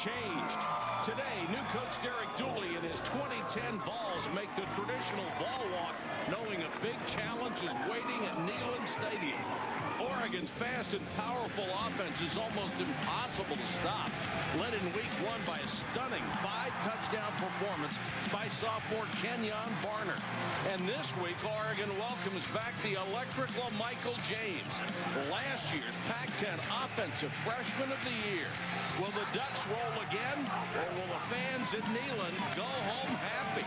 changed. Today, new coach Derek Dooley and his 2010 Vols make the traditional ball walk, knowing a big challenge is waiting at Neyland Stadium. Oregon's fast and powerful offense is almost impossible to stop, led in week 1 by a stunning 5-touchdown performance by sophomore Kenyon Barner. And this week, Oregon welcomes back the electric LaMichael James, last year's Pac-10 Offensive Freshman of the Year. Will the Ducks roll again, or will the fans at Neyland go home happy?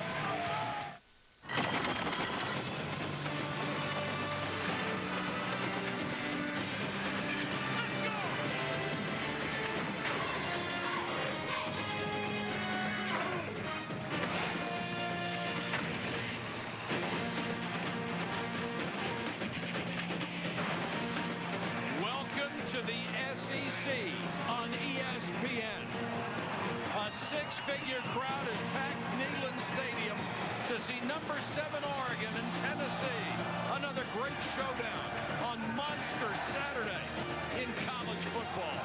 Six-figure crowd has packed Neyland Stadium to see number 7 Oregon and Tennessee. Another great showdown on Monster Saturday in college football.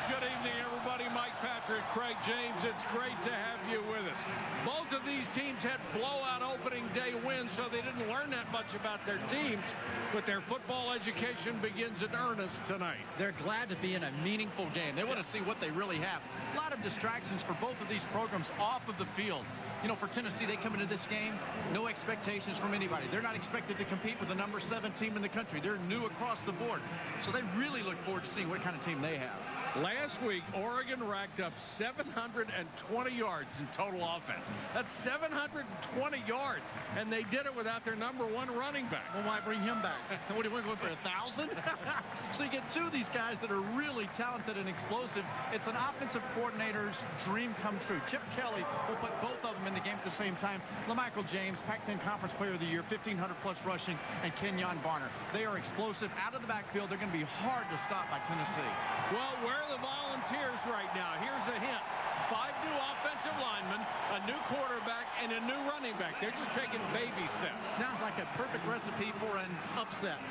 Good evening, everybody. Mike Patrick, Craig James. It's great to have you with us. Both of these teams had blowout opening day wins, so they didn't learn that much about their teams, but their football education begins in earnest tonight. They're glad to be in a meaningful game. They want to see what they really have. A lot of distractions for both of these programs off of the field. You know, for Tennessee, they come into this game, no expectations from anybody. They're not expected to compete with the number 7 team in the country. They're new across the board. So they really look forward to seeing what kind of team they have. Last week, Oregon racked up 720 yards in total offense. That's 720 yards, and they did it without their number 1 running back. Well, why bring him back? What do you want to go for 1,000? So you get 2 of these guys that are really talented and explosive. It's an offensive coordinator's dream come true. Chip Kelly will put both of them in the game at the same time. LaMichael James, Pac-10 Conference Player of the Year, 1,500-plus rushing, and Kenyon Barner. They are explosive out of the backfield. They're going to be hard to stop by Tennessee. Well, where are the Volunteers right now? Here's a hint. 5 new offensive linemen, a new quarterback, and a new running back. They're just taking baby steps. Sounds like a perfect recipe for an upset.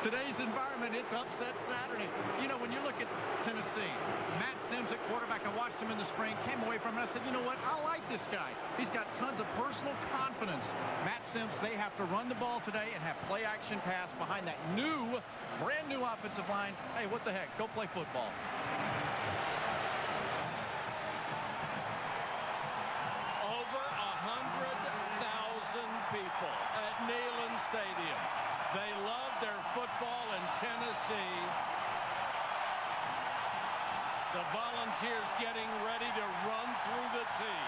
Today's environment, it's upset Saturday. You know, when you look at Tennessee, Matt Sims at quarterback, I watched him in the spring, came away from it, I said, you know what, I like this guy. He's got tons of personal confidence. Matt Sims, they have to run the ball today and have play-action pass behind that new, brand-new offensive line. Hey, what the heck, go play football. People at Neyland Stadium. They love their football in Tennessee. The Volunteers getting ready to run through the tee.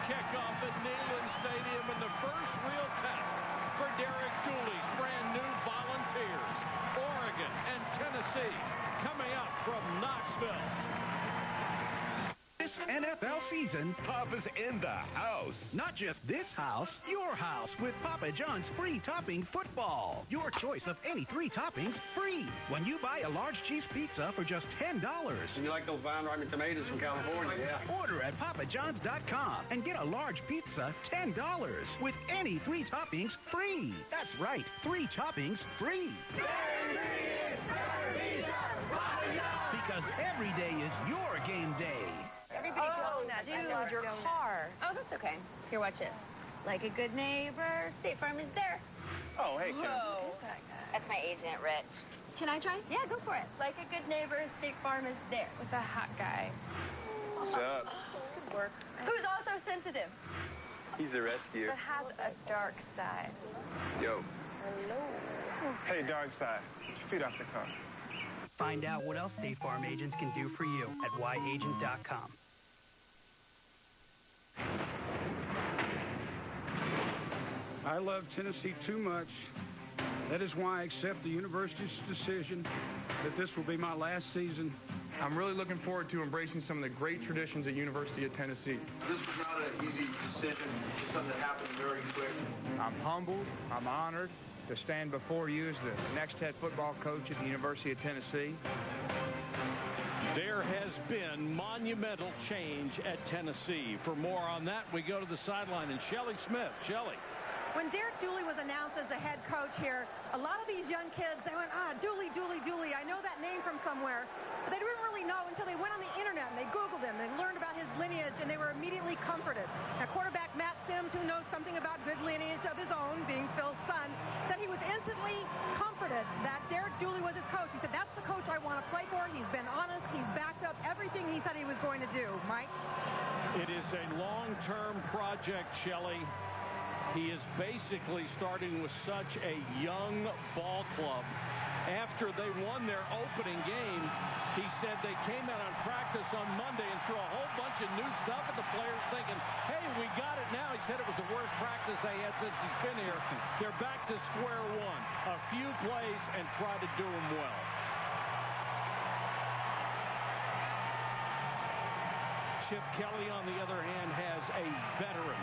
Kickoff at Neyland Stadium and the first real test for Derek Dooley's brand new Volunteers. Oregon and Tennessee coming up from Knoxville. This NFL season, Papa's in the house. Not just this house, your house with Papa John's free topping football. Your choice of any 3 toppings free when you buy a large cheese pizza for just $10. And you like those vine-ripened tomatoes from California? Yeah. Order at papajohns.com and get a large pizza $10 with any 3 toppings free. That's right, 3 toppings free. Because every day is your game day. Everybody dude, your car. Oh, that's okay. Here, watch it. Like a good neighbor, State Farm is there. Oh, hey, Kim. Whoa. That's my agent, Rich. Can I try? Yeah, go for it. Like a good neighbor, State Farm is there. With a hot guy. What's up? Good work. Who's also sensitive. He's a rescue. But has a dark side. Yo. Hello. Hey, dark side. Get your feet off the car. Find out what else State Farm agents can do for you at yagent.com. I love Tennessee too much. That is why I accept the university's decision that this will be my last season. I'm really looking forward to embracing some of the great traditions at University of Tennessee. This was not an easy decision, just something that happened very quick. I'm humbled, I'm honored, to stand before you as the next head football coach at the University of Tennessee. There has been monumental change at Tennessee. For more on that, we go to the sideline and Shelley Smith. Shelley. When Derek Dooley was announced as the head coach here, a lot of these young kids, they went, Dooley, Dooley, Dooley. I know that name from somewhere. But they didn't really know until they went on the internet and they Googled him. They learned about his lineage and they were immediately comforted. Now, quarterback Matt Sims, who knows something about good lineage of his own, being Phil's son, said he was instantly comforted that Derek Dooley was his coach. He said, that's the coach I want to play for. He's been honest. He's backed up everything he said he was going to do. Mike? It is a long-term project, Shelley. He is basically starting with such a young ball club. After they won their opening game, he said they came out on practice on Monday and threw a whole bunch of new stuff at the players thinking, hey, we got it now. He said it was the worst practice they had since he's been here. They're back to square one. A few plays and try to do them well. Chip Kelly, on the other hand, has a veteran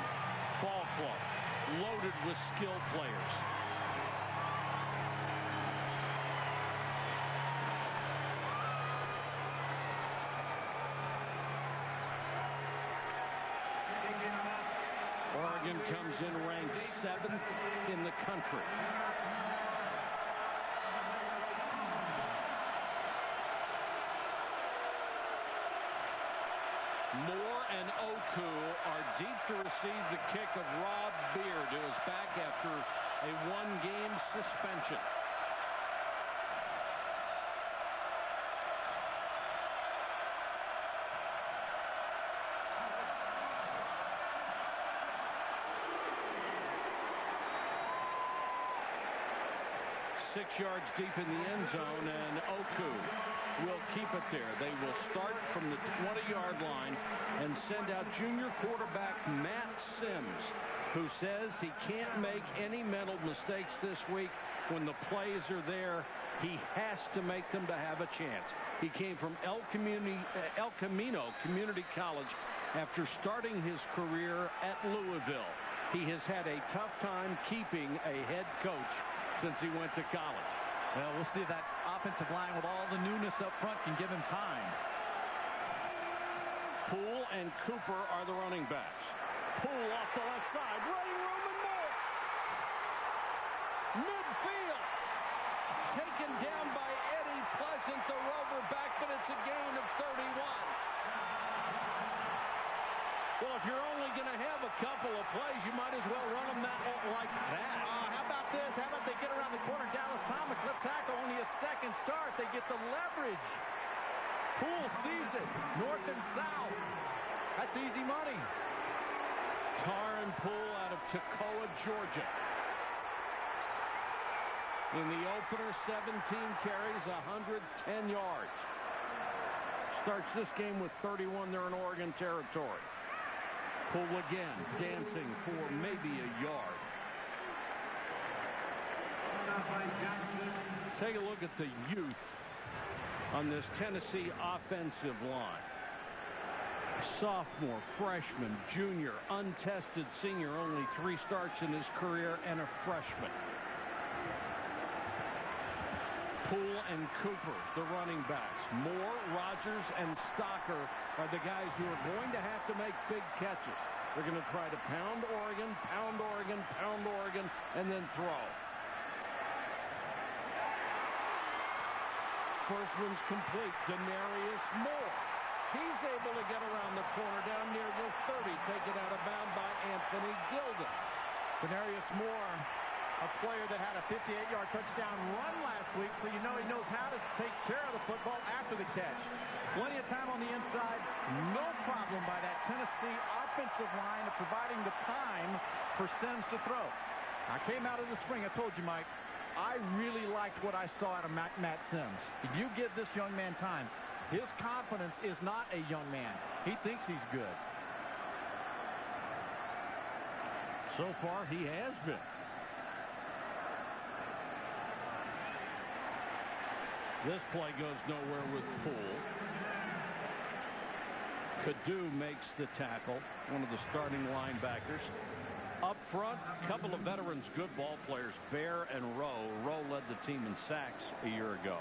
ball club loaded with skilled players. Oregon comes in ranked 7th in the country. Moore and Oku are deep to receive the kick of Rob Beard, who is back after a one-game suspension. Six yards deep in the end zone, and Oku will keep it there. They will start from the 20-yard line and send out junior quarterback Matt Sims, who says he can't make any mental mistakes this week. When the plays are there, he has to make them to have a chance. He came from El Camino Community College after starting his career at Louisville. He has had a tough time keeping a head coach since he went to college. Well, we'll see if that offensive line with all the newness up front can give him time. Poole and Cooper are the running backs. Poole off the left side, running room and more. Midfield. Taken down by Eddie Pleasant, the rover back, but it's a gain of 31. Well, if you're only going to have a couple of plays, you might as well run them like that. How about this? How about they get around the corner? Dallas Thomas, left tackle, only a second start. They get the leverage. Poole sees it. North and south. That's easy money. Taron Poole out of Toccoa, Georgia. In the opener, 17 carries, 110 yards. Starts this game with 31. They're in Oregon territory. Poole again, dancing for maybe a yard. Take a look at the youth on this Tennessee offensive line. Sophomore, freshman, junior, untested senior, only 3 starts in his career, and a freshman. Poole and Cooper, the running backs. Moore, Rogers, and Stocker are the guys who are going to have to make big catches. They're going to try to pound Oregon, pound Oregon, pound Oregon, and then throw. First one's complete. Denarius Moore. He's able to get around the corner down near the 30. Taken out of bounds by Anthony Gilden. Denarius Moore, a player that had a 58-yard touchdown run last week, so you know he knows how to take care of the football after the catch. Plenty of time on the inside. No problem by that Tennessee offensive line of providing the time for Sims to throw. I came out of the spring. I told you, Mike, I really liked what I saw out of Matt Sims. If you give this young man time, his confidence is not a young man. He thinks he's good. So far, he has been. This play goes nowhere with Poole. Kadu makes the tackle, one of the starting linebackers. Up Up front, a couple of veterans, good ball players, Bear and Rowe. Rowe led the team in sacks a year ago.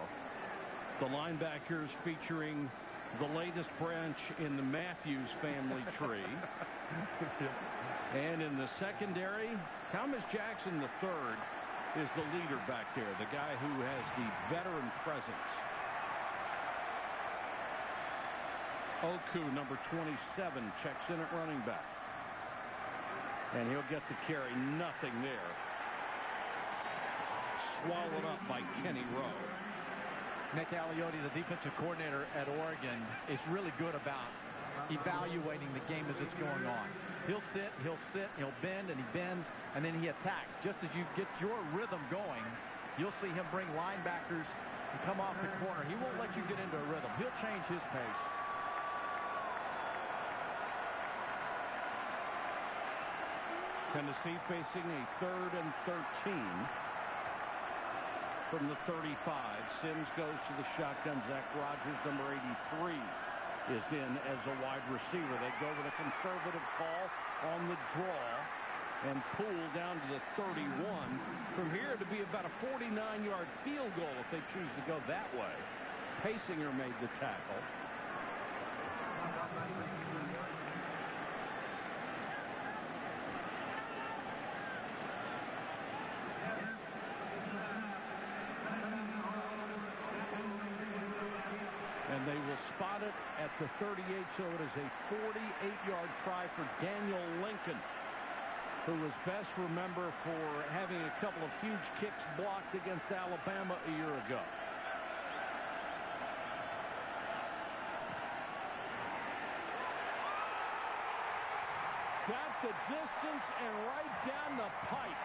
The linebackers featuring the latest branch in the Matthews family tree. And in the secondary, Thomas Jackson III is the leader back there, the guy who has the veteran presence. Oku, number 27, checks in at running back. And he'll get the carry. Nothing there. Swallowed up by Kenny Rowe. Nick Aliotti, the defensive coordinator at Oregon, is really good about evaluating the game as it's going on. He'll sit, he'll bend, and he bends, and then he attacks. Just as you get your rhythm going, you'll see him bring linebackers and come off the corner. He won't let you get into a rhythm. He'll change his pace. Tennessee facing a 3rd and 13 from the 35. Sims goes to the shotgun. Zach Rogers, number 83, is in as a wide receiver. They go with a conservative call on the draw and pull down to the 31. From here to be about a 49-yard field goal if they choose to go that way. Paysinger made the tackle. And they will spot it at the 38, so it is a 48-yard try for Daniel Lincoln, who was best remembered for having a couple of huge kicks blocked against Alabama a year ago. Got the distance and right down the pipe.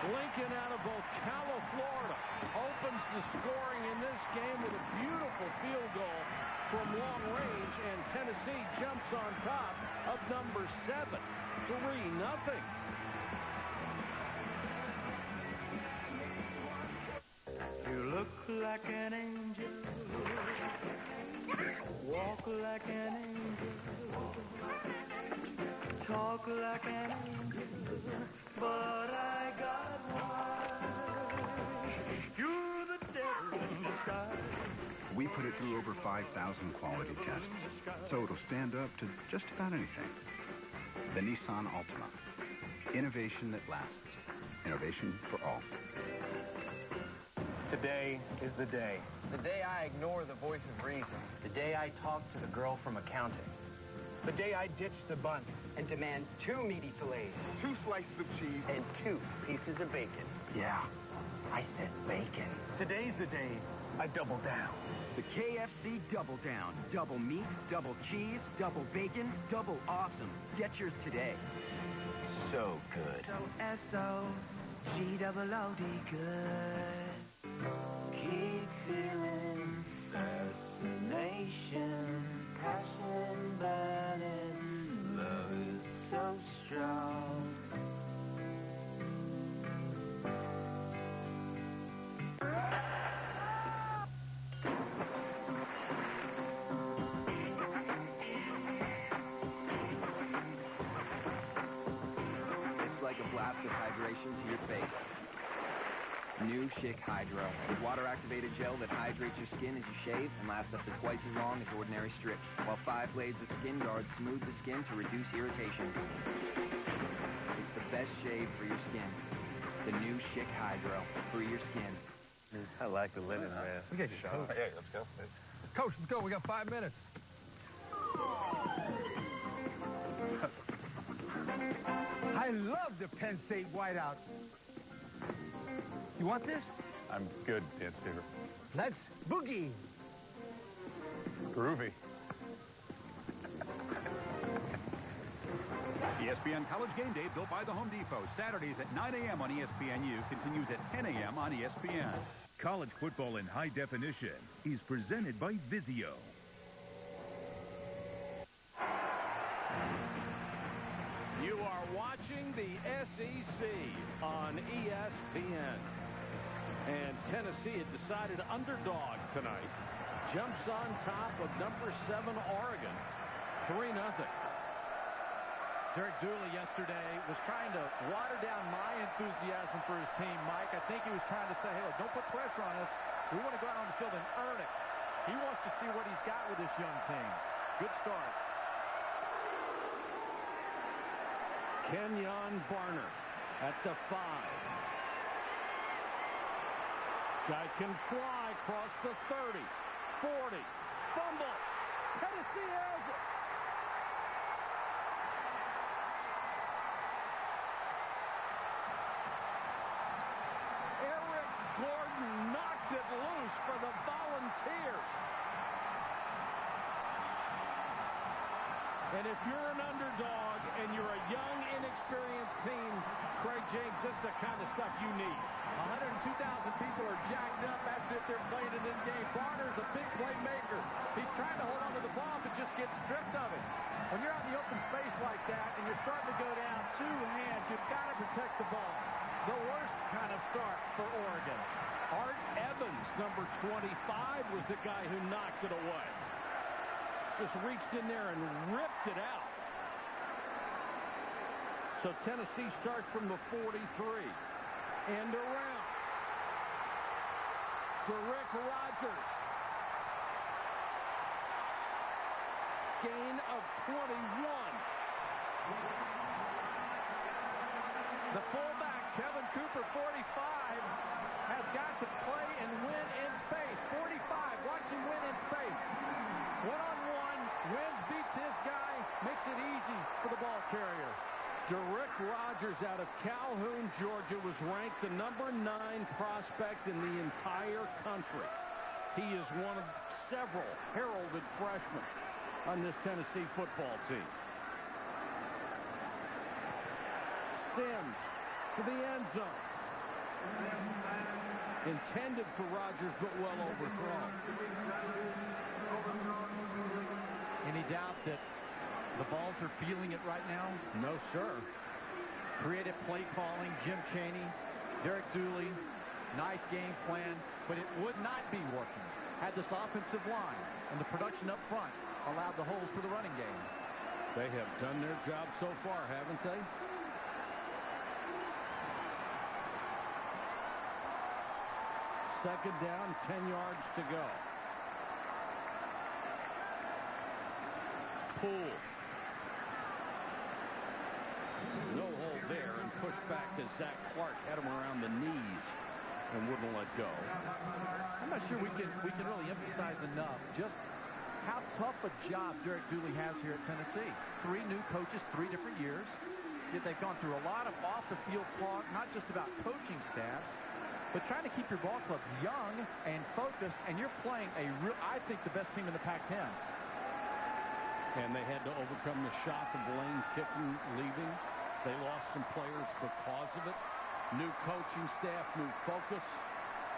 Lincoln out of Ocala, Florida, opens the scoring in this game with a beautiful field goal from long range, and Tennessee jumps on top of number 7, 3-0. You look like an angel, walk like an angel, talk like an angel, but I got one. You're the devil in disguise. We put it through over 5,000 quality tests, so it'll stand up to just about anything. The Nissan Altima. Innovation that lasts. Innovation for all. Today is the day. The day I ignore the voice of reason. The day I talk to the girl from accounting. The day I ditch the bun and demand 2 meaty fillets, 2 slices of cheese, and 2 pieces of bacon. Yeah, I said bacon. Today's the day I double down. The KFC Double Down. Double meat, double cheese, double bacon, double awesome. Get yours today. So good. So S-O-G-double-O-D good. Keep feeling fascination, passion burning, love is so strong. It's like a blast of hydration to your face. New Schick Hydro, with water-activated gel that hydrates your skin as you shave and lasts up to twice as long as ordinary strips, while 5 blades of Skin Guard smooth the skin to reduce irritation. It's the best shave for your skin. The new Schick Hydro, for your skin. I like the linen, man. We got your coach. Yeah, let's go. Coach, let's go. We got 5 minutes. I love the Penn State whiteout. You want this? I'm good, Dance Fever. Let's boogie. Groovy. ESPN College Game Day, built by the Home Depot. Saturdays at 9 a.m. on ESPNU, continues at 10 a.m. on ESPN. College football in high definition is presented by Vizio. You are watching the SEC on ESPN. And Tennessee had decided underdog tonight. Jumps on top of number 7 Oregon. 3-0. Derek Dooley yesterday was trying to water down my enthusiasm for his team, Mike. I think he was trying to say, hey, look, don't put pressure on us. We want to go out on the field and earn it. He wants to see what he's got with this young team. Good start. Kenyon Barner at the 5. Guy can fly across the 30, 40, fumble. Tennessee has it. Eric Gordon knocked it loose for the Volunteers. And if you're an underdog and you're a young, inexperienced team, Craig James, this is the kind of stuff you need. 102,000 people are jacked up. That's if they're playing in this game. Barner's a big playmaker. He's trying to hold on to the ball, but just gets stripped of it. When you're out in the open space like that and you're starting to go down 2 hands, you've got to protect the ball. The worst kind of start for Oregon. Art Evans, number 25, was the guy who knocked it away. Just reached in there and ripped it out. So Tennessee starts from the 43. And around. Derek Rogers. Gain of 21. The fullback, Kevin Cooper, 45, has got to play and win in space. 45, watch him win in space. One-on-one, wins, beats his guy, makes it easy for the ball carrier. Derek Rogers out of Calhoun, Georgia, was ranked the number 9 prospect in the entire country. He is one of several heralded freshmen on this Tennessee football team. Sims to the end zone. Intended for Rogers, but well overthrown. Any doubt that the Vols are feeling it right now? No, sir. Creative play calling, Jim Chaney, Derek Dooley, nice game plan, but it would not be working. Had this offensive line and the production up front allowed the holes for the running game. They have done their job so far, haven't they? Second down, 10 yards to go. Poole. No hold there, and pushed back to Zach Clark. Had him around the knees and wouldn't let go. I'm not sure we can really emphasize enough just how tough a job Derek Dooley has here at Tennessee. 3 new coaches, 3 different years. Yet they've gone through a lot of off-the-field talk, not just about coaching staffs, but trying to keep your ball club young and focused, and you're playing I think, the best team in the Pac-10. And they had to overcome the shock of Lane Kiffin leaving. They lost some players because of it. New coaching staff, new focus.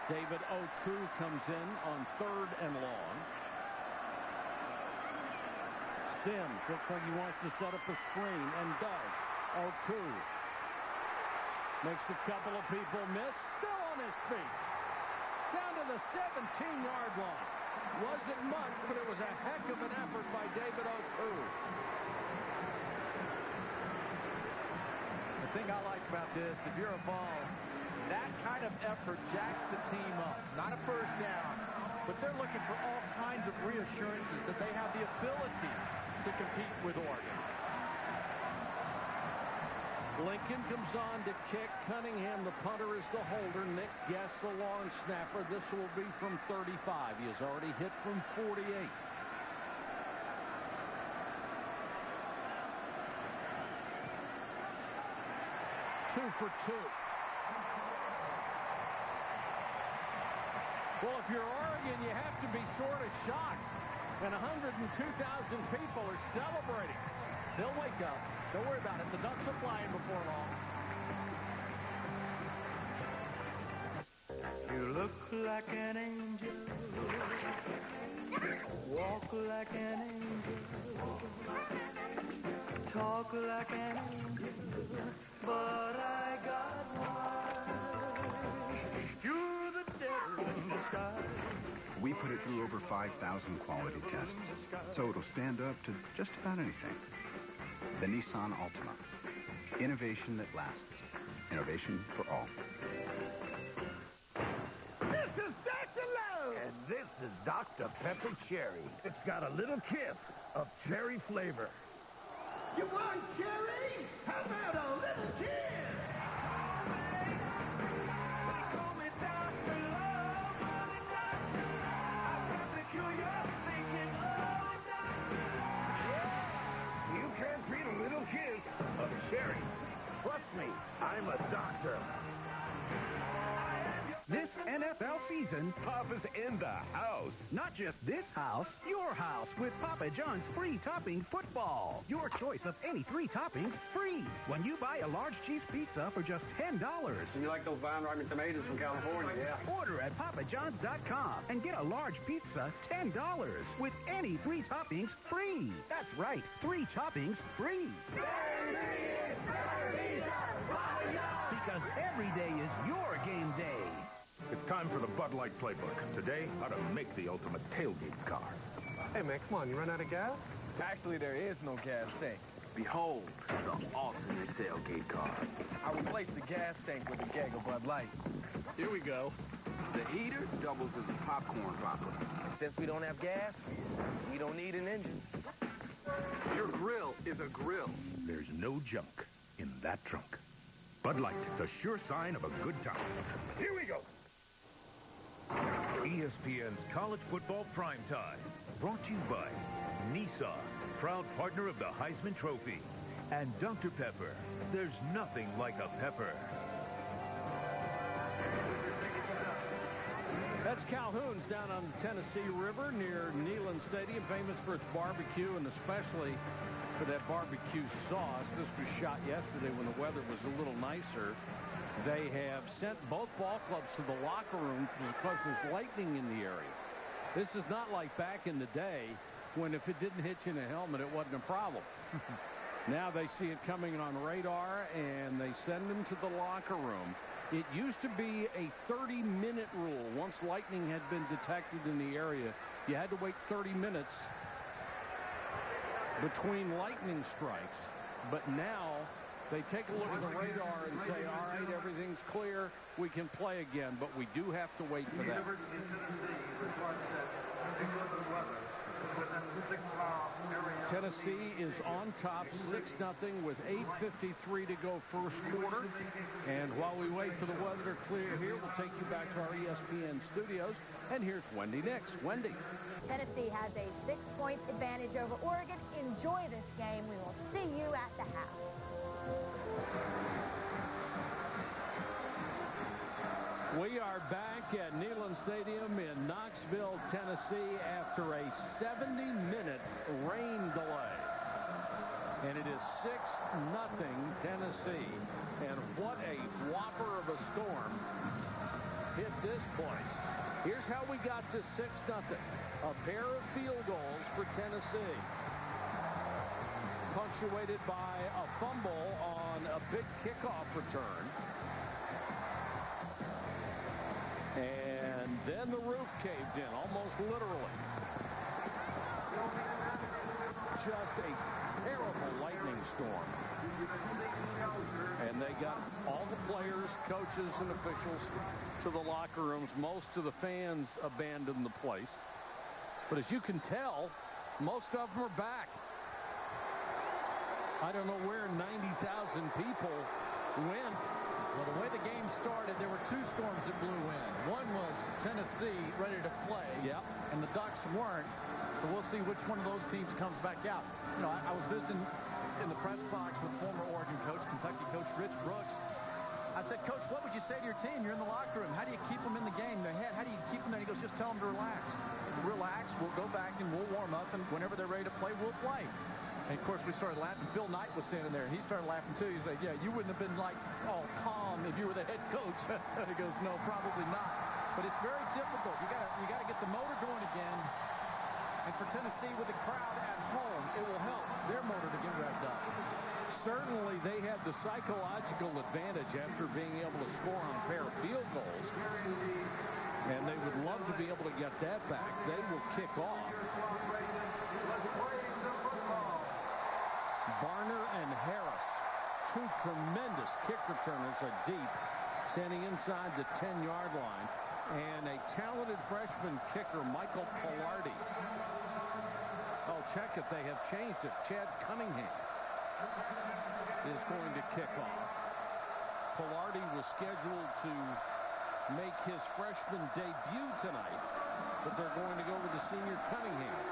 David Oku comes in on 3rd and long. Sims looks like he wants to set up a screen and does. Oku makes a couple of people miss. Still on his feet. Down to the 17-yard line. Wasn't much, but it was a heck of an effort by David Oku. The thing I like about this, if you're a Vol, that kind of effort jacks the team up. Not a first down, but they're looking for all kinds of reassurances that they have the ability to compete with Oregon. Lincoln comes on to kick. Cunningham, the punter, is the holder. Nick Guess, the long snapper. This will be from 35. He has already hit from 48. 2 for 2. Well, if you're Oregon, you have to be sort of shocked. And 102,000 people are celebrating. They'll wake up. Don't worry about it. The Ducks are flying before long. You look like an angel. Walk like an angel. Talk like an angel. But I got wise. You're the devil in disguise. We put it through over 5,000 quality tests, so it'll stand up to just about anything. The Nissan Altima. Innovation that lasts. Innovation for all. This is Dr. Love. And this is Dr. Pepper Cherry. It's got a little kiss of cherry flavor. You want cherry? How about a little kiss? You can't beat a little kiss of cherry. Trust me, I'm a doctor. This NFL season, Papa's in the house. Not just this house, your house with Papa John's free topping football. Your choice of any 3 toppings free when you buy a large cheese pizza for just $10. You like those vine ripened tomatoes from California? Yeah. Order at papajohns.com and get a large pizza $10 with any 3 toppings free. That's right, 3 toppings free. Because every day is your game day. It's time for the Bud Light Playbook. Today, how to make the ultimate tailgate car. Hey, man, come on. You run out of gas? Actually, there is no gas tank. Behold, the ultimate tailgate car. I replaced the gas tank with a keg of Bud Light. Here we go. The heater doubles as a popcorn popper. Since we don't have gas, we don't need an engine. Your grill is a grill. There's no junk in that trunk. Bud Light, the sure sign of a good time. Here we go. ESPN's College Football Primetime, brought to you by Nissan, proud partner of the Heisman Trophy, and Dr. Pepper. There's nothing like a pepper. That's Calhoun's down on the Tennessee River near Neyland Stadium, famous for its barbecue and especially for that barbecue sauce. This was shot yesterday when the weather was a little nicer. They have sent both ball clubs to the locker room because there's lightning in the area. This is not like back in the day when if it didn't hit you in a helmet, it wasn't a problem. Now they see it coming on radar and they send them to the locker room. It used to be a 30-minute rule. Once lightning had been detected in the area, you had to wait 30 minutes between lightning strikes. But now they take a look at the radar and say, all right, everything's clear. We can play again, but we do have to wait for that. Tennessee is on top 6-0 with 8:53 to go first quarter. And while we wait for the weather to clear here, we'll take you back to our ESPN studios. And here's Wendy Nix. Wendy. Tennessee has a 6-point advantage over Oregon. Enjoy this game. We will see you at the house. We are back at Neyland Stadium in Knoxville, Tennessee after a 70-minute rain delay. And it is 6-0 Tennessee. And what a whopper of a storm hit this place. Here's how we got to 6-0. A pair of field goals for Tennessee, punctuated by a fumble on a big kickoff return. And then the roof caved in, almost literally. Just a terrible lightning storm. And they got all the players, coaches, and officials to the locker rooms. Most of the fans abandoned the place. But as you can tell, most of them are back. I don't know where 90,000 people went. Well, the way the game started, there were 2 storms that blew in. One was Tennessee ready to play, and the Ducks weren't. So we'll see which one of those teams comes back out. You know, I was visiting in the press box with former Oregon coach, Kentucky coach Rich Brooks. I said, Coach, what would you say to your team? You're in the locker room. How do you keep them in the game? How do you keep them there? He goes, just tell them to relax. Relax. We'll go back and we'll warm up, and whenever they're ready to play, we'll play. And, of course, we started laughing. Phil Knight was standing there, and he started laughing, too. He said, yeah, you wouldn't have been, like, all calm if you were the head coach. He goes, no, probably not. But it's very difficult. You got to get the motor going again. And for Tennessee, with the crowd at home, it will help their motor to get revved up. Certainly, they had the psychological advantage after being able to score on a pair of field goals. And they would love to be able to get that back. They will kick off. Barner and Harris, two tremendous kick returners, are deep, standing inside the 10-yard line. And a talented freshman kicker, Michael Pilardi. I'll check if they have changed it. Chad Cunningham is going to kick off. Pilardi was scheduled to make his freshman debut tonight, but they're going to go with the senior Cunningham.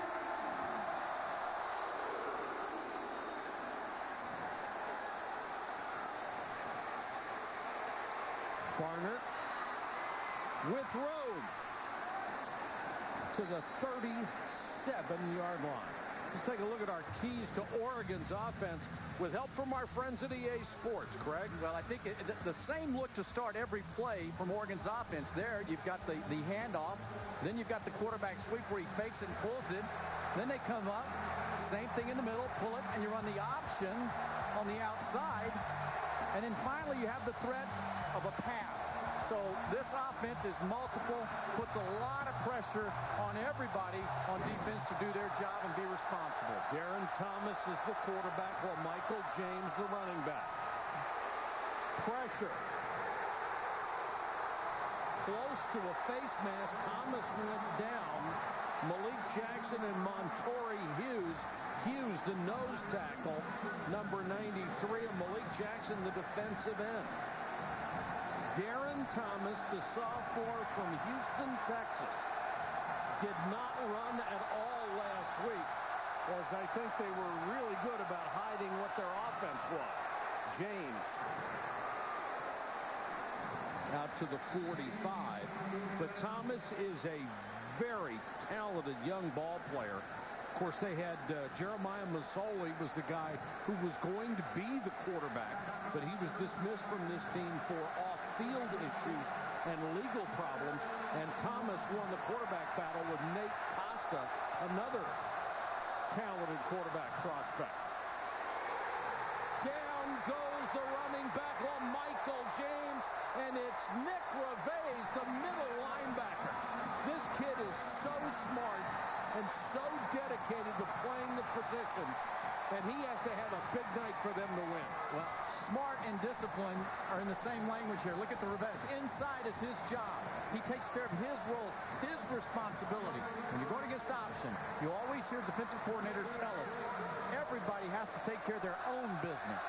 Barner with room to the 37-yard line. Let's take a look at our keys to Oregon's offense with help from our friends at EA Sports. Craig? Well, I think the same look to start every play from Oregon's offense. There, you've got the handoff. Then you've got the quarterback sweep where he fakes it and pulls it. Then they come up. Same thing in the middle. Pull it, and you run the option on the outside. And then finally, you have the threat of a pass. So this offense is multiple, puts a lot of pressure on everybody on defense to do their job and be responsible. Darren Thomas is the quarterback while Michael James the running back. Pressure. Close to a face mask. Thomas went down. Malik Jackson and Montori Hughes. Hughes, the nose tackle, number 93, and Malik Jackson, the defensive end. Darren Thomas, the sophomore from Houston, Texas, did not run at all last week, as I think they were really good about hiding what their offense was. James out to the 45, but Thomas is a very talented young ball player. Of course, they had Jeremiah Masoli was the guy who was going to be the quarterback, but he was dismissed from this team for off-field issues and legal problems. And Thomas won the quarterback battle with Nate Costa, another talented quarterback prospect. Down goes the running back, Michael James, and it's Nick Reveiz, the middle linebacker. This kid is so smart and so dedicated to playing the position, and he has to have a big night for them to win. Well, smart and discipline are in the same language here. Look at the Reveiz. Inside is his job. He takes care of his role, his responsibility. When you're going against option, you always hear defensive coordinators tell us everybody has to take care of their own business.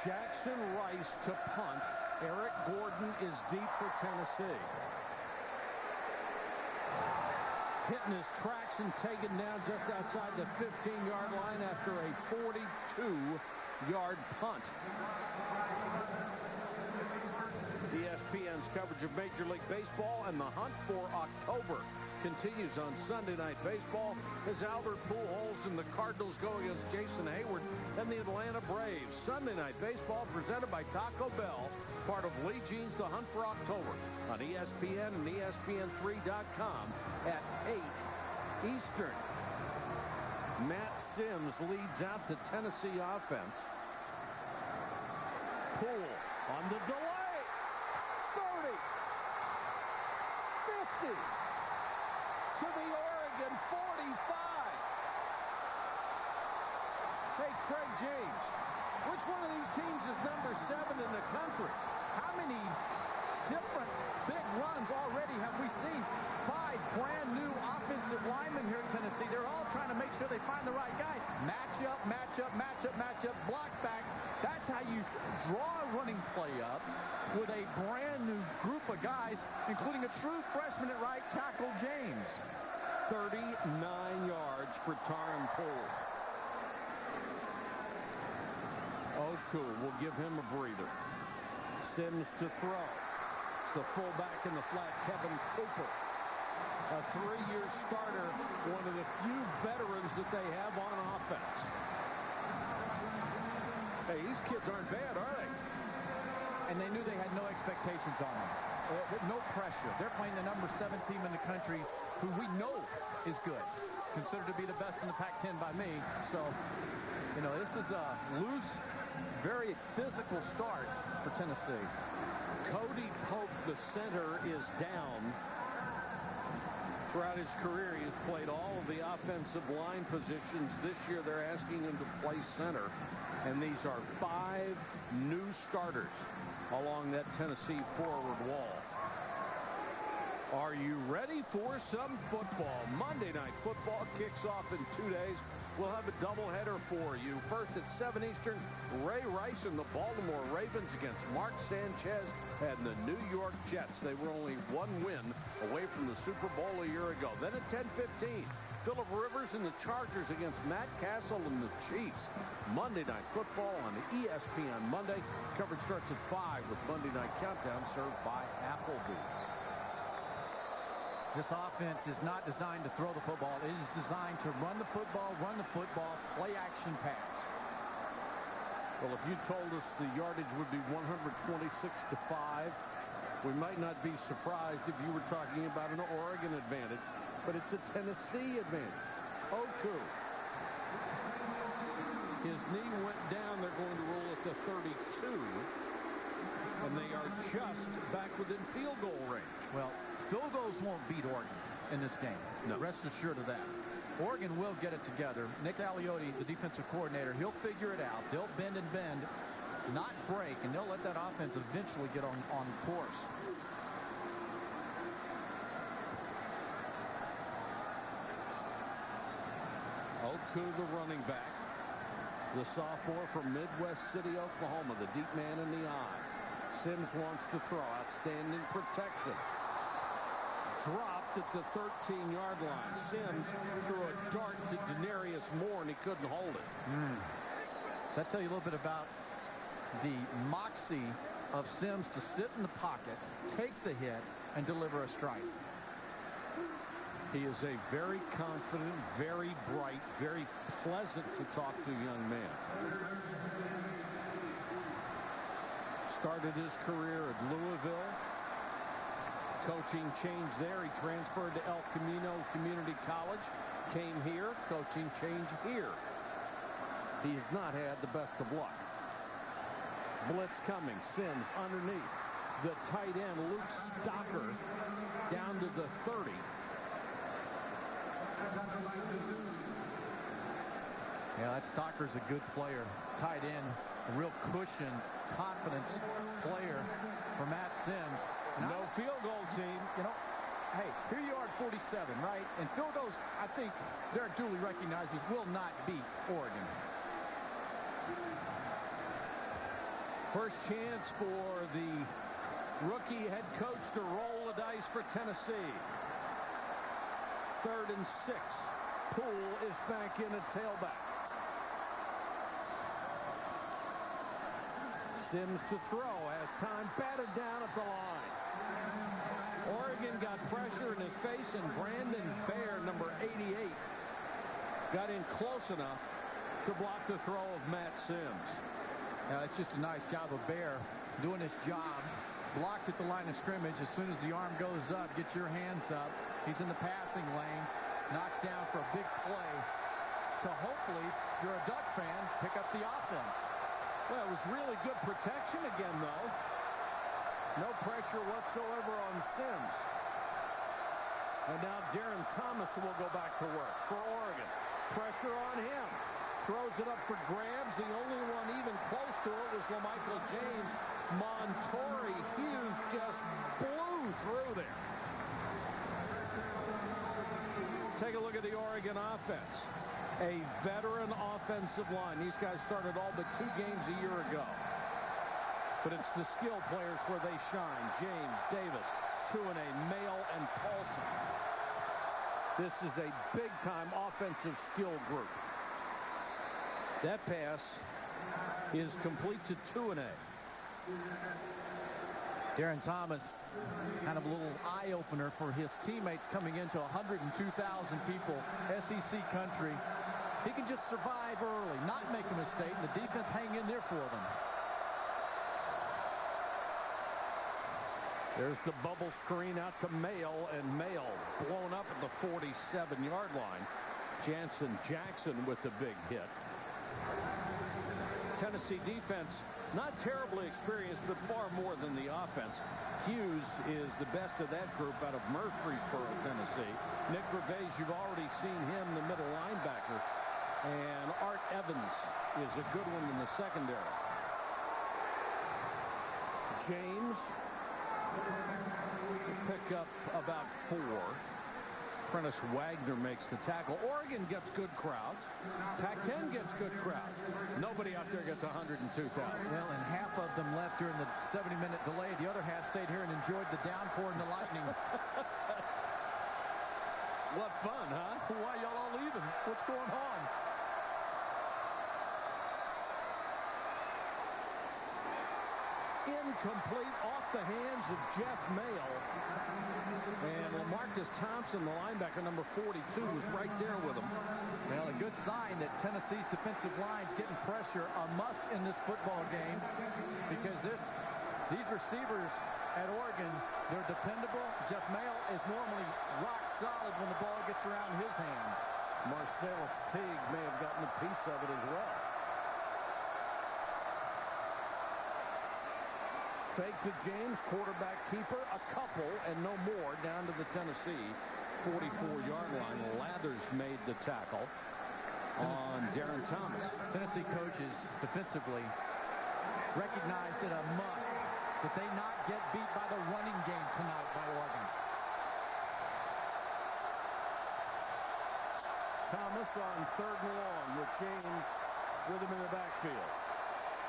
Jackson Rice to punt. Eric Gordon is deep for Tennessee. Hitting his tracks and taken down just outside the 15-yard line after a 42-yard punt. ESPN's coverage of Major League Baseball and the hunt for October continues on Sunday Night Baseball as Albert Pujols and the Cardinals go against Jason Hayward and the Atlanta Braves. Sunday Night Baseball presented by Taco Bell, part of Lee Jean's The Hunt for October on ESPN and ESPN3.com at 8 Eastern. Matt Sims leads out the Tennessee offense. Poole on the delay. 30. 50. To the Oregon 45. Hey, Craig James, which one of these teams is number 7 in the country? How many different big runs already have we seen? 5 brand new offensive linemen here in Tennessee. They're all trying to make sure they find the right guy. Match up, match up, match up, match up, block back. That's how you draw a running play up with a brand new group of guys, including a true freshman at right tackle, James. 39 yards for Taron Poole. Oku will give him a breather. Sims to throw. It's the fullback in the flat, Kevin Cooper. A 3-year starter, one of the few veterans that they have on offense. Hey, these kids aren't bad, are they? And they knew they had no expectations on them. No pressure. They're playing the number 7 team in the country, who we know is good. Considered to be the best in the Pac-10 by me. So, you know, this is a loose, very physical start for Tennessee. Cody Pope, the center, is down. Throughout his career, he has played all of the offensive line positions. This year, they're asking him to play center. And these are 5 new starters along that Tennessee forward wall. Are you ready for some football? Monday Night Football kicks off in 2 days. We'll have a doubleheader for you. First at 7 Eastern, Ray Rice and the Baltimore Ravens against Mark Sanchez and the New York Jets. They were only 1 win away from the Super Bowl a year ago. Then at 10:15, Phillip Rivers and the Chargers against Matt Castle and the Chiefs. Monday Night Football on the ESPN Monday. Coverage starts at 5 with Monday Night Countdown served by Applebee's. This offense is not designed to throw the football. It is designed to run the football, play action pass. Well, if you told us the yardage would be 126-5, we might not be surprised if you were talking about an Oregon advantage, but it's a Tennessee advantage. Oku. His knee went down. They're going to roll at the 32, and they are just back within field goal range. Well, field goals won't beat Oregon in this game. No. Rest assured of that. Oregon will get it together. Nick Aliotti, the defensive coordinator, he'll figure it out. They'll bend and bend, not break, and they'll let that offense eventually get on course. Oku, the running back. The sophomore from Midwest City, Oklahoma, the deep man in the eye. Sims wants to throw. Outstanding protection. Dropped at the 13-yard line. Sims threw a dart to Denarius Moore, and he couldn't hold it. So that tell you a little bit about the moxie of Sims to sit in the pocket, take the hit, and deliver a strike. He is a very confident, very bright, very pleasant to talk to young man. Started his career at Louisville. Coaching change there. He transferred to El Camino Community College. Came here. Coaching change here. He has not had the best of luck. Blitz coming. Sims underneath. The tight end, Luke Stocker, down to the 30. Yeah, that Stocker's a good player. Tight end, a real cushion, confidence player for Matt Sims. No field goal, team. You know, hey, here you are at 47, right? And field goals, I think Derek Dooley recognizes, will not beat Oregon. First chance for the rookie head coach to roll the dice for Tennessee. 3rd and 6. Poole is back in at tailback. Sims to throw as time batted down at the line. Oregon got pressure in his face, and Brandon Baer, number 88, got in close enough to block the throw of Matt Sims. Now, it's just a nice job of Baer doing his job. Blocked at the line of scrimmage. As soon as the arm goes up, get your hands up. He's in the passing lane. Knocks down for a big play. So hopefully, if you're a Duck fan, pick up the offense. Well, it was really good protection again, though. No pressure whatsoever on Sims. And now Darren Thomas will go back to work for Oregon. Pressure on him. Throws it up for grabs. The only one even close to it was LaMichael James. Montori Hughes just blew through there. Take a look at the Oregon offense. A veteran offensive line. These guys started all but 2 games a year ago. But it's the skill players where they shine. James, Davis, Tuine, Mail, and Paulson. This is a big-time offensive skill group. That pass is complete to Tuine. Darren Thomas, kind of a little eye-opener for his teammates coming into 102,000 people, SEC country. He can just survive early, not make a mistake, and the defense hang in there for them. There's the bubble screen out to Mail, and Mail blown up at the 47-yard line. Jansen Jackson with the big hit. Tennessee defense, not terribly experienced, but far more than the offense. Hughes is the best of that group out of Murfreesboro, Tennessee. Nick Gervais, you've already seen him, the middle linebacker. And Art Evans is a good one in the secondary. James pick up about 4. Prentice Wagner makes the tackle. Oregon gets good crowds. Pac-10 gets good crowds. Nobody out there gets 102,000. Well, and half of them left during the 70-minute delay. The other half stayed here and enjoyed the downpour and the lightning. What fun, huh? Why y'all all leaving? What's going on? Incomplete off the hands of Jeff Mayle. And LaMarcus Thompson, the linebacker, number 42, was right there with him. Well, a good sign that Tennessee's defensive line's getting pressure, a must in this football game, because these receivers at Oregon, they're dependable. Jeff Mayle is normally rock solid when the ball gets around his hands. Marcellus Teague may have gotten a piece of it as well. Fake to James, quarterback keeper, a couple and no more down to the Tennessee 44-yard line. Lathers made the tackle on Darren Thomas. Tennessee coaches defensively recognized it a must that they not get beat by the running game tonight by Oregon. Thomas on 3rd and long with James with him in the backfield.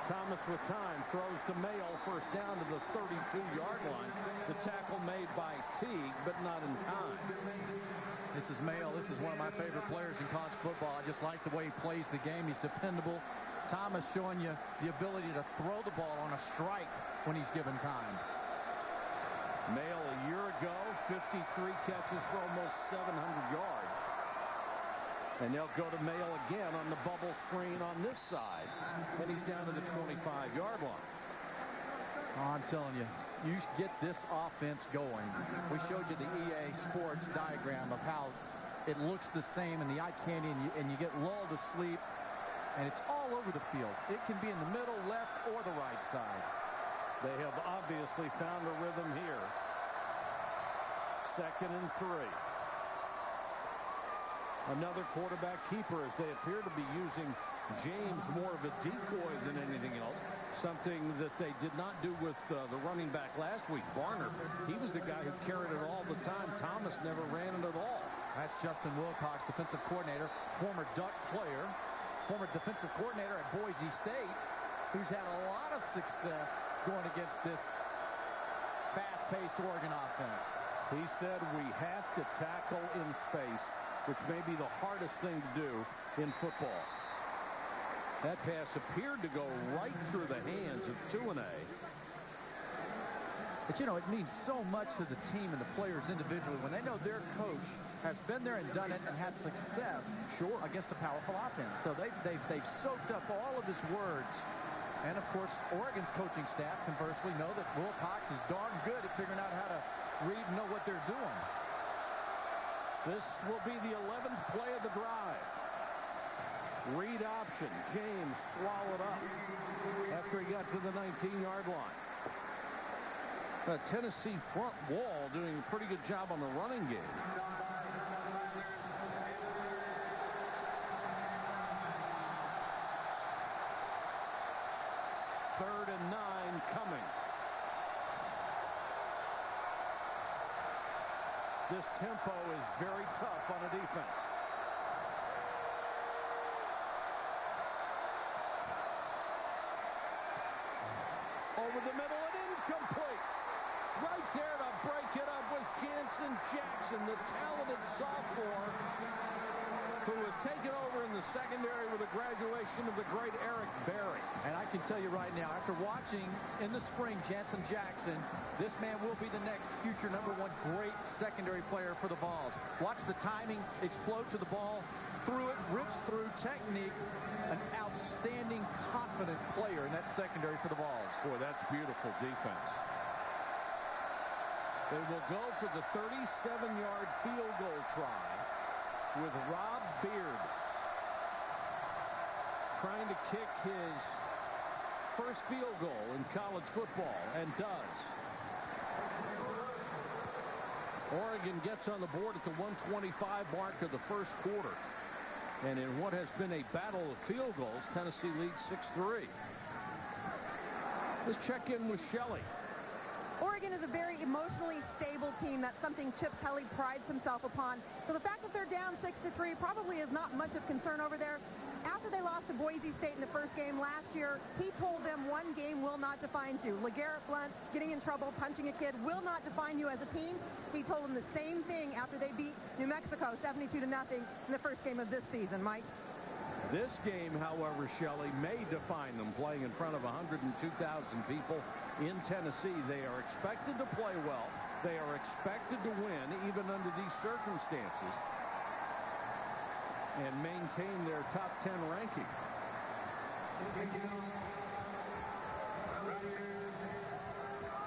Thomas with time throws to Mayle, first down to the 32-yard line. The tackle made by Teague, but not in time. This is Mayle. This is one of my favorite players in college football. I just like the way he plays the game. He's dependable. Thomas showing you the ability to throw the ball on a strike when he's given time. Mayle a year ago, 53 catches for almost 700 yards. And they'll go to Mayle again on the bubble screen on this side. And he's down to the 25-yard line. Oh, I'm telling you, you get this offense going. We showed you the EA Sports diagram of how it looks the same in the eye candy, and you get lulled to sleep, and it's all over the field. It can be in the middle, left, or the right side. They have obviously found a rhythm here. 2nd and 3. Another quarterback keeper, as they appear to be using James more of a decoy than anything else. Something that they did not do with the running back last week, Varner. He was the guy who carried it all the time. Thomas never ran it at all. That's Justin Wilcox, defensive coordinator, former Duck player, former defensive coordinator at Boise State, who's had a lot of success going against this fast-paced Oregon offense. He said we have to tackle in space, which may be the hardest thing to do in football. That pass appeared to go right through the hands of Tuinei. But, you know, it means so much to the team and the players individually when they know their coach has been there and done it and had success against a powerful offense. So they've soaked up all of his words. And, of course, Oregon's coaching staff, conversely, know that Wilcox is darn good at figuring out how to read and know what they're doing. This will be the 11th play of the drive. Read option. James swallowed up after he got to the 19-yard line. The Tennessee front wall doing a pretty good job on the running game. Third and 9 coming. This tempo is very tough on a defense. Over the middle and incomplete. Right there to break it up was Jansen Jackson, the talented sophomore who was taken over in the secondary with the graduation of the great Eric Berry. And I can tell you right now, after watching in the spring Jansen Jackson, this man will be the next future #1 great secondary player for the Vols. Watch the timing, explode to the ball, threw it, rips through, technique, an outstanding, confident player in that secondary for the Vols. Boy, that's beautiful defense. They will go for the 37-yard field goal try with Rob Beard trying to kick his first field goal in college football, and does. Oregon gets on the board at the 1:25 mark of the first quarter. And in what has been a battle of field goals, Tennessee leads 6-3. Let's check in with Shelley. Oregon is a very emotionally stable team. That's something Chip Kelly prides himself upon. So the fact that they're down 6-3 probably is not much of concern over there. After they lost to Boise State in the first game last year, he told them one game will not define you. LeGarrette Blount getting in trouble, punching a kid will not define you as a team. He told them the same thing after they beat New Mexico 72-0 in the first game of this season. Mike? This game, however, Shelley, may define them, playing in front of 102,000 people in Tennessee. They are expected to play well. They are expected to win, even under these circumstances, and maintain their top 10 ranking.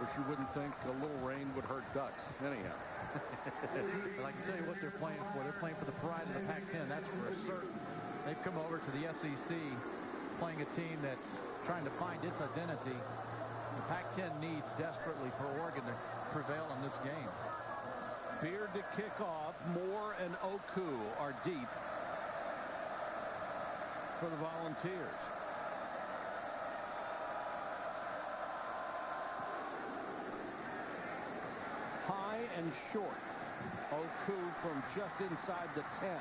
Which you wouldn't think a little rain would hurt ducks, anyhow. But I can tell you what they're playing for. They're playing for the pride of the Pac-10. That's for certain. They've come over to the SEC playing a team that's trying to find its identity. The Pac-10 needs desperately for Oregon to prevail in this game. Beard to kick off. Moore and Oku are deep for the Volunteers. High and short. Oku from just inside the 10.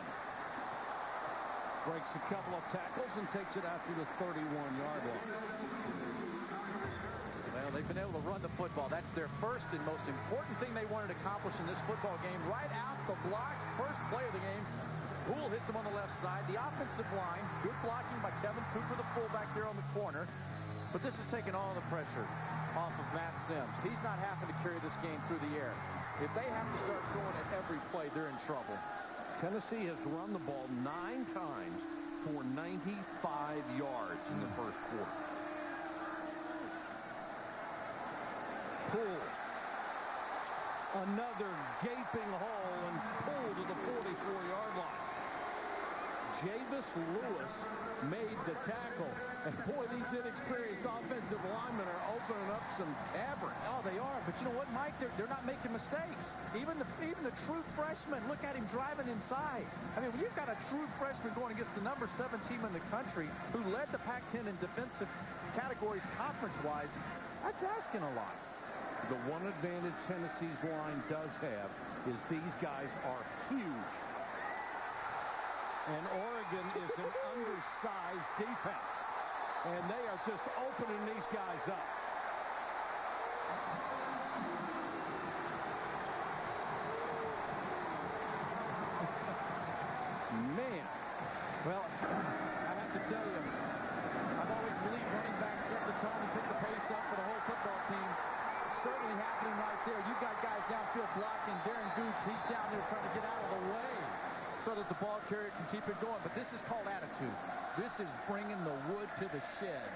Breaks a couple of tackles and takes it out to the 31-yard line. Well, they've been able to run the football. That's their first and most important thing they wanted to accomplish in this football game. Right out the blocks, first play of the game. Poole hits him on the left side. The offensive line, good blocking by Kevin Cooper, the fullback there on the corner. But this has taken all the pressure off of Matt Sims. He's not having to carry this game through the air. If they have to start throwing at every play, they're in trouble. Tennessee has run the ball 9 times for 95 yards in the first quarter. Poole. Another gaping hole and Poole to the 44-yard line. Javis Lewis made the tackle. And boy, these inexperienced offensive linemen are opening up some cavern. Oh, they are. But you know what, Mike? They're not making mistakes. Even the true freshman, look at him driving inside. I mean, when you've got a true freshman going against the number 7 team in the country who led the Pac-10 in defensive categories conference-wise, that's asking a lot. The one advantage Tennessee's line does have is these guys are huge. And Oregon is an undersized defense. And they are just opening these guys up. Man. Well, I have to tell you, I've always believed running backs set the tone and pick the pace up for the whole football team. Certainly happening right there. You got guys downfield blocking. Darren Gooch, he's down there trying to get out of the way so that the ball carrier can keep it going. But this is called attitude. This is bringing the wood to the shed.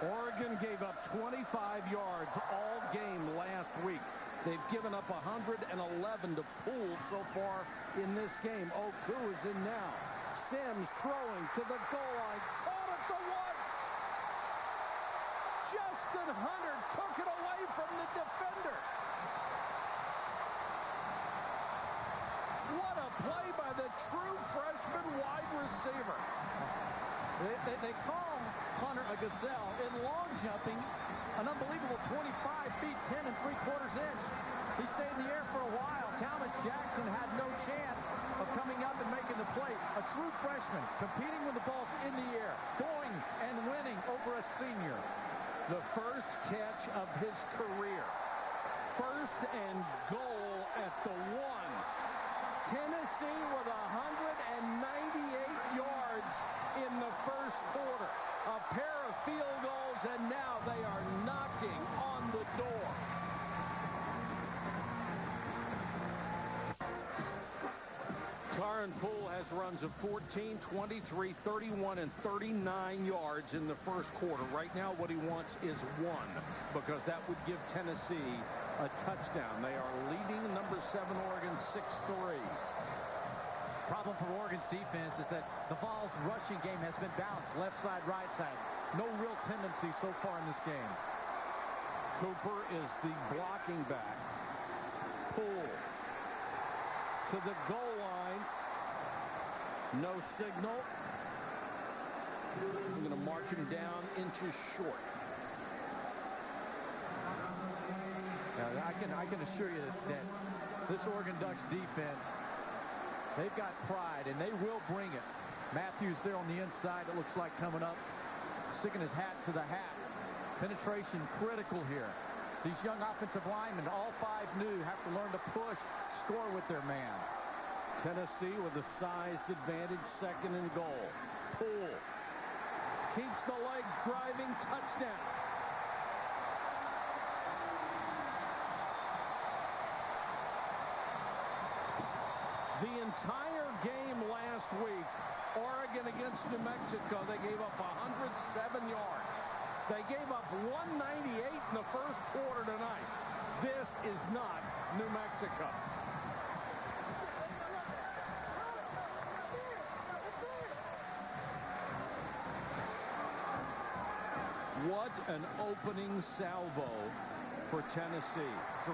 Oregon gave up 25 yards all game last week. They've given up 111 to Poole so far in this game. Oku is in now. Sims throwing to the goal line. Caught at the 1. Justin Hunter took it away from the defender. What a play by the true freshman wide receiver. They call Hunter a gazelle. In long jumping, an unbelievable 25 feet 10 3/4 inch. He stayed in the air for a while. Thomas Jackson had no chance of coming up and making the play. A true freshman competing when the ball's in the air, going and winning over a senior. The first catch of his career. First and goal at the 1. Tennessee with 198 yards in the first quarter. A pair of field goals, and now they are knocking on the door. Karan Poole has runs of 14, 23, 31, and 39 yards in the first quarter. Right now, what he wants is 1, because that would give Tennessee a touchdown. They are leading number 7 Oregon 6-3. Problem for Oregon's defense is that the Vols' rushing game has been balanced left side, right side. No real tendency so far in this game. Cooper is the blocking back. Poole to the goal line. No signal. I'm going to march him down inches short. Now, I can assure you that this Oregon Ducks defense, they've got pride, and they will bring it. Matthews there on the inside, it looks like coming up, sticking his hat to the hat. Penetration critical here. These young offensive linemen, all five new, have to learn to push, score with their man. Tennessee with a size advantage, second and goal. Poole keeps the legs driving, touchdown. The entire game last week, Oregon against New Mexico, they gave up 107 yards. They gave up 198 in the first quarter tonight. This is not New Mexico. What an opening salvo for Tennessee. 3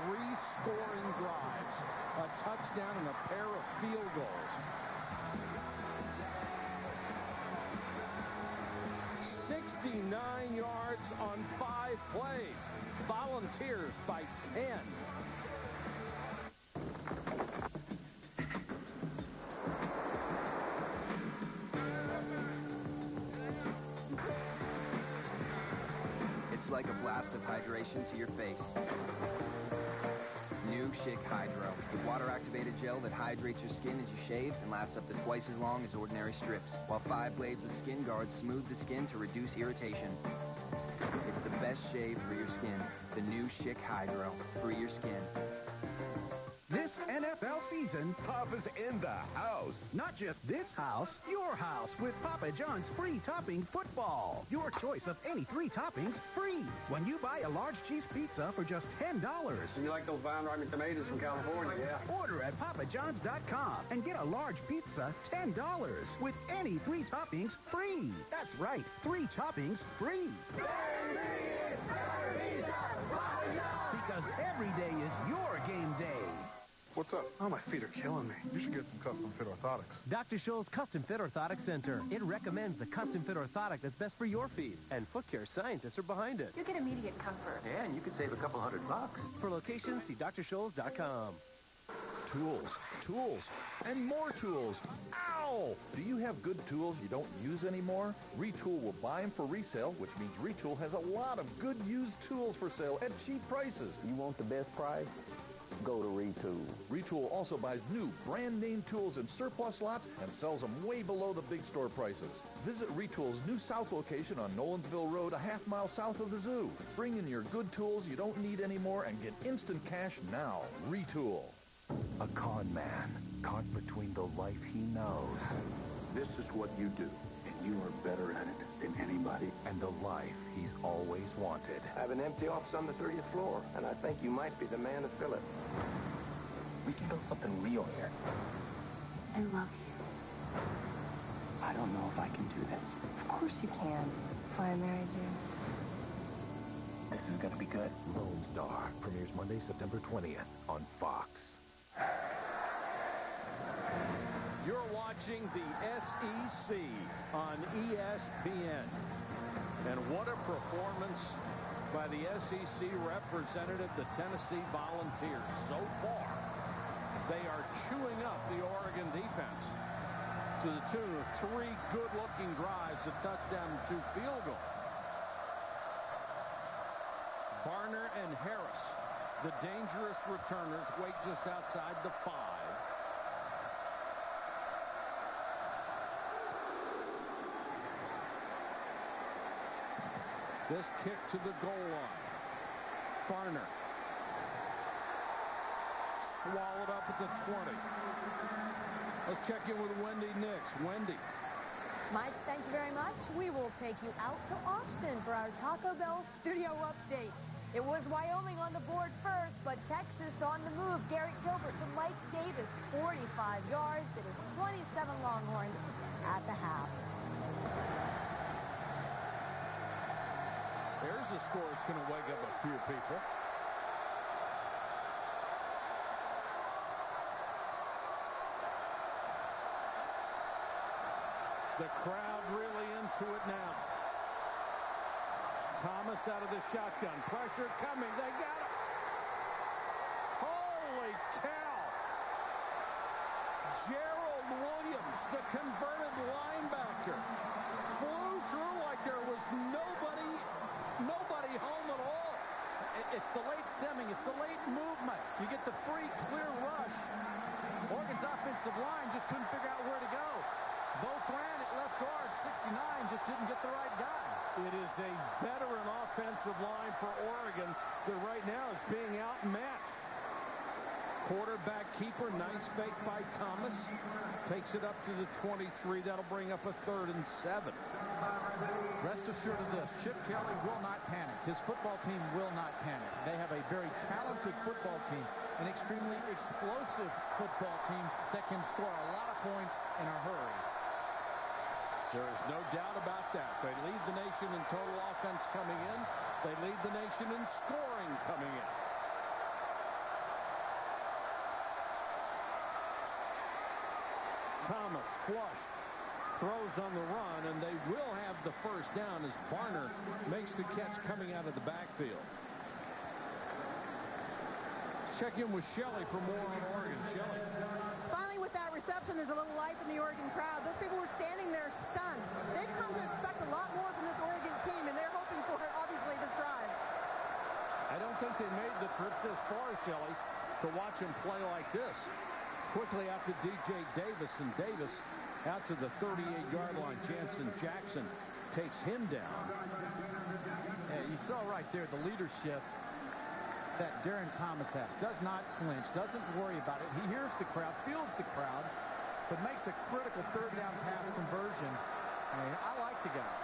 scoring drives, a touchdown, and a pair of field goals. 69 yards on 5 plays. Volunteers by 10. It's like a blast of hydration to your face. New Schick Hydro, with water-activated gel that hydrates your skin as you shave and lasts up to twice as long as ordinary strips, while 5 blades of Skin Guard smooth the skin to reduce irritation. It's the best shave for your skin. The new Schick Hydro. Free your skin. This NFL season, Papa's in the house. not just this house, your house with Papa John's free topping football. Your choice of any 3 toppings free when you buy a large cheese pizza for just $10. You like those vine ripening tomatoes from California, yeah? Order at papajohns.com and get a large pizza $10 with any 3 toppings free. That's right, 3 toppings free. Because every day is your game day. What's up? Oh, my feet are killing me. You should get some custom fit orthotics. Dr. Scholl's Custom Fit Orthotic Center. It recommends the custom fit orthotic that's best for your feet. And foot care scientists are behind it. You get immediate comfort. And you could save a couple $100. For locations, see drscholls.com. Tools, tools, and more tools. Ow! Do you have good tools you don't use anymore? Retool will buy them for resale, which means Retool has a lot of good used tools for sale at cheap prices. You want the best price? Go to Retool. Retool also buys new brand name tools in surplus lots and sells them way below the big store prices. Visit Retool's new south location on Nolensville Road, a half-mile south of the zoo. Bring in your good tools you don't need anymore and get instant cash now. Retool. A con man caught between the life he knows. This is what you do, and you are better at it than anybody, and the life he's always wanted. I have an empty office on the 30th floor, and I think you might be the man to fill it. We can build something real here. I love you. I don't know if I can do this. Of course you can. That's why I married you. This is gonna be good. Lone Star premieres Monday, September 20th on Fox. You're watching the SEC on ESPN. And what a performance by the SEC representative, the Tennessee Volunteers. So far, they are chewing up the Oregon defense to the tune of 3 good-looking drives, a touchdown and 2 field goals. Barner and Harris, the dangerous returners, wait just outside the 5. This kick to the goal line. Barner. Swallowed up at the 20. Let's check in with Wendy Nix. Wendy. Mike, thank you very much. We will take you out to Austin for our Taco Bell studio update. It was Wyoming on the board first, but Texas on the move. Garrett Gilbert to Mike Davis, 45 yards. It is 27 Longhorns at the half. There's a score that's going to wake up a few people. The crowd really into it now. Thomas out of the shotgun. Pressure coming. They got it. Holy cow. Gerald Williams, the converted linebacker, flew through like there was nobody home at all. It's the late stemming. It's the late movement. You get the free, clear rush. Oregon's offensive line just couldn't figure out where to go. Both ran at left guard. 69 just didn't get the right guy. It is a veteran offensive line for Oregon that right now is being outmatched. Quarterback keeper, nice fake by Thomas. Takes it up to the 23. That'll bring up a 3rd and 7. Rest assured of this, Chip Kelly will not panic. His football team will not panic. They have a very talented football team, an extremely explosive football team that can score a lot of points in a hurry. There is no doubt about that. They lead the nation in total offense coming in. They lead the nation in scoring coming in. Thomas flushed, throws on the run, and they will have the first down as Barner makes the catch coming out of the backfield. Check in with Shelley for more on Oregon. Shelley. Finally, with that reception, there's a little life in the Oregon crowd. Those people were standing there stunned. They've come to expect a lot more from this Oregon team, and they're hoping for it, obviously, this drive. I don't think they made the trip this far, Shelley, to watch him play like this. Quickly out to D.J. Davis, and Davis out to the 38-yard line. Jansen Jackson takes him down. Yeah, you saw right there the leadership that Darren Thomas has. Does not flinch, doesn't worry about it. He hears the crowd, feels the crowd, but makes a critical 3rd down pass conversion. I like the guy.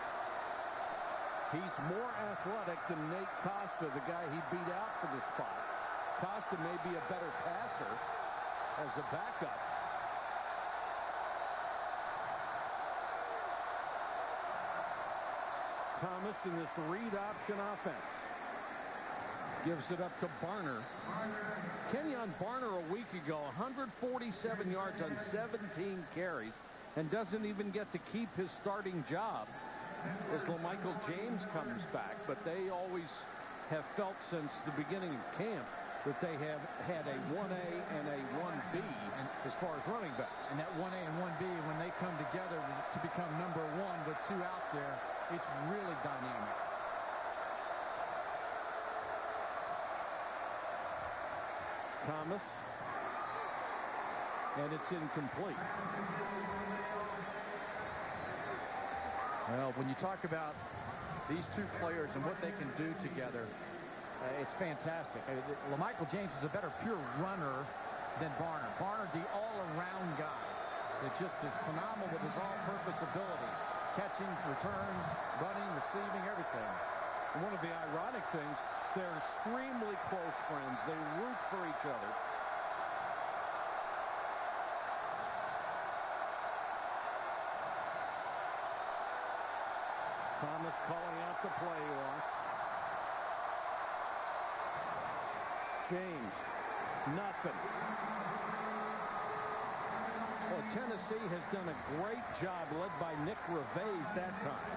He's more athletic than Nate Costa, the guy he beat out for the spot. Costa may be a better passer as a backup. Thomas in this read option offense. Gives it up to Barner. Kenyon Barner a week ago, 147 yards on 17 carries, and doesn't even get to keep his starting job as LaMichael James comes back. But they always have felt since the beginning of camp that they have had a 1A and a 1B as far as running backs. And that 1A and 1B, when they come together to become number 1 with 2 out there, it's really dynamic. Thomas, and it's incomplete. Well, when you talk about these two players and what they can do together, it's fantastic. LaMichael James is a better pure runner than Barner. Barner, the all-around guy that just is phenomenal with his all-purpose ability. Catching, returns, running, receiving, everything. And one of the ironic things, they're extremely close friends. They root for each other. Thomas calling out the play walk. James, nothing. Well, Tennessee has done a great job, led by Nick Reveiz that time,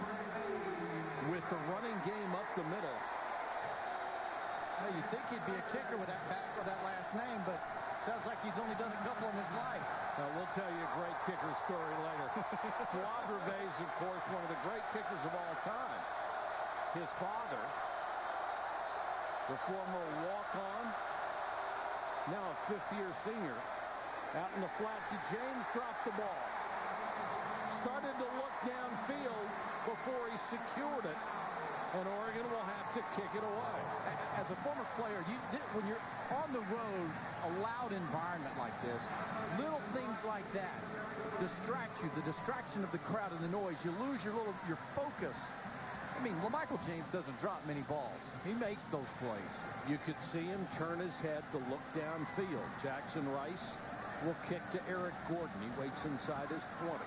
with the running game up the middle. Well, you'd think he'd be a kicker with that back or that last name, but sounds like he's only done a couple in his life. We'll tell you a great kicker story later. Fuad Reveiz, of course, one of the great kickers of all time. His father, the former walk-on, now a 5th-year senior, out in the flat to James, dropped the ball. Started to look downfield before he secured it, and Oregon will have to kick it away. As a former player, when you're on the road, a loud environment like this, little things like that distract you. The distraction of the crowd and the noise, you lose your focus. I mean, LaMichael James doesn't drop many balls. He makes those plays. You could see him turn his head to look downfield. Jackson Rice will kick to Eric Gordon. He waits inside his 20.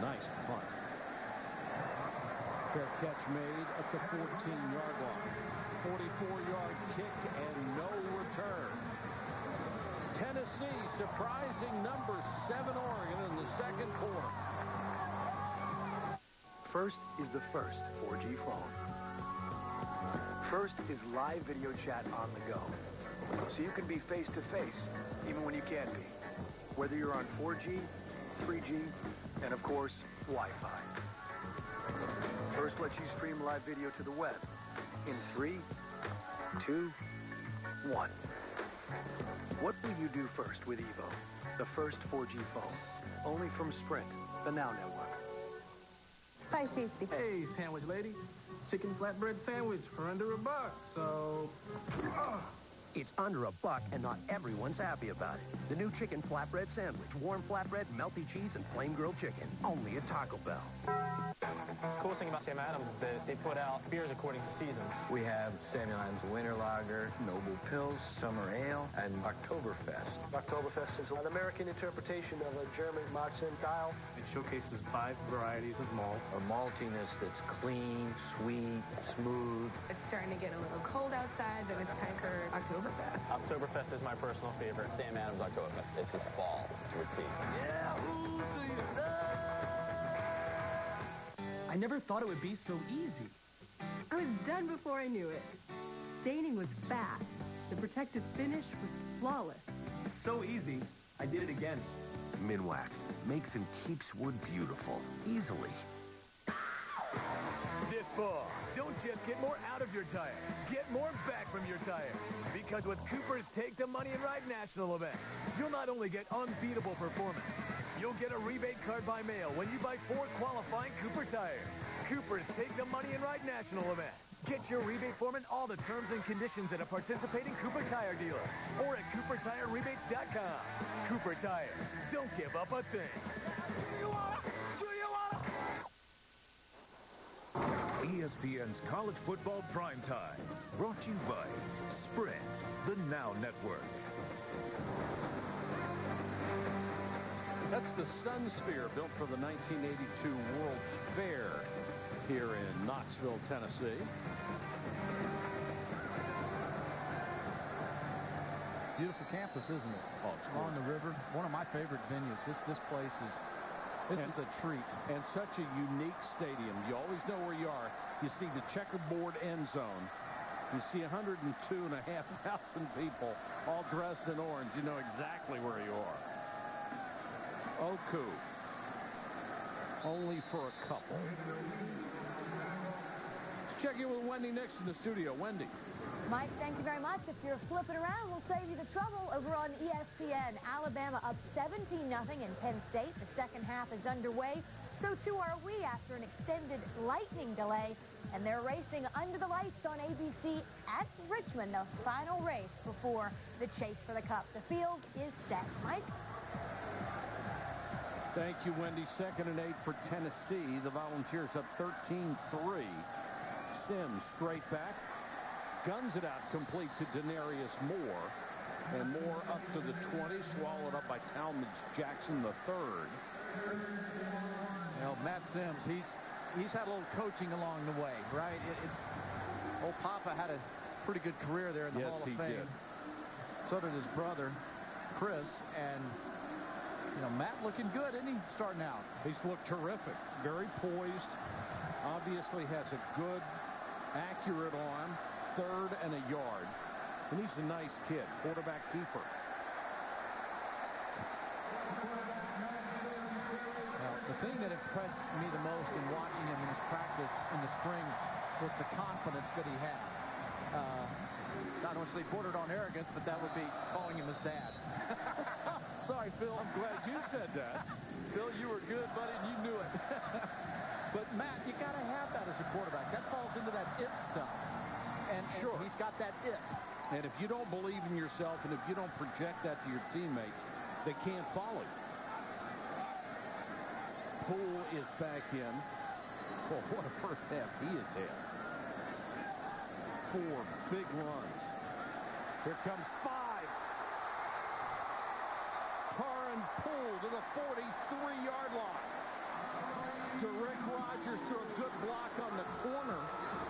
Nice punt. Fair catch made at the 14-yard line. 44-yard kick and no return. Tennessee surprising number 7 Oregon in the second quarter. First is the first 4G phone. First is live video chat on the go. So you can be face-to-face even when you can't be. Whether you're on 4G, 3G, and of course, Wi-Fi. First lets you stream live video to the web in 3, 2, 1. What will you do first with Evo, the first 4G phone? Only from Sprint, the Now Network. Hi, Stacey. Hey, sandwich lady. Chicken flatbread sandwich for under $1. So, It's under $1 and not everyone's happy about it. The new chicken flatbread sandwich. Warm flatbread, melty cheese, and flame grilled chicken. Only at Taco Bell. Coolest thing about Sam Adams is that they put out beers according to seasons. We have Samuel Adams Winter Lager, Noble Pils, Summer Ale, and Oktoberfest. Oktoberfest is an American interpretation of a German Marzen style. It showcases 5 varieties of malt. A maltiness that's clean, sweet, smooth. It's starting to get a little cold outside, then it's time for Oktoberfest. Oktoberfest is my personal favorite. Sam Adams Oktoberfest. This is fall to a T. Yeah, I never thought it would be so easy. I was done before I knew it. Staining was fast. The protective finish was flawless. So easy, I did it again. Minwax makes and keeps wood beautiful, easily. This fall, don't just get more out of your tire. Get more back from your tire. Because with Cooper's Take the Money and Ride National event, you'll not only get unbeatable performance, you'll get a rebate card by mail when you buy 4 qualifying Cooper tires. Cooper's Take the Money and Ride National event. Get your rebate form and all the terms and conditions at a participating Cooper Tire dealer or at CooperTireRebates.com. Cooper Tire. Don't give up a thing. ESPN's College Football Primetime. Brought to you by Sprint, the Now Network. That's the Sun Sphere built for the 1982 World's Fair here in Knoxville, Tennessee. Beautiful campus, isn't it? Oh, it's along the river. One of my favorite venues. This place is a treat. And such a unique stadium. You always know where you are. You see the checkerboard end zone. You see 102,500 people all dressed in orange. You know exactly where you are. Oku. Only for a couple. Let's check in with Wendy next in the studio. Wendy. Mike, thank you very much. If you're flipping around, we'll save you the trouble over on ESPN. Alabama up 17-0 in Penn State. The second half is underway. So too are we after an extended lightning delay. And they're racing under the lights on ABC at Richmond, the final race before the chase for the cup. The field is set. Mike? Thank you, Wendy. 2nd and 8 for Tennessee. The Volunteers up 13-3. Sims straight back. Guns it out complete to Denarius Moore. And Moore up to the 20. Swallowed up by Talmadge Jackson III. You know, Matt Sims, he's had a little coaching along the way, right? Old Papa had a pretty good career there in the Hall of Fame. Did. So did his brother, Chris. And, you know, Matt looking good, isn't he, starting out? He's looked terrific. Very poised. Obviously has a good, accurate arm. 3rd and a yard. And he's a nice kid. Quarterback keeper. Now, the thing that impressed me the most in watching him in his practice in the spring was the confidence that he had. Not necessarily bordered on arrogance, but that would be calling him his dad. Sorry, Phil. I'm glad you said that. Phil, you were good, buddy, and you knew it. But, Matt, you got to have that as a quarterback. That falls into that it stuff. And sure, he's got that it. And if you don't believe in yourself and if you don't project that to your teammates, they can't follow you. Poole is back in. Well, what a first half he has had. 4 big runs. Here comes 5. Karan Poole to the 43-yard line. to Rick Rogers to a good block on the corner.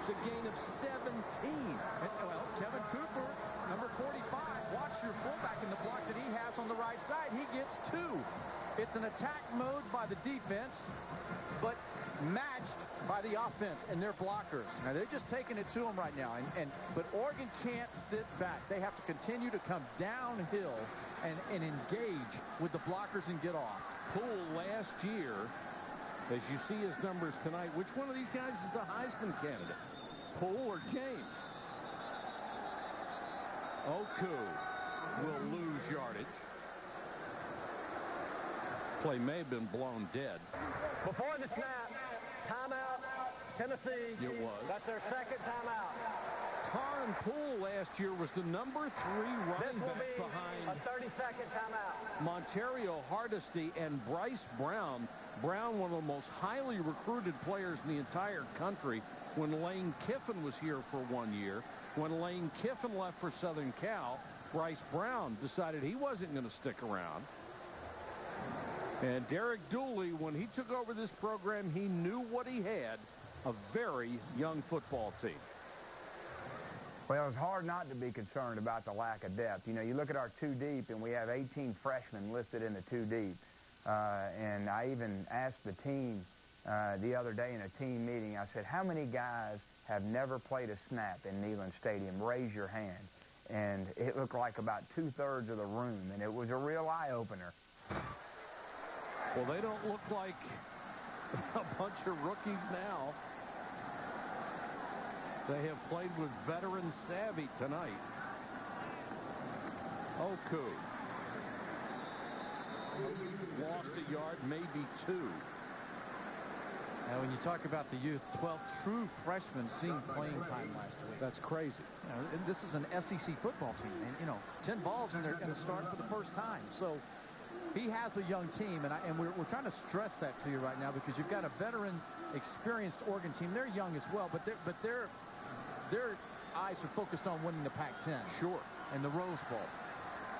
It's a gain of 17. And, well, Kevin Cooper, number 45, watch your fullback in the block that he has on the right side. He gets 2. It's an attack mode by the defense, but matched by the offense and their blockers. Now, they're just taking it to them right now. But Oregon can't sit back. They have to continue to come downhill and engage with the blockers and get off. Poole last year, as you see his numbers tonight, which one of these guys is the Heisman candidate? Poole or James? Oku will lose yardage. Play may have been blown dead. Before the snap, timeout, Tennessee. It was. That's their second timeout. Taron Poole last year was the number 3 running back behind a 30-second timeout. Montario Hardesty and Bryce Brown. Brown, one of the most highly recruited players in the entire country when Lane Kiffin was here for 1 year. When Lane Kiffin left for Southern Cal, Bryce Brown decided he wasn't going to stick around. And Derek Dooley, when he took over this program, he knew what he had, a very young football team. Well, it's hard not to be concerned about the lack of depth. You know, you look at our 2 deep, and we have 18 freshmen listed in the 2 deep. And I even asked the team the other day in a team meeting, I said, how many guys have never played a snap in Neyland Stadium? Raise your hand. And it looked like about 2/3 of the room, and it was a real eye-opener. Well, they don't look like a bunch of rookies now. They have played with veteran savvy tonight. Oku. Lost a yard, maybe 2. Now, when you talk about the youth, 12 true freshmen seeing playing time last week. That's crazy. You know, and this is an SEC football team, and you know, 10 balls and they're going to start for the first time. So he has a young team, and we're trying to stress that to you right now because you've got a veteran, experienced Oregon team. They're young as well, but their eyes are focused on winning the Pac-10. Sure. And the Rose Bowl.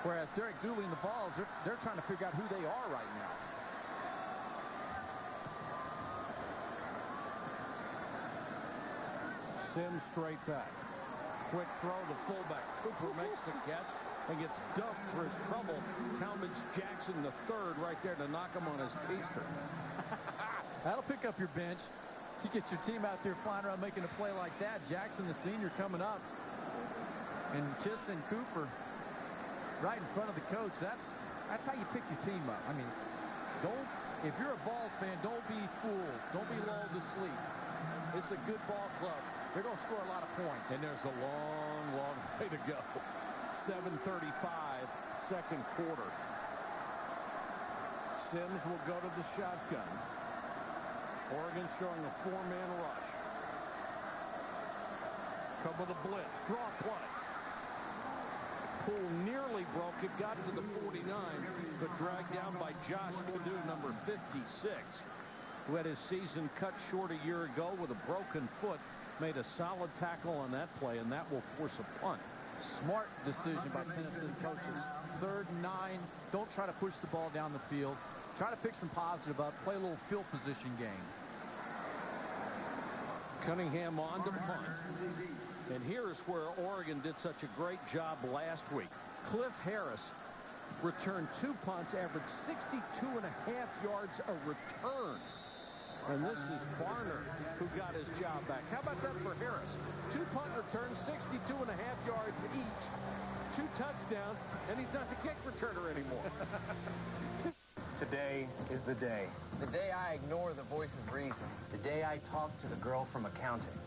Whereas Derek Dooley and the Vols, they're trying to figure out who they are right now. Sims straight back. Quick throw to fullback. Cooper makes the catch and gets dumped for his trouble. Talmadge Jackson the third right there to knock him on his keister. That'll pick up your bench. You get your team out there flying around making a play like that. Jackson, the senior, coming up. And Kiss and Cooper right in front of the coach. That's how you pick your team up. I mean, if you're a Vols fan, don't be fooled. Don't be lulled to sleep. It's a good ball club. They're going to score a lot of points. And there's a long, long way to go. 7:35, second quarter. Sims will go to the shotgun. Oregon showing a 4-man rush. Come with a blitz. Draw play. Poole nearly broke it. Got to the 49, but dragged down by Josh Padu, number 56, who had his season cut short a year ago with a broken foot. Made a solid tackle on that play, and that will force a punt. Smart decision by Tennessee coaches. 3rd and 9. Don't try to push the ball down the field. Try to pick some positive up. Play a little field position game. Cunningham on to punt. And here's where Oregon did such a great job last week. Cliff Harris returned 2 punts, averaged 62.5 yards a return. And this is Barner who got his job back. How about that for Harris? 2 punt returns, 62.5 yards each. 2 touchdowns, and he's not the kick returner anymore. Today is the day. The day I ignore the voice of reason. The day I talk to the girl from accounting.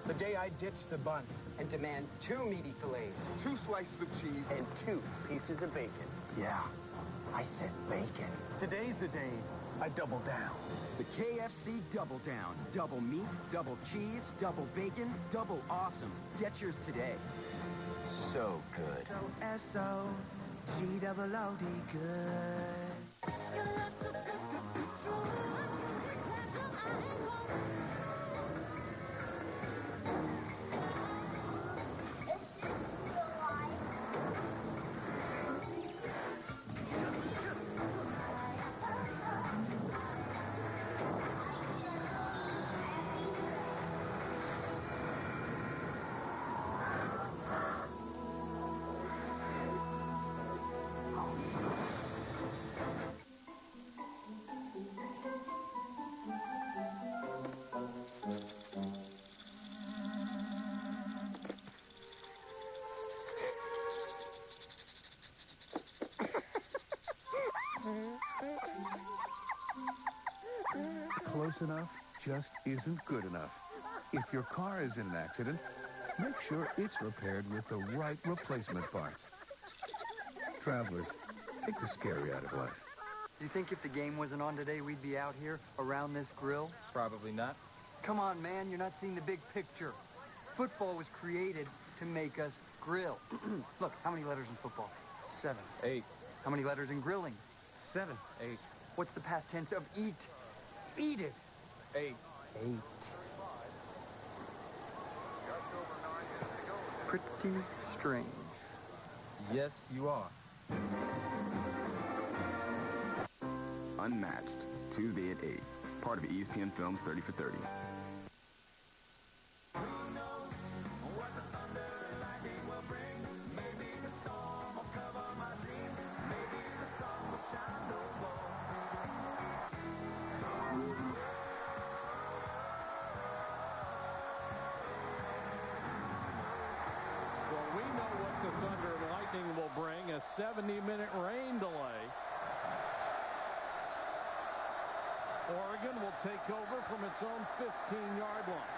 The day I ditch the bun and demand 2 meaty fillets, 2 slices of cheese, and 2 pieces of bacon. Yeah, I said bacon. Today's the day I double down. The KFC Double Down. Double meat, double cheese, double bacon, double awesome. Get yours today. So good. S-O-G-double-O-D good. close enough just isn't good enough. If your car is in an accident, make sure it's repaired with the right replacement parts. Travelers, take the scary out of life. Do you think if the game wasn't on today, we'd be out here around this grill? Probably not. Come on, man, you're not seeing the big picture. Football was created to make us grill. Look, how many letters in football? 7. 8. How many letters in grilling? 7. 8. What's the past tense of eat? Eat it. 8. 8. Pretty strange. Yes, you are. Unmatched, Tuesday at 8. Part of ESPN Films 30 for 30. Well, we know what the Thunder and Lightning will bring, a 70-minute rain delay. Oregon will take over from its own 15-yard line.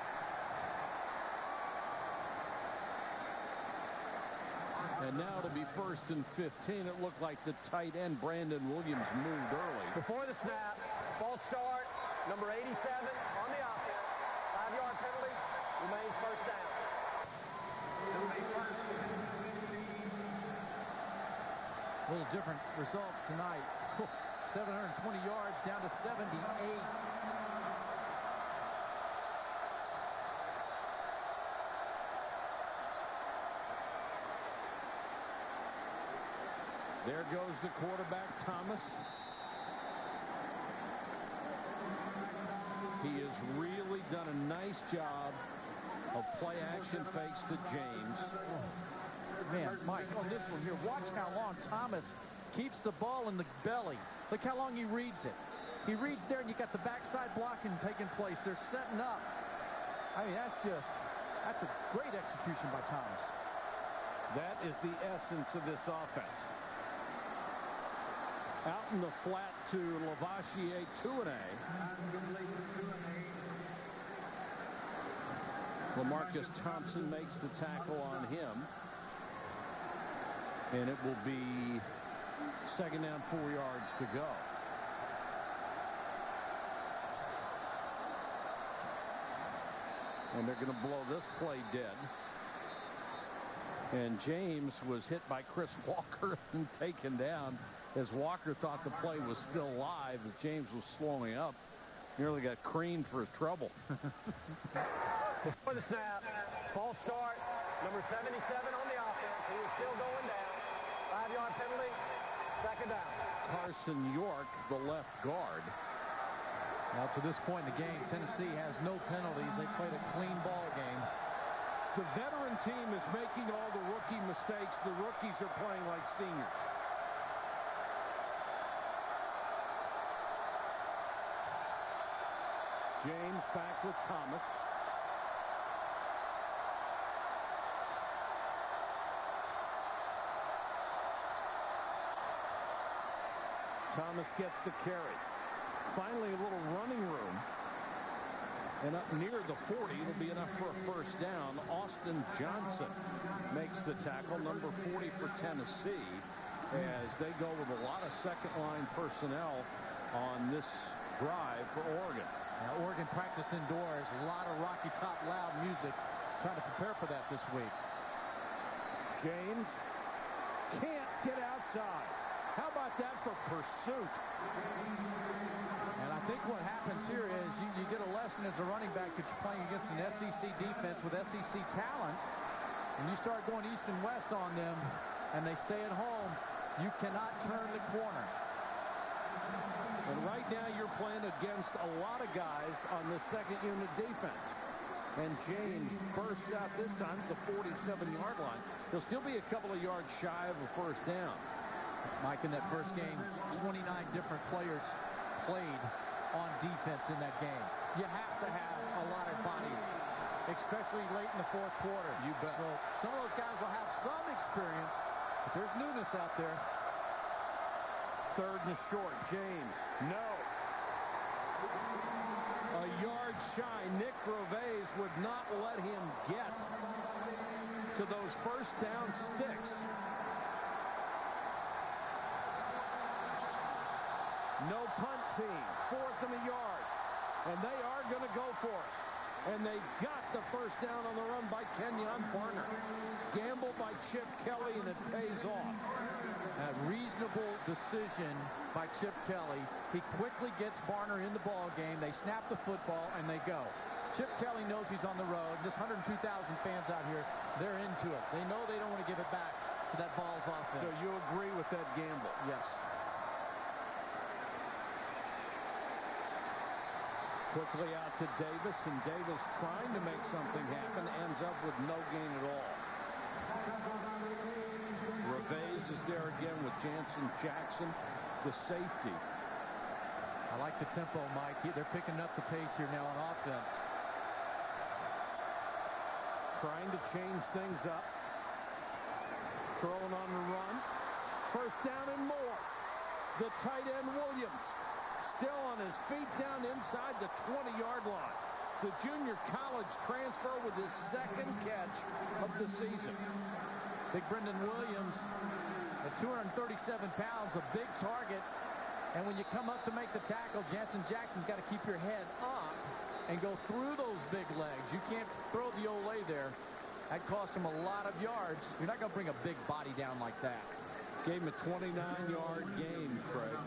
And now to be first and 15, it looked like the tight end Brandon Williams moved early. Before the snap, false start, number 87 on the offense. 5-yard penalty, remains first down. A little different results tonight. 720 yards down to 78. There goes the quarterback, Thomas. He has really done a nice job of play-action fakes to James. Man, Mike, on this one here, watch how long Thomas keeps the ball in the belly. Look how long he reads it. He reads there, and you got the backside blocking taking place. They're setting up. I mean, that's a great execution by Thomas. That is the essence of this offense. Out in the flat to Lavoisier, Tuanay. LaMarcus Thompson makes the tackle on him. And it will be second down, 4 yards to go. And they're going to blow this play dead. And James was hit by Chris Walker and taken down as Walker thought the play was still live as James was slowing up. Nearly got creamed for his trouble. Before the snap, false start, number 77 on the offense. He is still going down. 5-yard penalty, second down. Carson York, the left guard. Now, to this point in the game, Tennessee has no penalties. They played a clean ball game. The veteran team is making all the rookie mistakes. The rookies are playing like seniors. James back with Thomas. Thomas gets the carry. Finally, a little running room. And up near the 40, it'll be enough for a first down. Austin Johnson makes the tackle, number 40 for Tennessee, as they go with a lot of second-line personnel on this drive for Oregon. Now, Oregon practiced indoors. A lot of Rocky Top loud music. Trying to prepare for that this week. James can't get outside. How about that for pursuit? And I think what happens here is you get a lesson as a running back that you're playing against an SEC defense with SEC talents, and you start going east and west on them, and they stay at home, you cannot turn the corner. And right now you're playing against a lot of guys on the second unit defense. And James bursts out this time at the 47-yard line. He'll still be a couple of yards shy of a first down. Mike, in that first game, 29 different players played on defense in that game. You have to have a lot of bodies, especially late in the fourth quarter. You bet. So some of those guys will have some experience, but there's newness out there. Third and short. James. No. A yard shy. Nick Gervais would not let him get to those first down sticks. No punt team. 4th and a yard. And they are going to go for it. And they got the first down on the run by Kenyon Barner. Gamble by Chip Kelly, and it pays off. A reasonable decision by Chip Kelly. He quickly gets Barner in the ball game. They snap the football, and they go. Chip Kelly knows he's on the road. This 102,000 fans out here, they're into it. They know they don't want to give it back to that Vols offense. So you agree with that gamble? Yes. Quickly out to Davis, and Davis trying to make something happen, ends up with no gain at all. Gervais is there again with Jansen Jackson, the safety. I like the tempo, Mike. They're picking up the pace here now on offense. Trying to change things up. Throwing on the run. First down and more. The tight end Williams. Still on his feet down inside the 20-yard line. The junior college transfer with his second catch of the season. Big Brendan Williams at 237 pounds, a big target. And when you come up to make the tackle, Jansen Jackson's got to keep your head up and go through those big legs. You can't throw the Olay there. That cost him a lot of yards. You're not going to bring a big body down like that. Gave him a 29-yard gain, Craig.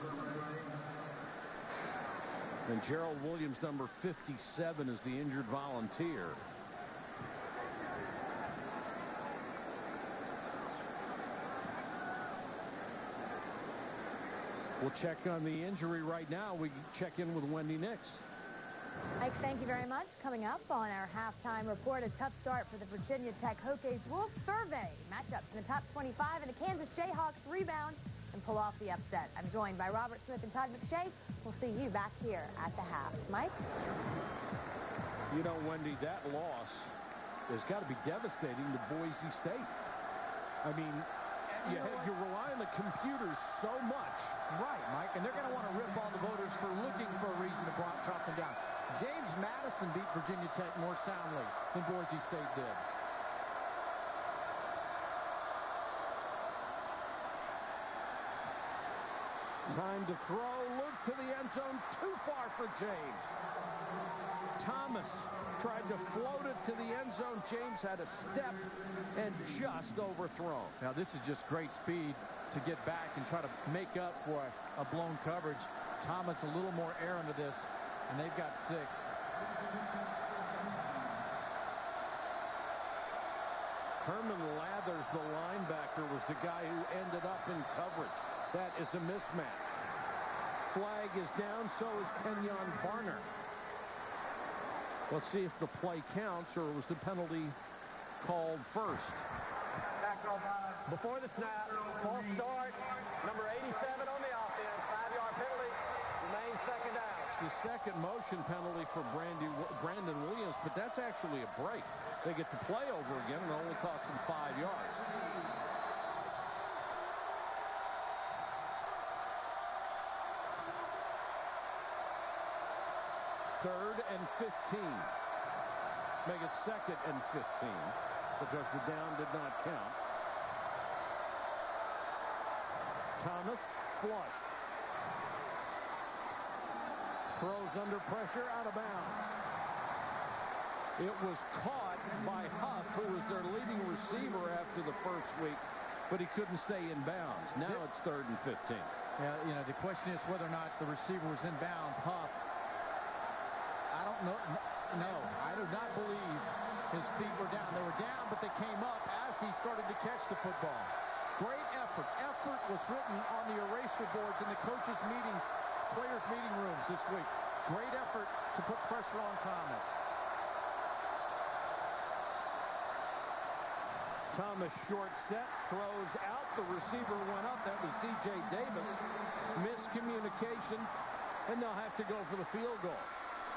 And Gerald Williams, number 57, is the injured volunteer. We'll check on the injury right now. We check in with Wendy Nix. Mike, thank you very much. Coming up on our halftime report, a tough start for the Virginia Tech Hokies. Wolf survey matchups in the top 25, and the Kansas Jayhawks rebound and pull off the upset. I'm joined by Robert Smith and Todd McShay. We'll see you back here at the half. Mike? You know, Wendy, that loss has got to be devastating to Boise State. I mean, you rely on the computers so much. Right, Mike, and they're going to want to rip all the voters for looking for a reason to chop them down. James Madison beat Virginia Tech more soundly than Boise State did. Time to throw. Look to the end zone. Too far for James. Thomas tried to float it to the end zone. James had a step and just overthrown. Now, this is just great speed to get back and try to make up for a blown coverage. Thomas a little more air into this, and they've got 6. Herman Lathers, the linebacker, was the guy who ended up in coverage. That is a mismatch. Flag is down, so is Kenyon Barner. Let's see if the play counts or was the penalty called first. Before the snap, false start, number 87 on the offense, 5-yard penalty, remains second down. It's the second motion penalty for Brandon Williams, but that's actually a break. They get to play over again and it only costs them 5 yards. Third and 15. Make it second and 15 because the down did not count. Thomas flushed. Throws under pressure, out of bounds. It was caught by Huff, who was their leading receiver after the first week, but he couldn't stay in bounds. Now it's third and 15. Yeah, you know, the question is whether or not the receiver was in bounds. Huff, I don't know. No, I do not believe his feet were down. They were down, but they came up as he started to catch the football. Great effort. Effort was written on the eraser boards in the coaches' meetings, players' meeting rooms this week. Great effort to put pressure on Thomas. Thomas short set, throws out. The receiver went up. That was D.J. Davis. Miscommunication, and they'll have to go for the field goal.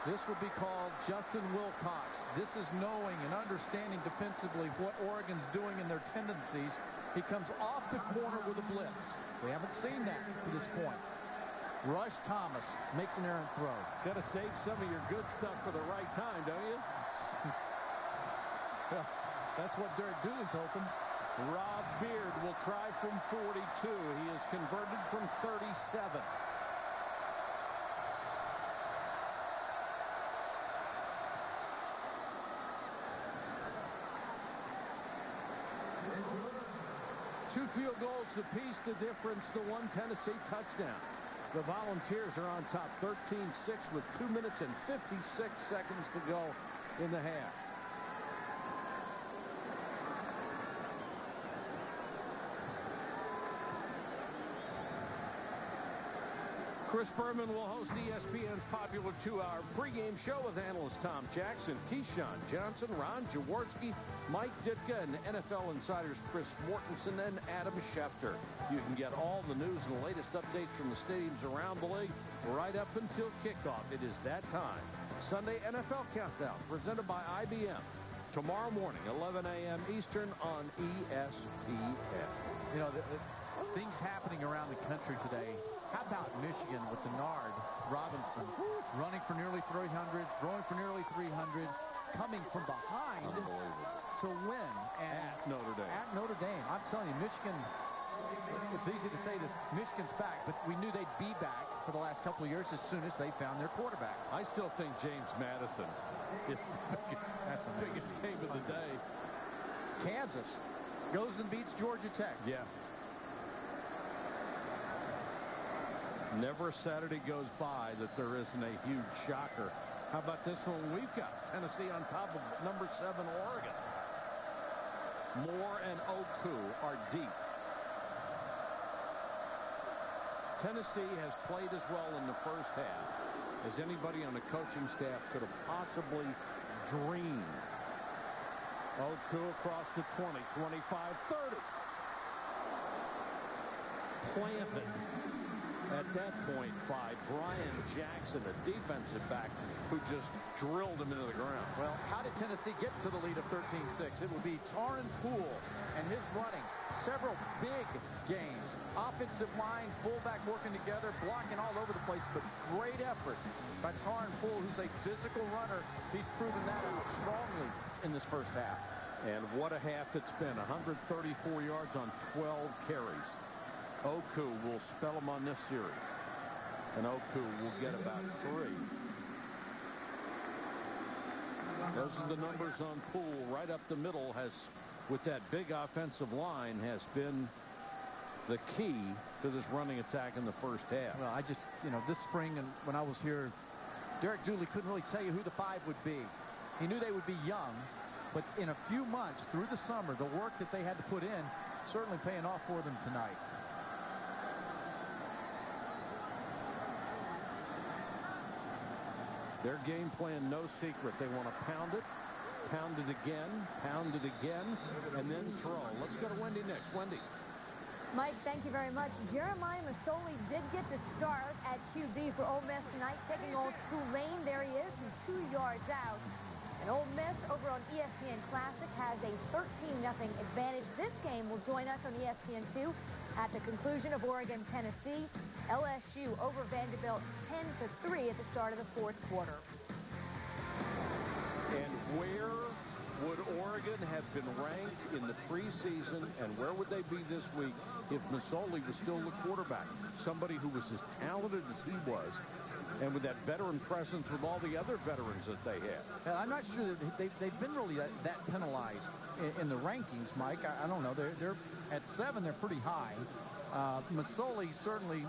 This would be called Justin Wilcox. This is knowing and understanding defensively what Oregon's doing in their tendencies. He comes off the corner with a blitz. We haven't seen that to this point. Rush Thomas makes an errant throw. Got to save some of your good stuff for the right time, don't you? Well, that's what Derek Dooley's hoping. Rob Beard will try from 42. He is converted from 37. Two field goals apiece, the difference to one Tennessee touchdown. The Volunteers are on top 13-6 with 2 minutes and 56 seconds to go in the half. Chris Berman will host ESPN's popular 2-hour pregame show with analyst Tom Jackson, Keyshawn Johnson, Ron Jaworski, Mike Ditka, and NFL insiders Chris Mortensen and Adam Schefter. You can get all the news and the latest updates from the stadiums around the league right up until kickoff. It is that time. Sunday NFL Countdown presented by IBM. Tomorrow morning, 11 a.m. Eastern on ESPN. You know, things happening around the country today. How about Michigan with Denard Robinson running for nearly 300, throwing for nearly 300, coming from behind to win At Notre Dame. At Notre Dame. I'm telling you, Michigan, it's easy to say this, Michigan's back, but we knew they'd be back for the last couple of years as soon as they found their quarterback. I still think James Madison is the biggest game of the day. Kansas goes and beats Georgia Tech. Yeah. Never a Saturday goes by that there isn't a huge shocker. How about this one? We've got Tennessee on top of number 7 Oregon. Moore and Oku are deep. Tennessee has played as well in the first half as anybody on the coaching staff could have possibly dreamed. Oku across the 20, 25, 30. Planted. At that point by Brian Jackson, a defensive back who just drilled him into the ground. Well, how did Tennessee get to the lead of 13-6? It would be Taron Poole and his running. Several big games. Offensive line, fullback working together, blocking all over the place, but great effort by Taron Poole, who's a physical runner. He's proven that strongly in this first half. And what a half it's been. 134 yards on 12 carries. Oku will spell him on this series. And Oku will get about 3. Those are the numbers on Poole. Right up the middle has, with that big offensive line, has been the key to this running attack in the first half. Well, I just, you know, this spring and when I was here, Derek Dooley couldn't really tell you who the 5 would be. He knew they would be young, but in a few months through the summer, the work that they had to put in certainly paying off for them tonight. Their game plan, no secret. They want to pound it again, and then throw. Let's go to Wendy next. Wendy. Mike, thank you very much. Jeremiah Masoli did get the start at QB for Ole Miss tonight, taking on Tulane. There he is, from 2 yards out. And Ole Miss over on ESPN Classic has a 13-0 advantage. This game will join us on ESPN2 at the conclusion of Oregon-Tennessee. LSU over Vanderbilt 10-3 at the start of the fourth quarter. And where would Oregon have been ranked in the preseason, and where would they be this week if Masoli was still the quarterback? Somebody who was as talented as he was, and with that veteran presence with all the other veterans that they had. I'm not sure that they've been really that penalized in the rankings, Mike. I don't know. They're at 7. They're pretty high. Masoli certainly,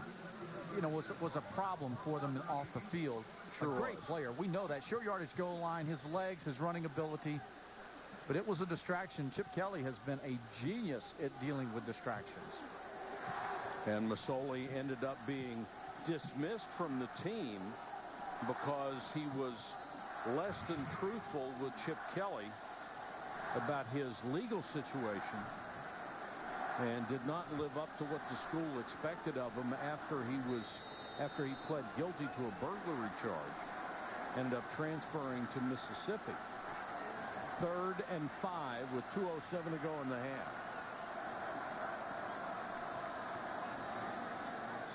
you know, was a problem for them off the field. Sure, a great player. We know that. Short yardage goal line, his legs, his running ability. But it was a distraction. Chip Kelly has been a genius at dealing with distractions. And Masoli ended up being dismissed from the team because he was less than truthful with Chip Kelly about his legal situation and did not live up to what the school expected of him after he pled guilty to a burglary charge. Ended up transferring to Mississippi. 3rd and 5 with 2:07 to go in the half.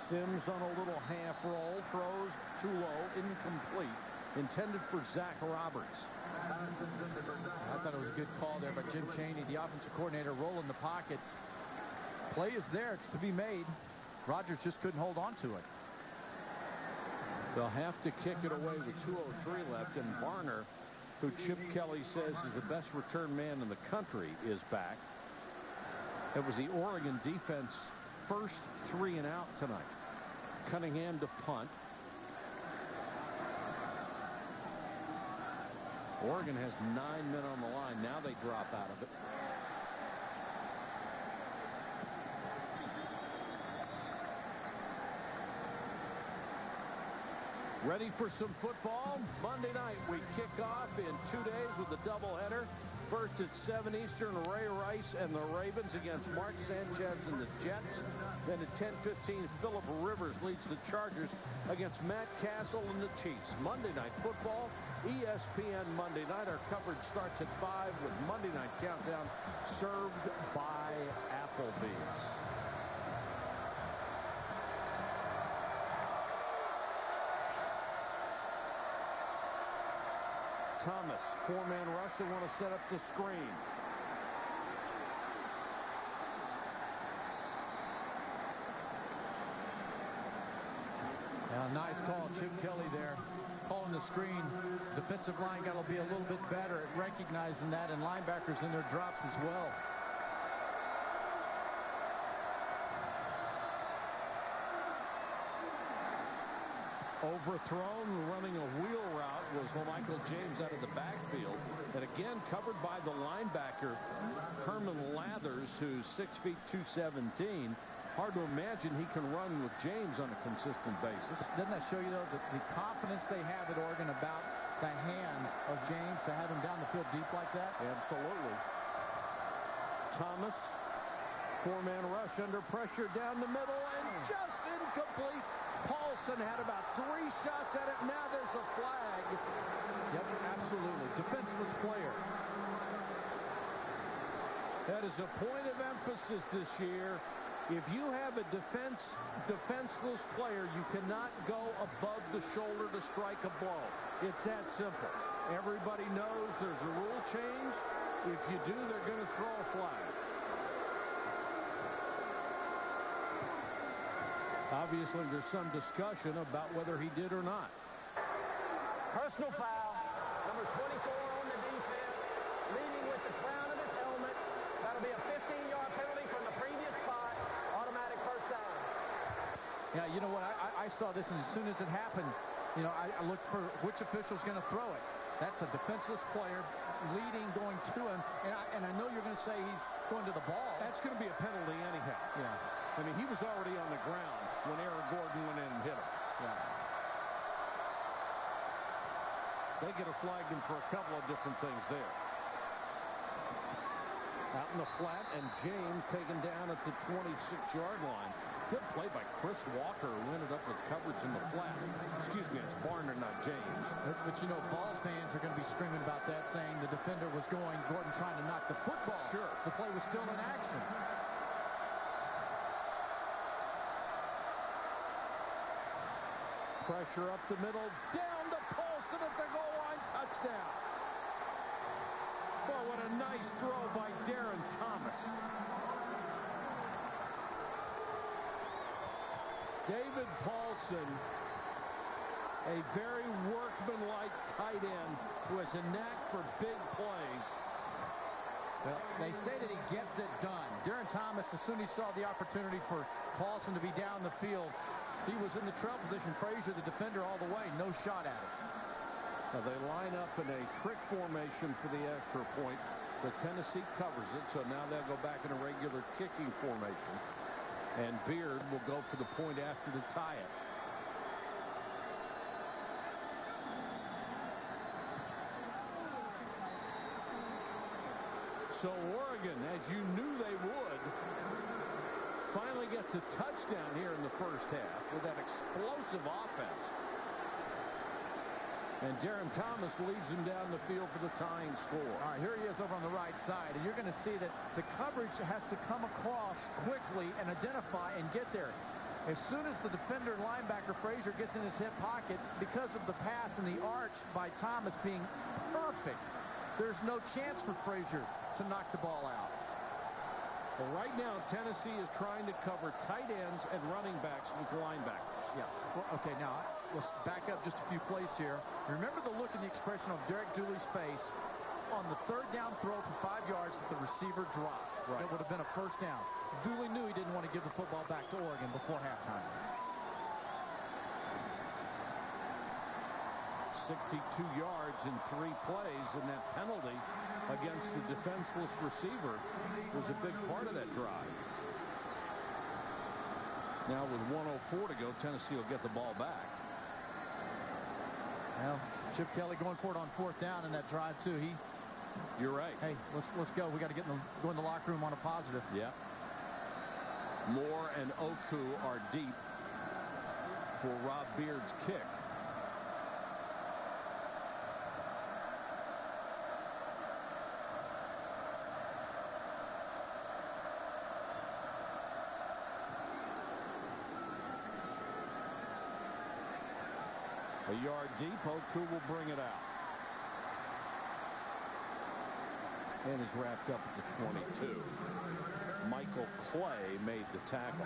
Sims on a little half roll, throws too low, incomplete, intended for Zach Roberts. I thought it was a good call there by Jim Chaney, the offensive coordinator, rolling the pocket. Play is there. It's to be made. Rodgers just couldn't hold on to it. They'll have to kick it away with 2:03 left, and Varner, who Chip Kelly says is the best return man in the country, is back. It was the Oregon defense first 3 and out tonight. Cunningham to punt. Oregon has 9 men on the line. Now they drop out of it. Ready for some football? Monday night we kick off in 2 days with a doubleheader. First at 7 Eastern, Ray Rice and the Ravens against Mark Sanchez and the Jets. Then at 10:15, Phillip Rivers leads the Chargers against Matt Castle and the Chiefs. Monday Night Football, ESPN Monday Night. Our coverage starts at 5 with Monday Night Countdown served by Applebee's. Thomas, 4-man rush. They want to set up the screen. Now, nice call, Chip Kelly there, calling the screen. Defensive line got to be a little bit better at recognizing that, and linebackers in their drops as well. Overthrown, running a wheel route was Michael James out of the backfield. And again, covered by the linebacker, Herman Lathers, who's 6 feet 217. Hard to imagine he can run with James on a consistent basis. Doesn't that show you, though, the confidence they have at Oregon about the hands of James to have him down the field deep like that? Absolutely. Thomas, 4-man rush under pressure down the middle, and just incomplete. Paulson had about 3 shots at it. Now there's a flag. Yep, absolutely. Defenseless player. That is a point of emphasis this year. If you have a defenseless player, you cannot go above the shoulder to strike a blow. It's that simple. Everybody knows there's a rule change. If you do, they're going to throw a flag. Obviously, there's some discussion about whether he did or not. Personal foul. Number 24 on the defense, leading with the crown of his helmet. That'll be a 15-yard penalty from the previous spot. Automatic first down. Yeah, you know what? I saw this, and as soon as it happened, you know, I looked for which official's going to throw it. That's a defenseless player leading, going to him. And I know you're going to say he's going to the ball. That's going to be a penalty anyhow. Yeah. I mean, he was already on the ground when Aaron Gordon went in and hit him. Yeah. They could have flagged him for a couple of different things there. Out in the flat, and James taken down at the 26-yard line. Good play by Chris Walker, who ended up with coverage in the flat. Excuse me, it's Varner, not James. But you know, Vols fans are going to be screaming about that, saying the defender was going, Gordon trying to knock the football. Sure. The play was still in action. Pressure up the middle, down to Paulson at the goal line, touchdown. Oh, what a nice throw by Darren Thomas. David Paulson, a very workmanlike tight end who has a knack for big plays. Well, they say that he gets it done. Darren Thomas, as soon as he saw the opportunity for Paulson to be down the field, he was in the trail position. Frazier, the defender, all the way. No shot at it. Now they line up in a trick formation for the extra point. The Tennessee covers it, so now they'll go back in a regular kicking formation. And Beard will go for the point after to tie it. So Oregon, as you knew they would, finally gets a touchdown here in the first half with that explosive offense. And Darren Thomas leads him down the field for the tying score. All right, here he is over on the right side, and you're going to see that the coverage has to come across quickly and identify and get there. As soon as the defender linebacker Frazier gets in his hip pocket, because of the pass and the arch by Thomas being perfect, there's no chance for Frazier to knock the ball out. Well, right now, Tennessee is trying to cover tight ends and running backs with linebackers. Yeah. Well, okay, now, let's back up just a few plays here. Remember the look and the expression on Derek Dooley's face on the third down throw for 5 yards that the receiver dropped. Right. That would have been a first down. Dooley knew he didn't want to give the football back to Oregon before halftime. 62 yards in 3 plays, and that penalty against the defenseless receiver was a big part of that drive. Now with 1:04 to go, Tennessee will get the ball back. Well, Chip Kelly going for it on 4th down in that drive too. You're right. Hey, let's go. We got to go in the locker room on a positive. Yeah. Moore and Oku are deep for Rob Beard's kick. A yard deep, Oku will bring it out. And is wrapped up at the 22. Michael Clay made the tackle.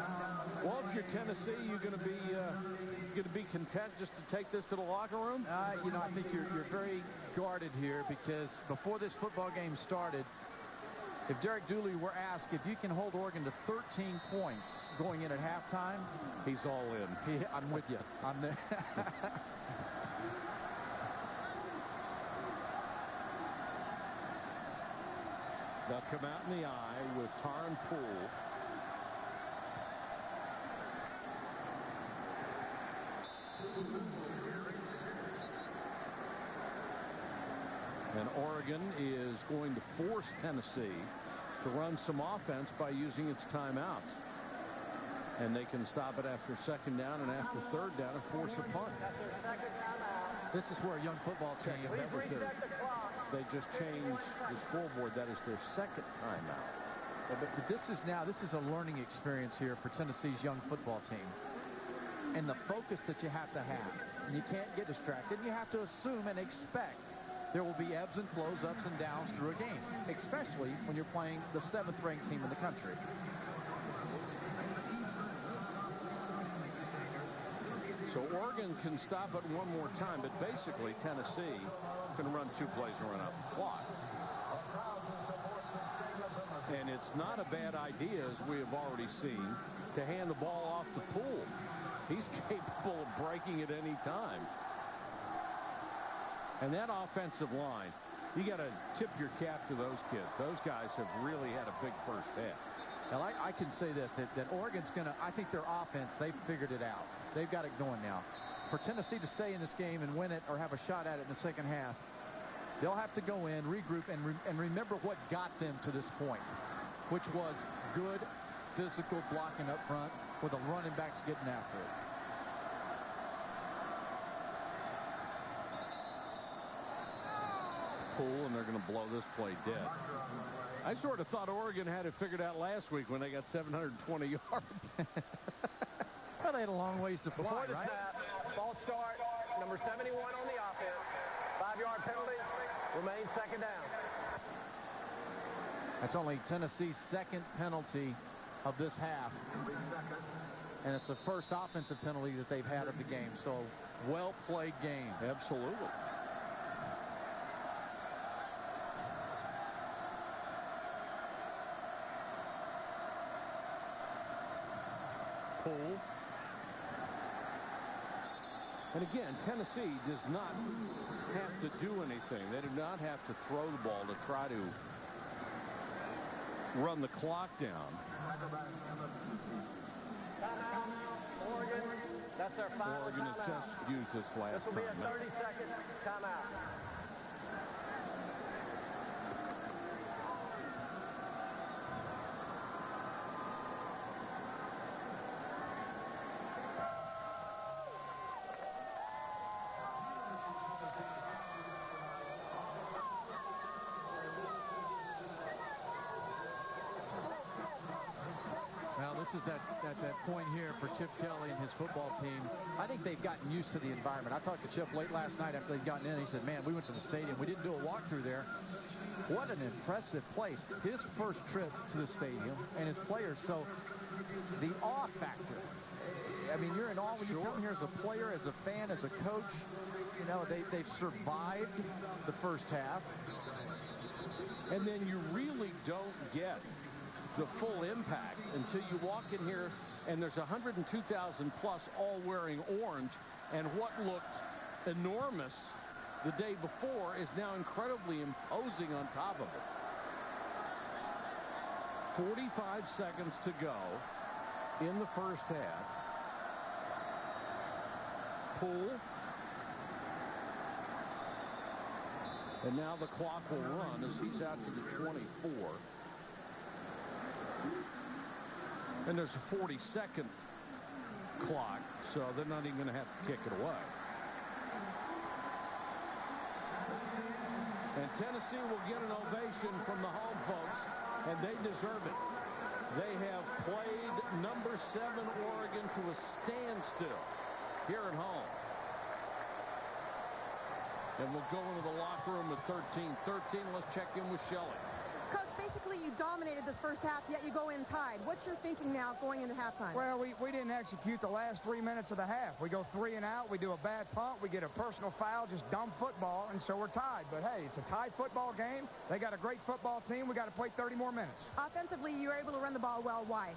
Well, if you're Tennessee, you're going to be content just to take this to the locker room? You know, I think you're very guarded here because before this football game started, if Derek Dooley were asked if you can hold Oregon to 13 points going in at halftime, he's all in. I'm with you. I'm there. They'll come out in the eye with Tarn Poole. And Oregon is going to force Tennessee to run some offense by using its timeouts. And they can stop it after 2nd down and after 3rd down and force a punt. This is where a young football team, they just changed the scoreboard. That is their 2nd timeout. But this is a learning experience here for Tennessee's young football team. And the focus that you have to have. And you can't get distracted. You have to assume and expect there will be ebbs and flows, ups and downs through a game, especially when you're playing the 7th-ranked team in the country. So Oregon can stop it one more time, but basically Tennessee can run 2 plays and run out the clock. And it's not a bad idea, as we have already seen, to hand the ball off to Poole. He's capable of breaking at any time. And that offensive line, you got to tip your cap to those kids. Those guys have really had a big first half. Now, I can say this, that Oregon's going to, I think their offense, they've figured it out. They've got it going now. For Tennessee to stay in this game and win it or have a shot at it in the 2nd half, they'll have to go in, regroup, and remember what got them to this point, which was good physical blocking up front with the running backs getting after it. Poole, and they're going to blow this play dead. I sort of thought Oregon had it figured out last week when they got 720 yards. Well, they had a long ways to fly, Before the right? snap, false start, number 71 on the offense. 5-yard penalty, remains 2nd down. That's only Tennessee's 2nd penalty of this half. And it's the first offensive penalty that they've had of the game. So, well-played game. Absolutely. Poole. And again, Tennessee does not have to do anything. They do not have to throw the ball to try to run the clock down. Oregon, that's their final Oregon has just used this last This will be a time. 30-second timeout. at that point here for Chip Kelly and his football team. I think they've gotten used to the environment. I talked to Chip late last night after they'd gotten in. He said, man, we went to the stadium. We didn't do a walkthrough there. What an impressive place. His first trip to the stadium and his players. So the awe factor. I mean, you're in awe when you come here as a player, as a fan, as a coach. You know, they've survived the first half. And then you really don't get the full impact until you walk in here and there's 102,000 plus all wearing orange, and what looked enormous the day before is now incredibly imposing on top of it. 45 seconds to go in the first half. Poole. And now the clock will run as he's out to the 24. And there's a 40-second clock, so they're not even going to have to kick it away. And Tennessee will get an ovation from the home folks, and they deserve it. They have played number 7 Oregon to a standstill here at home. And we'll go into the locker room at 13-13. Let's check in with Shelley. Coach, basically you dominated this first half, yet you go in tied. What's your thinking now going into halftime? Well, we didn't execute the last 3 minutes of the half. We go 3 and out. We do a bad punt. We get a personal foul, just dumb football, and so we're tied. But, hey, it's a tied football game. They got a great football team. We got to play 30 more minutes. Offensively, you were able to run the ball well. Why?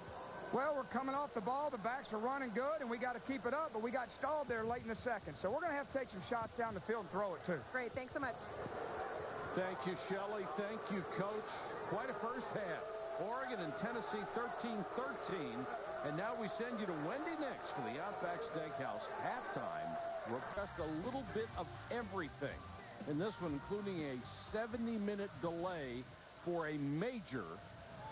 Well, we're coming off the ball. The backs are running good, and we got to keep it up, but we got stalled there late in the second. So we're going to have to take some shots down the field and throw it, too. Great. Thanks so much. Thank you, Shelley. Thank you, Coach. Quite a first half. Oregon and Tennessee 13-13. And now we send you to Wendy next for the Outback Steakhouse halftime. Request a little bit of everything in this one, including a 70-minute delay for a major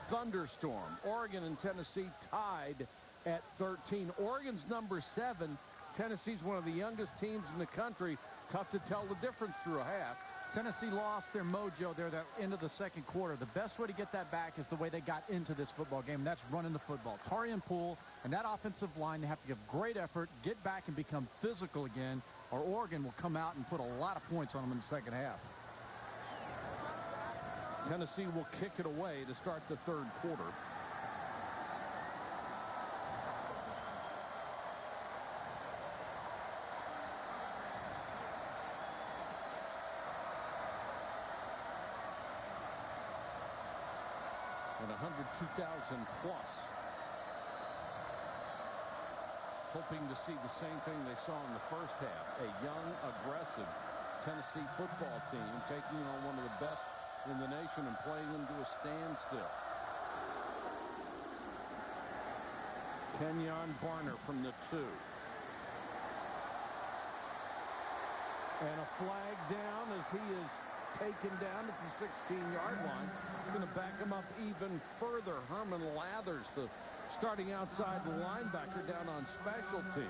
thunderstorm. Oregon and Tennessee tied at 13. Oregon's number 7. Tennessee's one of the youngest teams in the country. Tough to tell the difference through a half. Tennessee lost their mojo there at the end of the second quarter. The best way to get that back is the way they got into this football game, and that's running the football. Taurean Poole and that offensive line, they have to give great effort, get back and become physical again, or Oregon will come out and put a lot of points on them in the second half. Tennessee will kick it away to start the third quarter. And 102,000 plus. Hoping to see the same thing they saw in the first half. A young, aggressive Tennessee football team taking on one of the best in the nation and playing them to a standstill. Kenyon Barner from the 2. And a flag down as he is taken down at the 16-yard line. Going to back him up even further. Herman Lathers, the starting outside linebacker, down on special teams.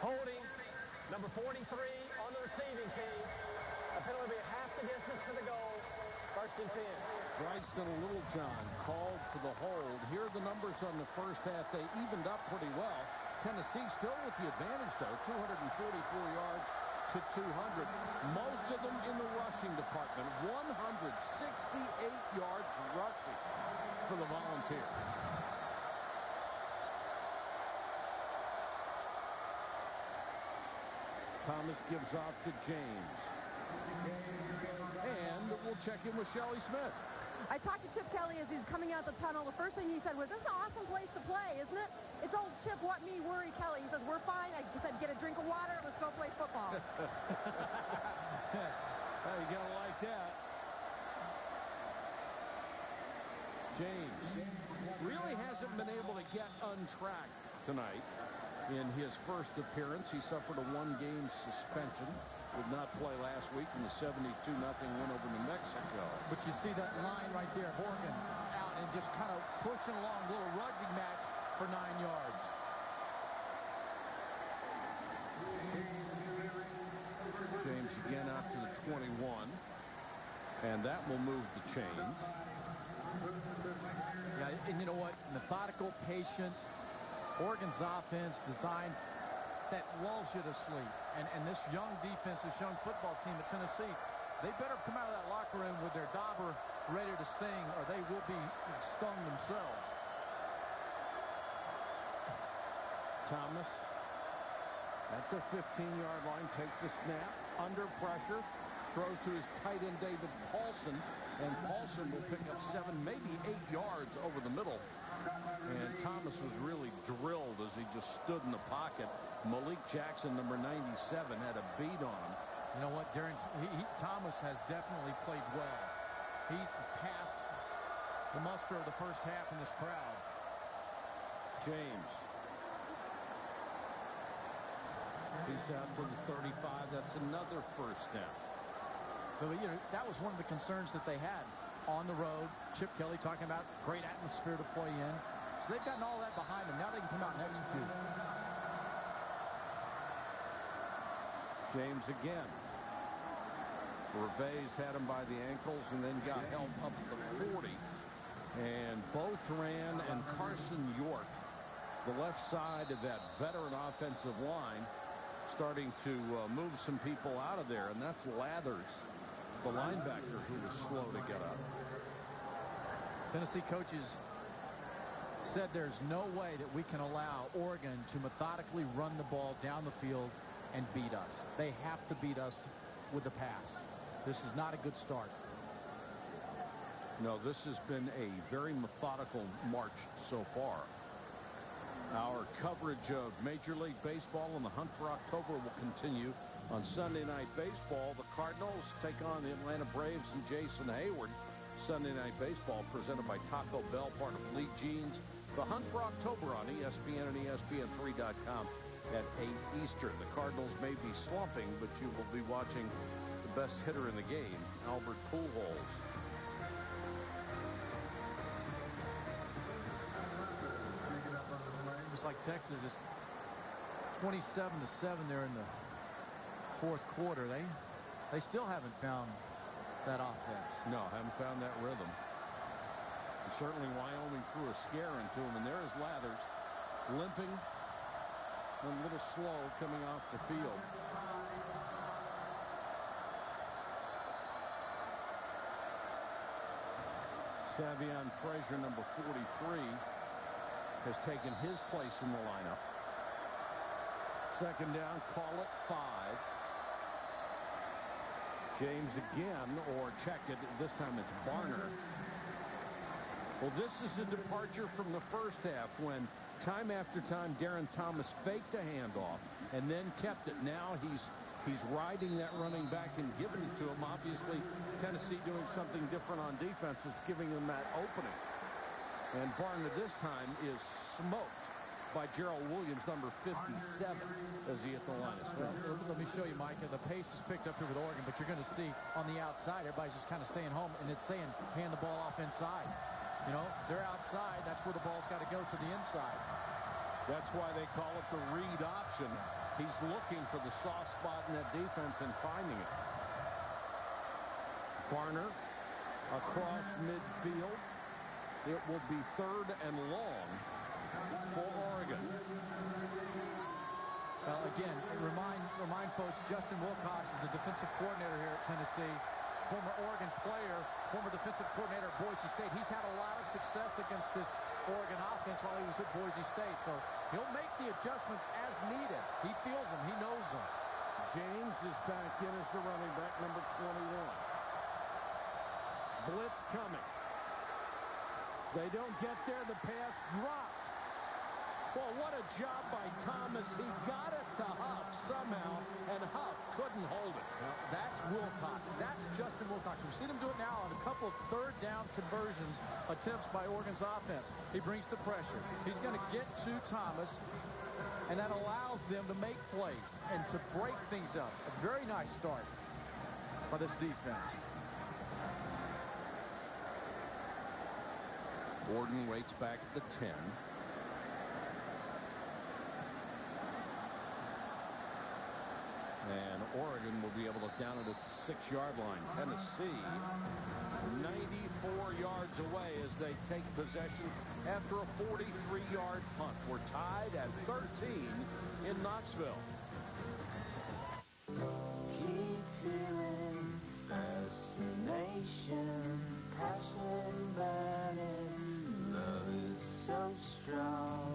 Holding number 43 on the receiving team. A penalty of half the distance to the goal. First and 10. Bryson Littlejohn called for the hold. Here are the numbers on the first half. They evened up pretty well. Tennessee still with the advantage, though. 244 yards to 200. Most of them in the rushing department. 168 yards rushing for the Volunteers. Thomas gives off to James. And we'll check in with Shelley Smith. I talked to Chip Kelly as he's coming out the tunnel. The first thing he said was, this is an awesome place to play, isn't it? It's old Chip, what me worry Kelly. He says, we're fine. I said, get a drink of water. Let's go play football. Well, you gotta like that. James really hasn't been able to get untracked tonight. In his first appearance, he suffered a one-game suspension. Did not play last week in the 72-0 win over New Mexico. But you see that line right there, Oregon out and just kind of pushing along, a little rugby match for 9 yards. James again out to the 21. And that will move the chains. Yeah, and you know what? Methodical, patient. Oregon's offense designed that lulls you to sleep. And this young defense, this young football team at Tennessee, they better come out of that locker room with their dauber ready to sting, or they will be stung themselves. Thomas at the 15-yard line takes the snap under pressure, throws to his tight end David Paulson, and Paulson will pick up 7, maybe 8 yards over the middle. And Thomas was really drilled as he just stood in the pocket. Malik Jackson, number 97, had a beat on him. You know what, Darren? Thomas has definitely played well. He's passed the muster of the first half in this crowd. James. He's out to the 35. That's another first down. So, you know, that was one of the concerns that they had on the road. Chip Kelly talking about great atmosphere to play in. So they've gotten all that behind them. Now they can come out and execute. James again. Reves had him by the ankles and then got help up to the 40. And both ran, and Carson York, the left side of that veteran offensive line, starting to move some people out of there. And that's Lathers, the linebacker, who was slow to get up. Tennessee coaches said there's no way that we can allow Oregon to methodically run the ball down the field and beat us. They have to beat us with the pass. This is not a good start. No, this has been a very methodical march so far. Our coverage of Major League Baseball and the hunt for October will continue. On Sunday Night Baseball, the Cardinals take on the Atlanta Braves and Jason Hayward. Sunday Night Baseball presented by Taco Bell, part of Lee Jeans. The hunt for October on ESPN and ESPN3.com at 8 Eastern. The Cardinals may be slumping, but you will be watching the best hitter in the game, Albert Pujols. It's like Texas is 27-7 there in the fourth quarter. They still haven't found that offense. No, haven't found that rhythm. And certainly Wyoming threw a scare into him, and there is Lathers limping and a little slow coming off the field. Savion Frazier, number 43, has taken his place in the lineup. Second down, call it 5. James again, or check it. This time it's Barner. Well, this is a departure from the first half when time after time Darren Thomas faked a handoff and then kept it. Now he's riding that running back and giving it to him. Obviously, Tennessee doing something different on defense. It's giving them that opening. And Barner this time is smoked by Gerald Williams, number 57, as he hit the line of scrimmage. Let me show you, Mike. The pace is picked up here with Oregon, but you're going to see on the outside, everybody's just kind of staying home, and it's saying hand the ball off inside. You know, they're outside. That's where the ball's got to go to the inside. That's why they call it the read option. He's looking for the soft spot in that defense and finding it. Barner across midfield. It will be 3rd and long for Oregon. Well, again, remind folks, Justin Wilcox is the defensive coordinator here at Tennessee. Former Oregon player, former defensive coordinator at Boise State. He's had a lot of success against this Oregon offense while he was at Boise State. So he'll make the adjustments as needed. He feels them. He knows them. James is back in as the running back, number 21. Blitz coming. They don't get there. The pass drops. Well, what a job by Thomas. He got it to Huff somehow, and Huff couldn't hold it. Well, that's Wilcox. That's Justin Wilcox. We've seen him do it now on a couple of third down conversions attempts by Oregon's offense. He brings the pressure. He's going to get to Thomas, and that allows them to make plays and to break things up. A very nice start by this defense. Gordon waits back at the 10. And Oregon will be able to down it at the 6-yard line. Tennessee 94 yards away as they take possession after a 43-yard punt. We're tied at 13 in Knoxville. Keep feeling fascination, passion burning, love is so strong.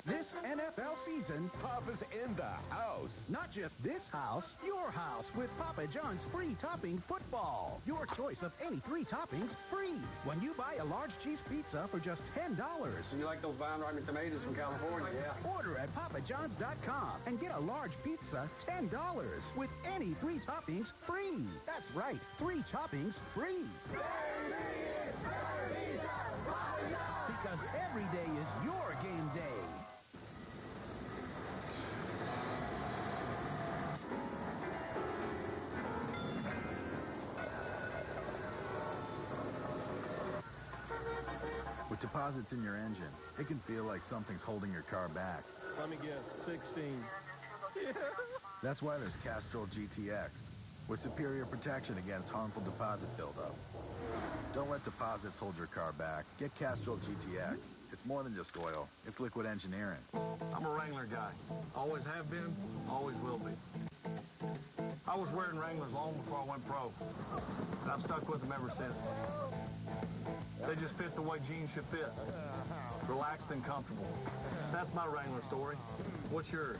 This NFL season, Papa's in the house. not just this house, your house with Papa John's free topping football. Your choice of any 3 toppings free when you buy a large cheese pizza for just $10. You like those vine ripening tomatoes from California, yeah? Order at papajohns.com and get a large pizza $10 with any 3 toppings free. That's right, 3 toppings free. Because every day is your game day. With deposits in your engine, it can feel like something's holding your car back. Let me guess, 16. Yeah. That's why there's Castrol GTX, with superior protection against harmful deposit buildup. Don't let deposits hold your car back. Get Castrol GTX. It's more than just oil. It's liquid engineering. I'm a Wrangler guy. Always have been, always will be. I was wearing Wranglers long before I went pro. And I've stuck with them ever since. They just fit the way jeans should fit. Relaxed and comfortable. That's my Wrangler story. What's yours?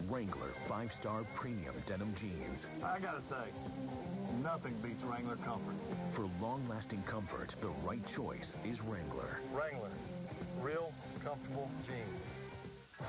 Wrangler 5-star premium denim jeans. I gotta say, nothing beats Wrangler comfort. For long-lasting comfort, the right choice is Wrangler. Wrangler. Real, comfortable jeans.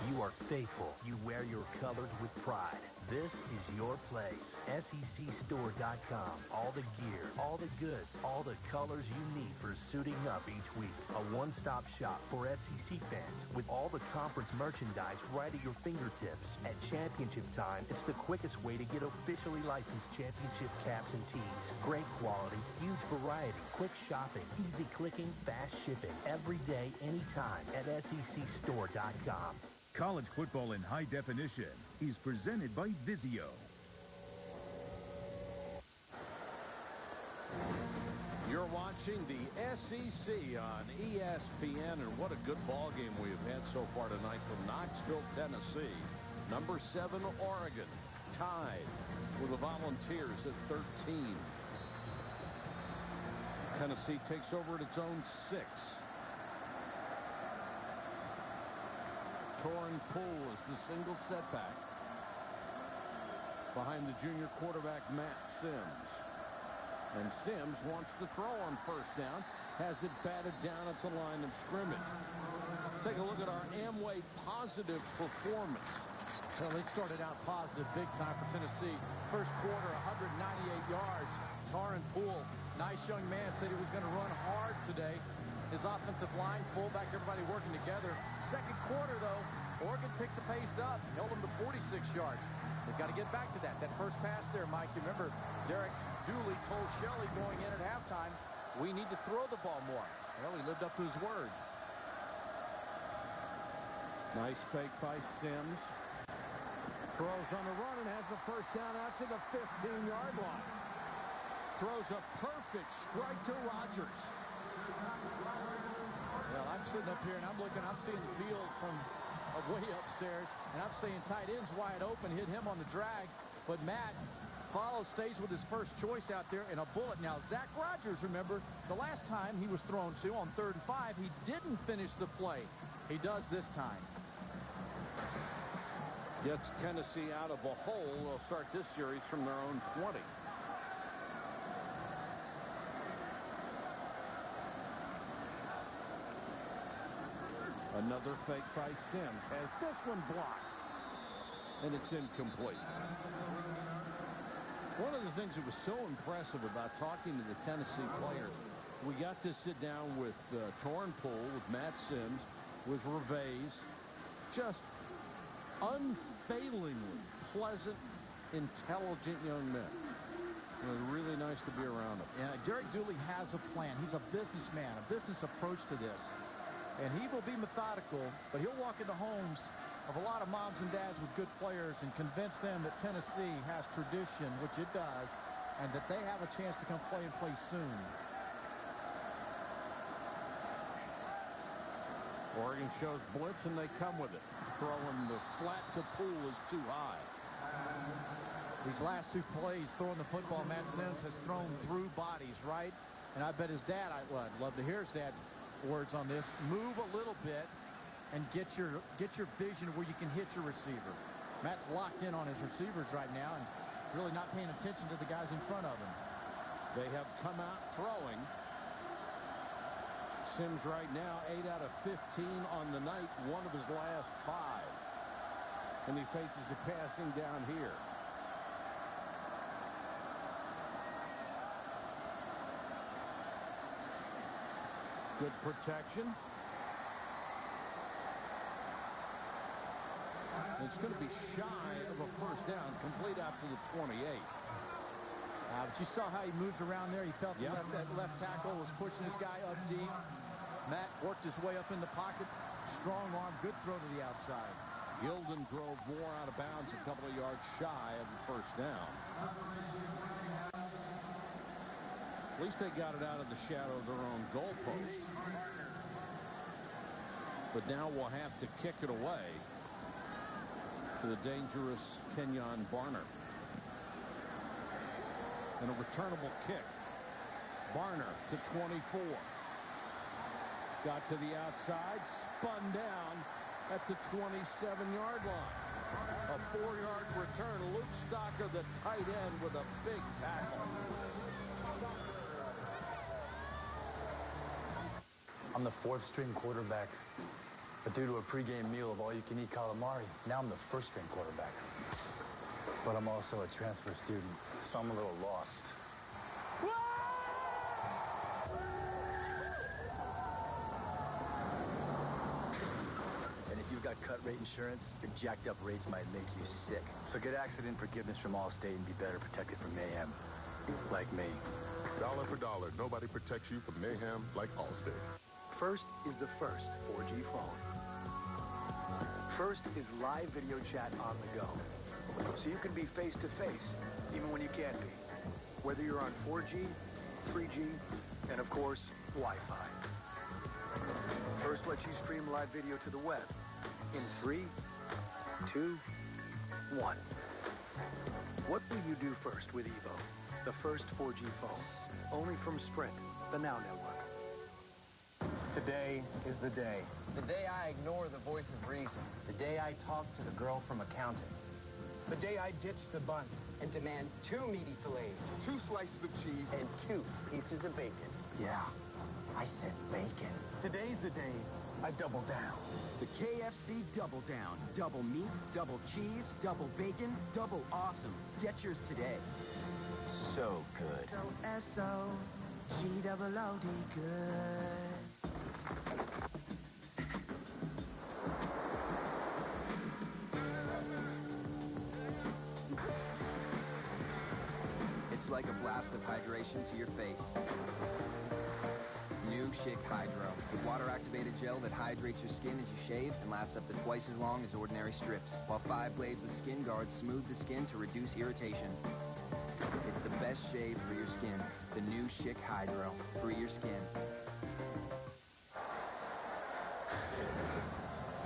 You are faithful. You wear your colors with pride. This is your place. SECstore.com. All the gear, all the goods, all the colors you need for suiting up each week. A one-stop shop for SEC fans with all the conference merchandise right at your fingertips. At championship time, it's the quickest way to get officially licensed championship caps and tees. Great quality, huge variety, quick shopping, easy clicking, fast shipping. Every day, anytime at SECstore.com. College football in high definition is presented by Vizio. You're watching the SEC on ESPN, and what a good ball game we have had so far tonight from Knoxville, Tennessee. Number 7, Oregon, tied with the Volunteers at 13. Tennessee takes over at its own 6. Torin Poole is the single setback behind the junior quarterback Matt Sims. And Sims wants to throw on first down, has it batted down at the line of scrimmage. Take a look at our Amway positive performance. Well, they started out positive big time for Tennessee. First quarter, 198 yards. Torin Poole, nice young man, said he was going to run hard today. His offensive line, fullback, everybody working together. Second quarter, though, Oregon picked the pace up, held them to 46 yards. They've got to get back to that. That first pass there, Mike, you remember Derek Dooley told Shelley going in at halftime, we need to throw the ball more. Well, he lived up to his word. Nice fake by Sims. Throws on the run and has the first down out to the 15-yard line. Throws a perfect strike to Rogers. Well, I'm sitting up here and I'm seeing the field from way upstairs, and I'm seeing tight ends wide open, hit him on the drag, but Matt stays with his first choice out there in a bullet. Now, Zach Rogers, remember, the last time he was thrown to on 3rd and 5, he didn't finish the play. He does this time. Gets Tennessee out of a hole. They'll start this series from their own 20. Another fake by Sims. Has this one blocked. And it's incomplete. One of the things that was so impressive about talking to the Tennessee players, we got to sit down with Torin Poole, with Matt Sims, with Reves. Just unfailingly pleasant, intelligent young men. It was really nice to be around him. Yeah, Derek Dooley has a plan. He's a businessman, a business approach to this. And he will be methodical, but he'll walk into homes of a lot of moms and dads with good players and convince them that Tennessee has tradition, which it does, and that they have a chance to come play and play soon. Oregon shows blitz, and they come with it. Throwing the flat to Poole is too high. These last two plays, throwing the football, Matt Sims has thrown through bodies, right? And I bet his dad, I'd love to hear his dad's words on this. Move a little bit and get your vision where you can hit your receiver. Matt's locked in on his receivers right now and really not paying attention to the guys in front of him. They have come out throwing. Sims right now 8 out of 15 on the night, one of his last 5. And he faces a passing down here. Good protection. It's going to be shy of a first down, complete out to the 28. But you saw how he moved around there. He felt that left tackle was pushing this guy up deep. Matt worked his way up in the pocket. Strong arm, good throw to the outside. Gilden drove more out of bounds, a couple of yards shy of the first down. At least they got it out of the shadow of their own goalpost. But now we'll have to kick it away to the dangerous Kenyon Barner. And a returnable kick. Barner to 24. Got to the outside, spun down at the 27-yard line. A 4-yard return. Luke Stocker, the tight end, with a big tackle. I'm the 4th-string quarterback. But due to a pregame meal of all-you-can-eat calamari, now I'm the 1st-string quarterback. But I'm also a transfer student, so I'm a little lost. And if you've got cut rate insurance, your jacked up rates might make you sick. So get accident forgiveness from Allstate and be better protected from mayhem. Like me. Dollar for dollar, nobody protects you from mayhem like Allstate. First is the first 4G phone. First is live video chat on the go. So you can be face-to-face, even when you can't be. Whether you're on 4G, 3G, and of course, Wi-Fi. First lets you stream live video to the web in 3, 2, 1. What will you do first with Evo? The first 4G phone. Only from Sprint, the Now Network. Today is the day. The day I ignore the voice of reason. The day I talk to the girl from accounting. The day I ditch the bun and demand 2 meaty fillets, 2 slices of cheese, and 2 pieces of bacon. Yeah, I said bacon. Today's the day I double down. The KFC Double Down. Double meat, double cheese, double bacon, double awesome. Get yours today. So good. S-O-G-double-O-D good. It's like a blast of hydration to your face. New Schick Hydro. The water-activated gel that hydrates your skin as you shave and lasts up to twice as long as ordinary strips, while 5 blades with skin guards smooth the skin to reduce irritation. It's the best shave for your skin. The new Schick Hydro. Free your skin.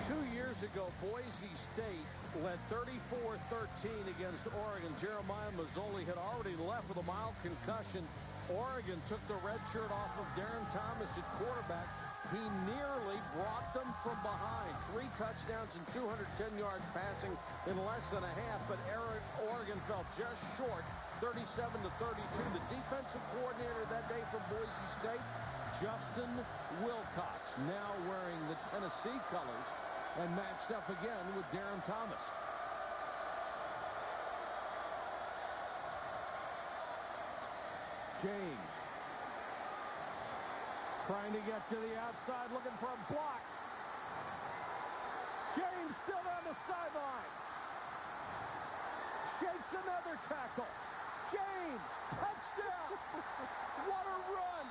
2 years ago, Boise State led 34-13 against Oregon. Jeremiah Mazzoli had already left with a mild concussion. Oregon took the red shirt off of Darren Thomas at quarterback. He nearly brought them from behind. 3 touchdowns and 210 yards passing in less than a half, but Oregon fell just short, 37-32. The defensive coordinator that day for Boise State, Justin Wilcox, now wearing the Tennessee colors and matched up again with Darren Thomas. James trying to get to the outside, looking for a block. James still on the sideline. Shakes another tackle. James, touchdown. What a run.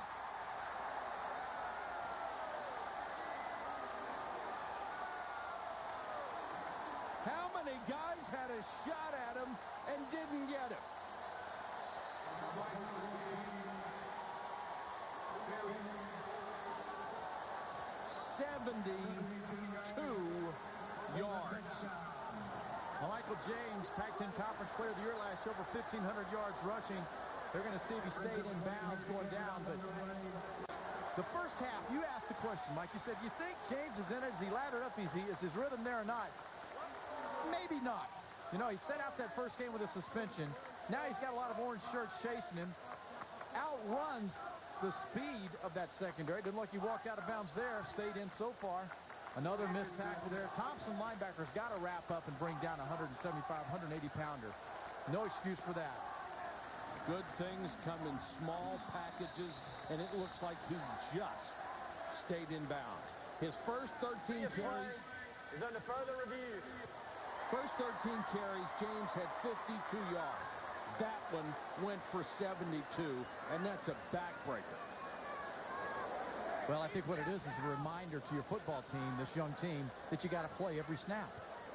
How many guys had a shot at him and didn't get him? yards. Well, Michael James, Pac-10 Conference Player of the Year last year, over 1,500 yards rushing. They're going to see if he stayed in bounds going down. But the first half, you asked the question, Mike. You said, you think James is in it? Is he laddered up? Is his rhythm there or not? Maybe not. You know, he set out that first game with a suspension. Now he's got a lot of orange shirts chasing him. Outruns the speed of that secondary. Didn't look like he walked out of bounds there. Stayed in so far. Another missed tackle there. Thompson linebackers got to wrap up and bring down a 175, 180-pounder. No excuse for that. Good things come in small packages, and it looks like he just stayed in bounds. His first 13 carries is under further review. First 13 carries, James had 52 yards. That one went for 72, and that's a backbreaker. Well, I think what it is a reminder to your football team, this young team, that you got to play every snap.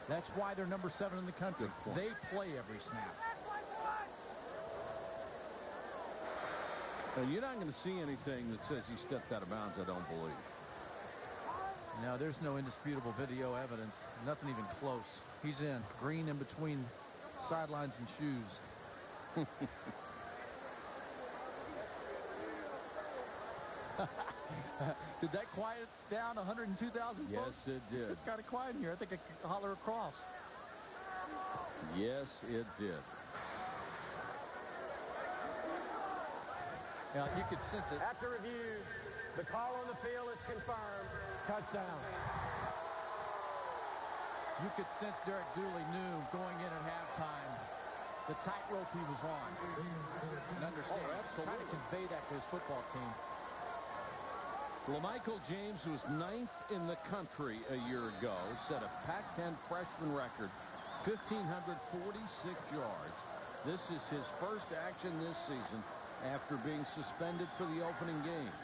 That's why they're number 7 in the country. They play every snap. And you're not going to see anything that says he stepped out of bounds, I don't believe. No, there's no indisputable video evidence. Nothing even close. He's in. Green in between sidelines and shoes. Did that quiet down 102,000 folks? Yes, it did. It's kind of quiet in here. I think I could holler across. Yes, it did. Yeah, you could sense it. After review, the call on the field is confirmed. Touchdown. You could sense Derek Dooley knew going in at halftime the tightrope he was on. And understand, trying to convey that to his football team. LaMichael James was 9th in the country a year ago, set a Pac-10 freshman record, 1,546 yards. This is his first action this season after being suspended for the opening game.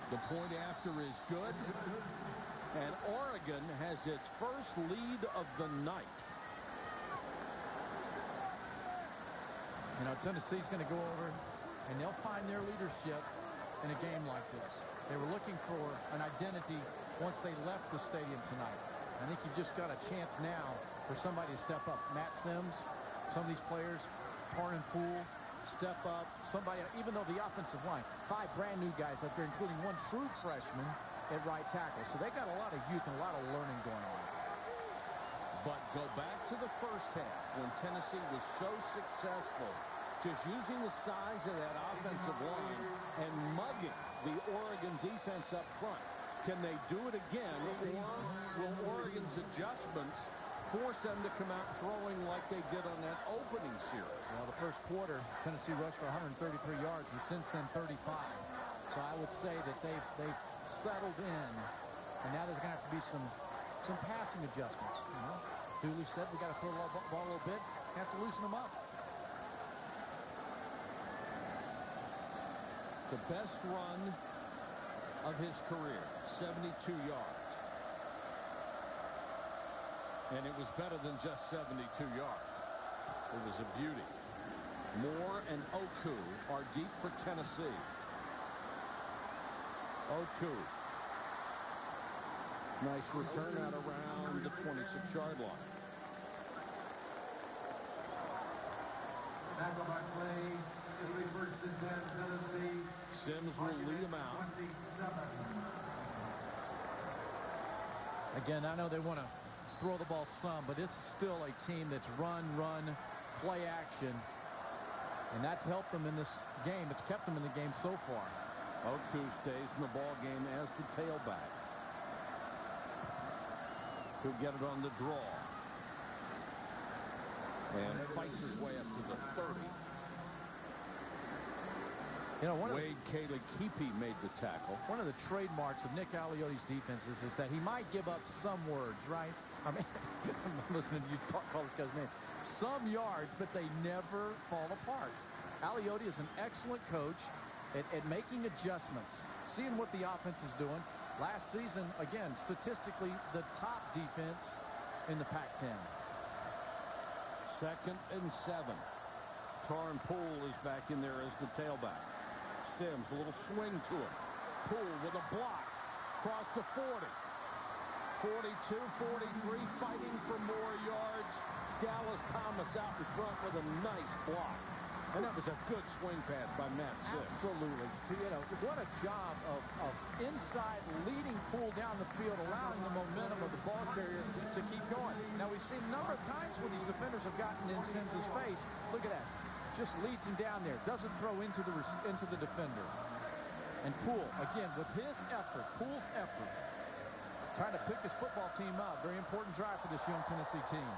The point after is good, and Oregon has its first lead of the night. You know, Tennessee's going to go over, and they'll find their leadership in a game like this. They were looking for an identity once they left the stadium tonight. I think you've just got a chance now for somebody to step up. Matt Sims, some of these players, Tarnan Poole, step up. Somebody, even though the offensive line, 5 brand new guys up there, including 1 true freshman at right tackle. So they got a lot of youth and a lot of learning going on. But go back to the first half when Tennessee was so successful just using the size of that offensive line and mugging the Oregon defense up front. Can they do it again, or will Oregon's adjustments force them to come out throwing like they did on that opening series? Well, the first quarter, Tennessee rushed for 133 yards, and since then 35. So I would say that they've settled in, and now there's going to have to be some passing adjustments. You know, Dooley said we got to throw the ball a little bit, have to loosen them up. The best run of his career, 72 yards. And it was better than just 72 yards. It was a beauty. Moore and Oku are deep for Tennessee. Oku. Nice return out around the 26-yard line. Tackle by play is the first and 10 Tennessee. Sims will lead him out. Again, I know they want to throw the ball some, but it's still a team that's run, play action. And that's helped them in this game. It's kept them in the game so far. Oku stays in the ball game as the tailback. He'll get it on the draw. And fights his way up to the 30. You know, Wade Kalekepe made the tackle. One of the trademarks of Nick Alioti's defenses is that he might give up some words, right? I mean, I'm listening to you call this guy's name. some yards, but they never fall apart. Aliotti is an excellent coach at making adjustments, seeing what the offense is doing. Last season, again, statistically, the top defense in the Pac-10. 2nd and 7. Torrin Poole is back in there as the tailback. Sims, a little swing to him. Poole with a block. Across the 40. 42, 43, fighting for more yards. Dallas Thomas out in front with a nice block. And that was a good swing pass by Matt Sims. Absolutely. You know, what a job of inside leading Poole down the field, allowing the momentum of the ball carrier to keep going. Now, we've seen a number of times when these defenders have gotten in Sims' face. Look at that. Just leads him down there. Doesn't throw into the defender. And Poole, again, with his effort, Poole's effort, trying to pick his football team up. Very important drive for this young Tennessee team.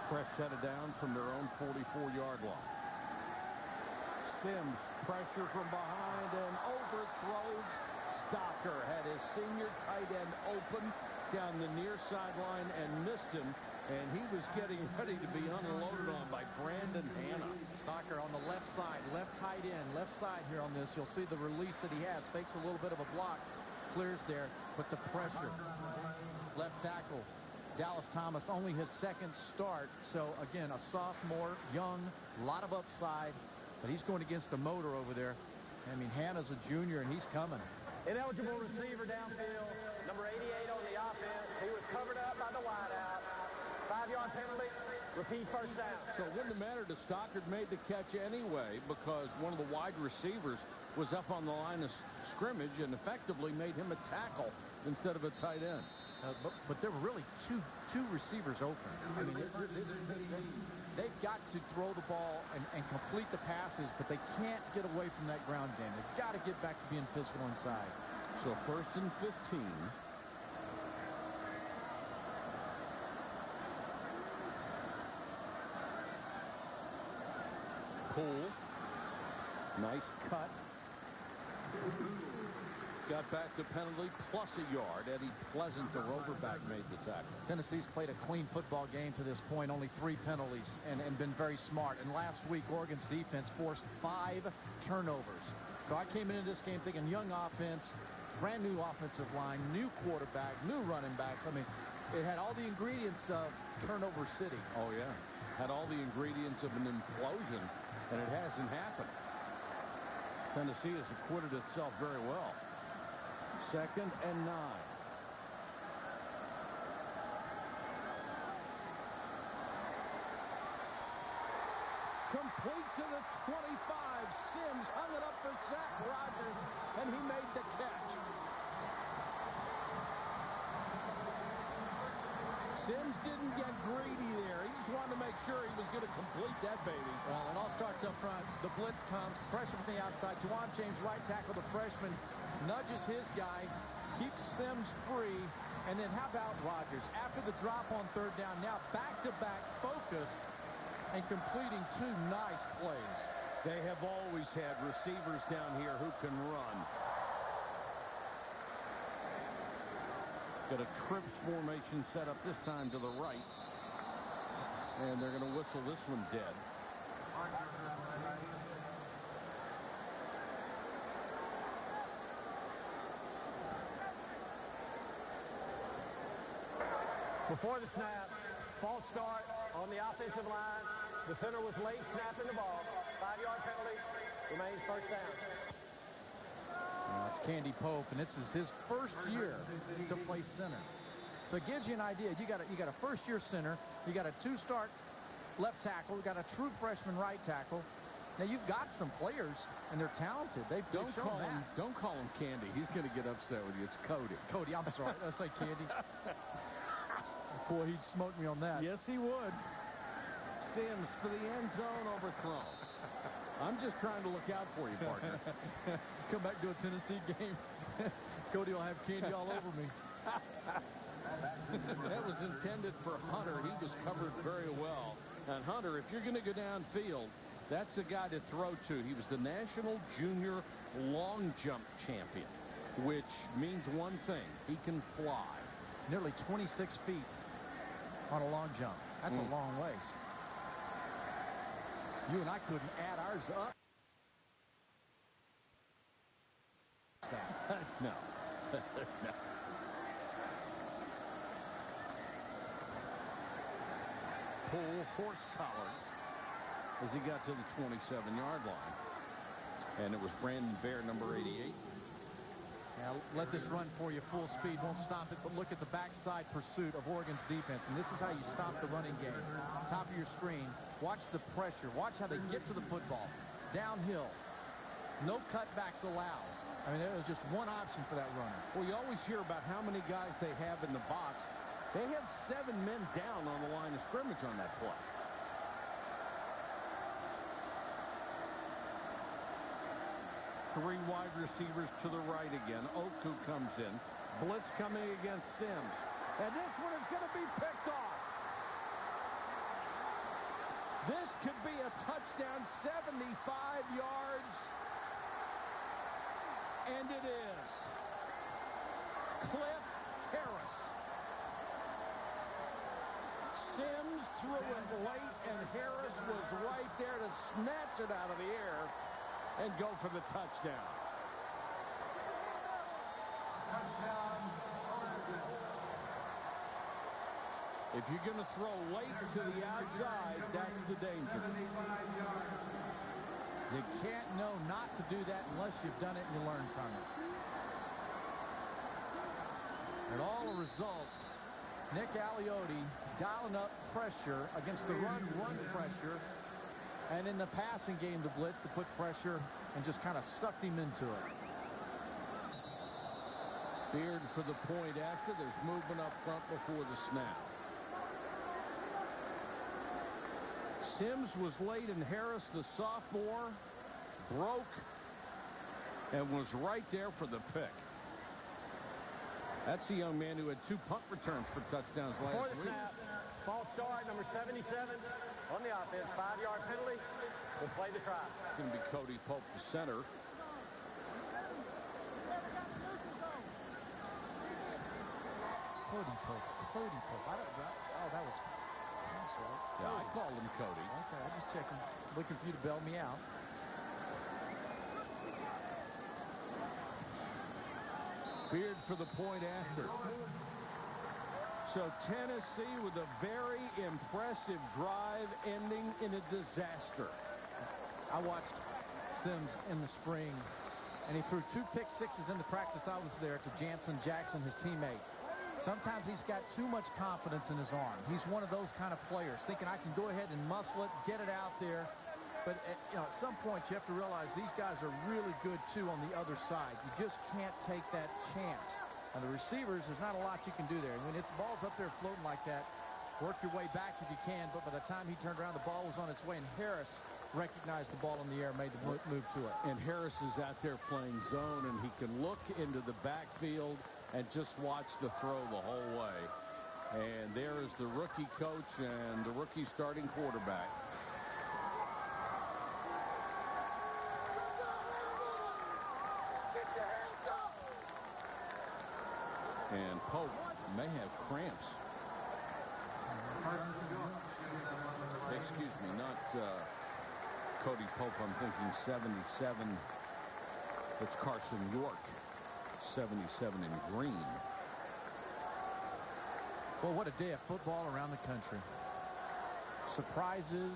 Fresh set it down from their own 44-yard line. Sims, pressure from behind and overthrows. Stocker had his senior tight end open down the near sideline and missed him, and he was getting ready to be unloaded on by Brandon Hanna. Stocker on the left side, left tight end, left side here on this. You'll see the release that he has. Fakes a little bit of a block, clears there, but the pressure. Left tackle. Dallas Thomas, only his 2nd start. So, again, a sophomore, young, a lot of upside. But he's going against the motor over there. I mean, Hanna's a junior, and he's coming. Ineligible receiver downfield. Number 88 on the offense. He was covered up by the wideout. 5-yard penalty. Repeat first down. So it wouldn't have mattered if Stockard made the catch anyway because one of the wide receivers was up on the line of scrimmage and effectively made him a tackle instead of a tight end. But there were really two receivers open. I mean, they've got to throw the ball and complete the passes, but they can't get away from that ground game. They've got to get back to being physical inside. So 1st and 15. Poole. Nice cut. Got back the penalty plus a yard. Eddie Pleasant, the roverback, made the tackle. Tennessee's played a clean football game to this point, only 3 penalties, and been very smart. And last week, Oregon's defense forced 5 turnovers. So I came into this game thinking young offense, brand new offensive line, new quarterback, new running backs. I mean, it had all the ingredients of turnover city. Oh, yeah. Had all the ingredients of an implosion, and it hasn't happened. Tennessee has acquitted itself very well. 2nd and 9. Complete to the 25. Sims hung it up for Zach Rogers, and he made the catch. Sims didn't get greedy there. He just wanted to make sure he was going to complete that baby. Well, it all starts up front. The blitz comes, pressure from the outside. Juwan James, right tackle, the freshman, nudges his guy, keeps Sims free, and then how about Rogers? After the drop on 3rd down, now back-to-back focused and completing 2 nice plays. They have always had receivers down here who can run. Got a trips formation set up this time to the right. And they're going to whistle this one dead. Before the snap, false start on the offensive line. The center was late snapping the ball. 5-yard penalty. Remains first down. It's Candy Pope, and this is his first year to play center. So it gives you an idea. You got a first-year center. You got a 2-start left tackle. You got a true freshman right tackle. Now you've got some players, and they're talented. Don't call him Candy. He's going to get upset with you. It's Cody. Cody, I'm sorry. I say Candy. Boy, he'd smoke me on that. Yes, he would. Sims to the end zone, overthrown. I'm just trying to look out for you, partner. Come back to a Tennessee game. Cody will have candy all over me. That was intended for Hunter. He was covered very well. And Hunter, if you're going to go downfield, that's the guy to throw to. He was the National Junior Long Jump Champion, which means one thing. He can fly. Nearly 26 feet. on a long jump. That's a long ways. You and I couldn't add ours up. No. No. Pull horse collar as he got to the 27-yard line. And it was Brandon Bear, number 88. Now, let this run for you full speed. Won't stop it, but look at the backside pursuit of Oregon's defense. And this is how you stop the running game. Top of your screen. Watch the pressure. Watch how they get to the football. Downhill. No cutbacks allowed. I mean, there was just one option for that runner. Well, you always hear about how many guys they have in the box. They have 7 men down on the line of scrimmage on that play. Three wide receivers to the right again. Oku comes in. Blitz coming against Sims. And this one is going to be picked off. This could be a touchdown, 75 yards. And it is. Cliff Harris. Sims threw it late, and Harris was right there to snatch it out of the air and go for the touchdown. If you're going to throw late to the outside, that's the danger. You can't know not to do that unless you've done it and you learn from it. And all a result, Nick Aliotti dialing up pressure against the run pressure. And in the passing game, the blitz to put pressure and just kind of sucked him into it. Beard for the point after. There's movement up front before the snap. Sims was late, and Harris, the sophomore, broke and was right there for the pick. That's the young man who had 2 punt returns for touchdowns last week. False start, number 77 on the offense. 5-yard penalty. We'll play the try. It's going to be Cody Pope, the center. Cody Pope. I don't know. Oh, that was... Yeah, I called him Cody. Okay, I'm just checking. Looking for you to bail me out. Beard for the point after. So Tennessee with a very impressive drive ending in a disaster. I watched Sims in the spring, and he threw 2 pick sixes in the practice I was there to Jansen Jackson, his teammate. Sometimes he's got too much confidence in his arm. He's one of those kind of players, thinking I can go ahead and muscle it, get it out there. But at some point, you have to realize these guys are really good, too, on the other side. You just can't take that chance. On the receivers, there's not a lot you can do there. And when the ball's up there floating like that, work your way back if you can. But by the time he turned around, the ball was on its way. And Harris recognized the ball in the air, made the move to it. And Harris is out there playing zone, and he can look into the backfield and just watch the throw the whole way. And there is the rookie coach and the rookie starting quarterback. And Pope may have cramps. Excuse me, not Cody Pope. I'm thinking 77. It's Carson York. 77 in green. Well, what a day of football around the country. Surprises,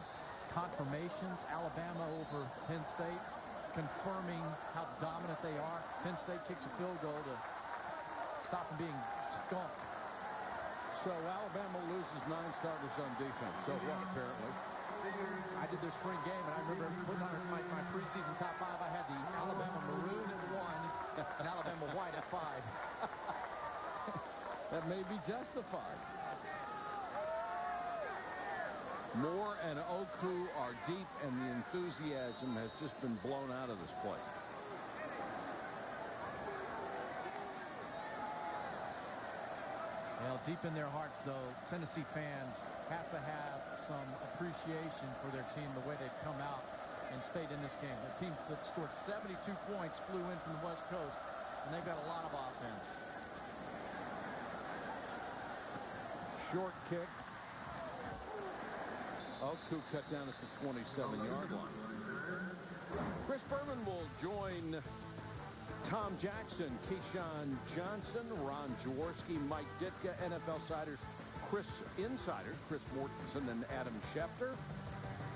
confirmations. Alabama over Penn State, confirming how dominant they are. Penn State kicks a field goal to stop them being skunked. So Alabama loses 9 starters on defense. So what, apparently? I did their spring game, and I remember putting on my preseason top 5. I had the Alabama maroon at 1 and Alabama white at 5. That may be justified. Moore and Oku are deep, and the enthusiasm has just been blown out of this place. Well, deep in their hearts, though, Tennessee fans have to have some appreciation for their team, the way they've come out and stayed in this game. The team that scored 72 points flew in from the West Coast, and they've got a lot of offense. Short kick Oku cut down at the 27-yard line. Chris Berman will join Tom Jackson, Keyshawn Johnson, Ron Jaworski, Mike Ditka, NFL Insiders, Chris Mortensen and Adam Schefter.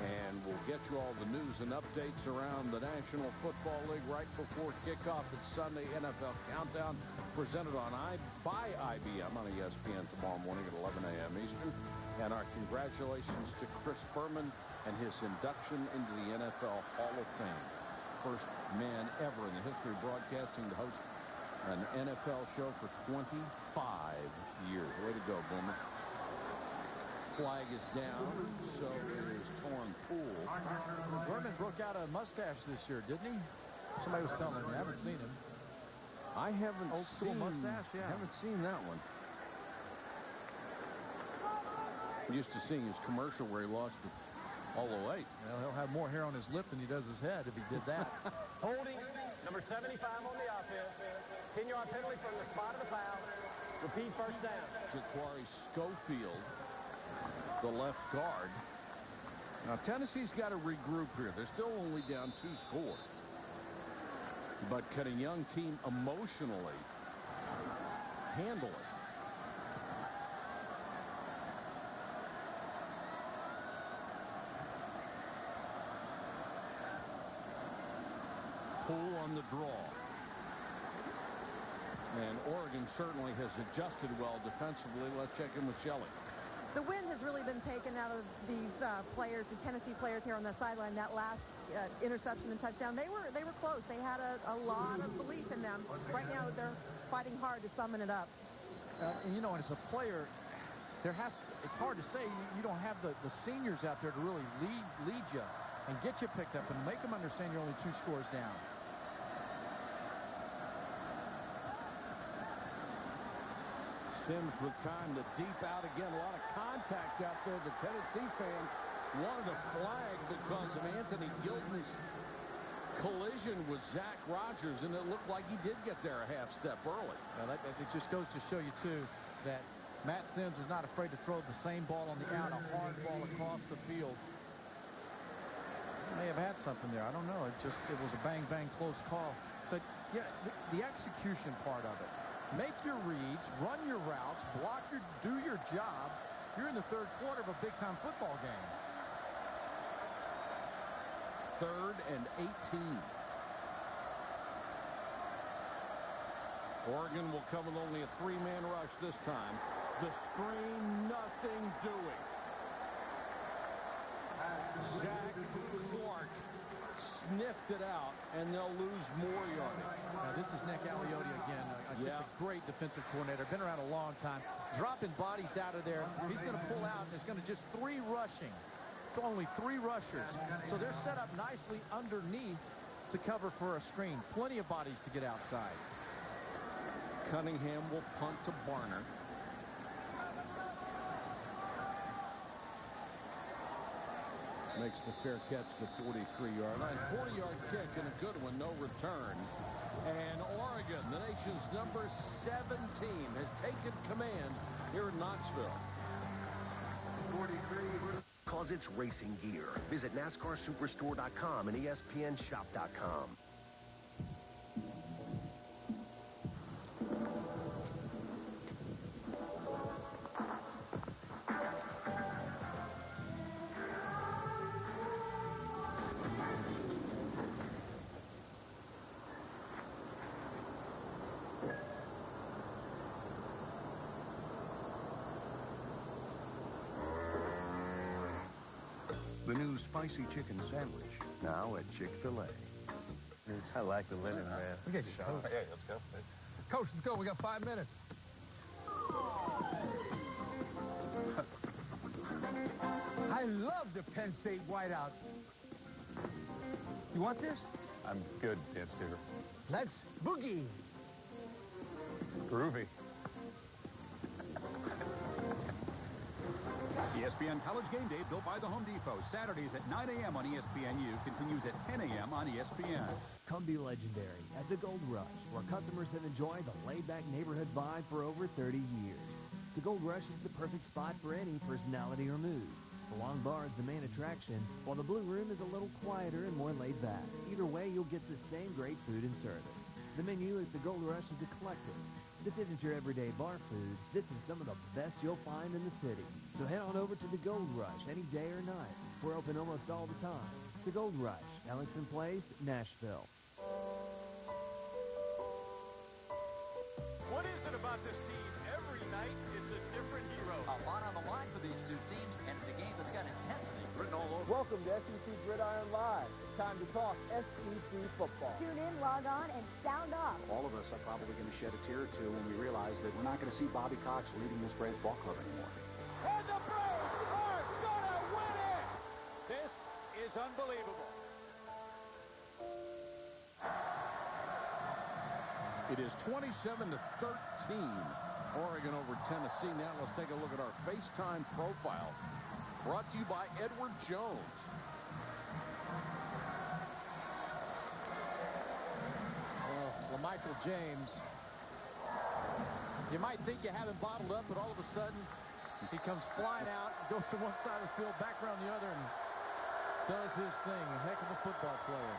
And we'll get you all the news and updates around the National Football League right before kickoff. It's Sunday NFL Countdown, presented by IBM on ESPN tomorrow morning at 11 a.m. Eastern. And our congratulations to Chris Berman and his induction into the NFL Hall of Fame. First man ever in the history of broadcasting to host an NFL show for 25 years. Way to go, Boomer. Flag is down, so it is Torn Pool. Berman broke out a mustache this year, didn't he? Somebody was telling me. I haven't seen him. I haven't Old school mustache, yeah. Haven't seen that one. I'm used to seeing his commercial where he lost it all the weight. Well, he'll have more hair on his lip than he does his head if he did that. Holding, number 75 on the offense. 10-yard penalty from the spot of the foul. Repeat first down. Jaquari Schofield, the left guard. Now, Tennessee's got to regroup here. They're still only down 2 scores. But can a young team emotionally handle it? Poole on the draw. And Oregon certainly has adjusted well defensively. Let's check in with Shelley. The wind has really been taken out of these players, the Tennessee players here on the sideline. That last interception and touchdown, they were close. They had a lot of belief in them. Right now, they're fighting hard to summon it up. And you know, as a player, it's hard to say you don't have the seniors out there to really lead you and get you picked up and make them understand you're only 2 scores down. Sims with time to deep out again. A lot of contact out there. The Tennessee fans wanted a flag because of Anthony Gilden's collision with Zach Rogers, and it looked like he did get there a half step early. Now it just goes to show you, too, that Matt Sims is not afraid to throw the same ball on the out, a hard ball across the field. May have had something there. I don't know. It was a bang-bang close call. But, yeah, the execution part of it. Make your reads, run your routes, do your job. You're in the 3rd quarter of a big-time football game. 3rd and 18. Oregon will come with only a 3-man rush this time. The screen, nothing doing. Zach Clark sniffed it out, and they'll lose more yardage. Now, this is Nick Aliotti again. Just a great defensive coordinator. Been around a long time. Dropping bodies out of there. He's going to pull out, and there's going to just 3 rushing. Only 3 rushers. So they're set up nicely underneath to cover for a screen. Plenty of bodies to get outside. Cunningham will punt to Barner. Makes the fair catch to 43-yard line. 40-yard kick and a good one. No return. And Oregon, the nation's number 7 team, has taken command here in Knoxville. 43. Cause it's racing gear. Visit NASCARSuperstore.com and ESPNShop.com. The new spicy chicken sandwich, now at Chick-fil-A. I like the linen, man. We get you, Coach. Yeah, let's go. Coach, let's go. We got 5 minutes. I love the Penn State whiteout. You want this? I'm good, Dan Studer. Let's boogie. Groovy. ESPN College Game Day, built by the Home Depot. Saturdays at 9 a.m. on ESPNU. Continues at 10 a.m. on ESPN. Come be legendary at the Gold Rush, where customers have enjoyed the laid-back neighborhood vibe for over 30 years. The Gold Rush is the perfect spot for any personality or mood. The long bar is the main attraction, while the blue room is a little quieter and more laid back. Either way, you'll get the same great food and service. The menu at the Gold Rush is eclectic. This isn't your everyday bar food. This is some of the best you'll find in the city. So head on over to the Gold Rush any day or night. We're open almost all the time. The Gold Rush, Ellington Place, Nashville. What is it about this team? Every night, it's a different hero. A lot on the line for these two teams, and it's a game that's got intensity written all over. Welcome to SEC Gridiron Live. It's time to talk SEC football. Tune in, log on, and sound off. All of us are probably going to shed a tear or two when we realize that we're not going to see Bobby Cox leading this Braves ball club anymore. And the Braves are going to win it! This is unbelievable. It is 27-13. Oregon over Tennessee. Now let's take a look at our FaceTime profile. Brought to you by Edward Jones. Well, Michael James, you might think you have him bottled up, but all of a sudden he comes flying out, goes to one side of the field, back around the other, and does his thing. A heck of a football player.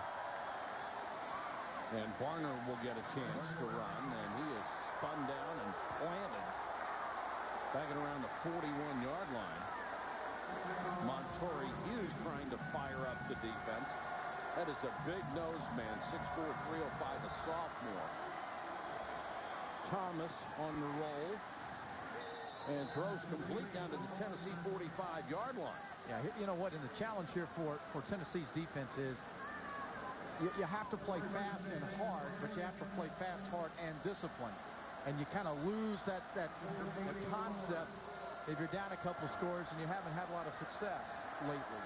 And Varner will get a chance to run, and he is spun down and planted back at around the 41-yard line. Montori Hughes trying to fire up the defense. That is a big nose man, 6'4", 305, a sophomore. Thomas on the roll and throws complete down to the Tennessee 45-yard line. Yeah, you know what? And the challenge here for Tennessee's defense is you have to play fast and hard, but you have to play fast, hard, and disciplined. And you kind of lose that concept if you're down a couple scores and you haven't had a lot of success lately.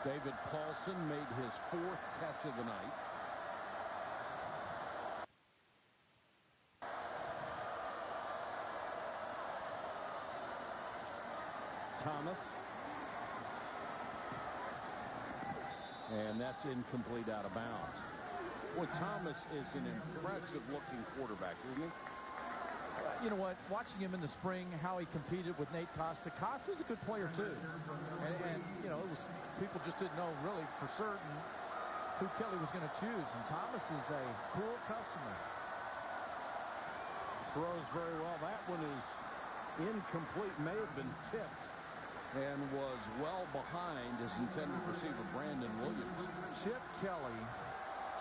David Paulson made his 4th catch of the night. Thomas. And that's incomplete out of bounds. Boy, Thomas is an impressive-looking quarterback, isn't he? You know what? Watching him in the spring, how he competed with Nate Costa. Costa's a good player, too. And you know, people just didn't know really for certain who Kelly was going to choose. And Thomas is a cool customer. Throws very well. That one is incomplete. May have been tipped and was well behind his intended receiver, Brandon Williams. Chip Kelly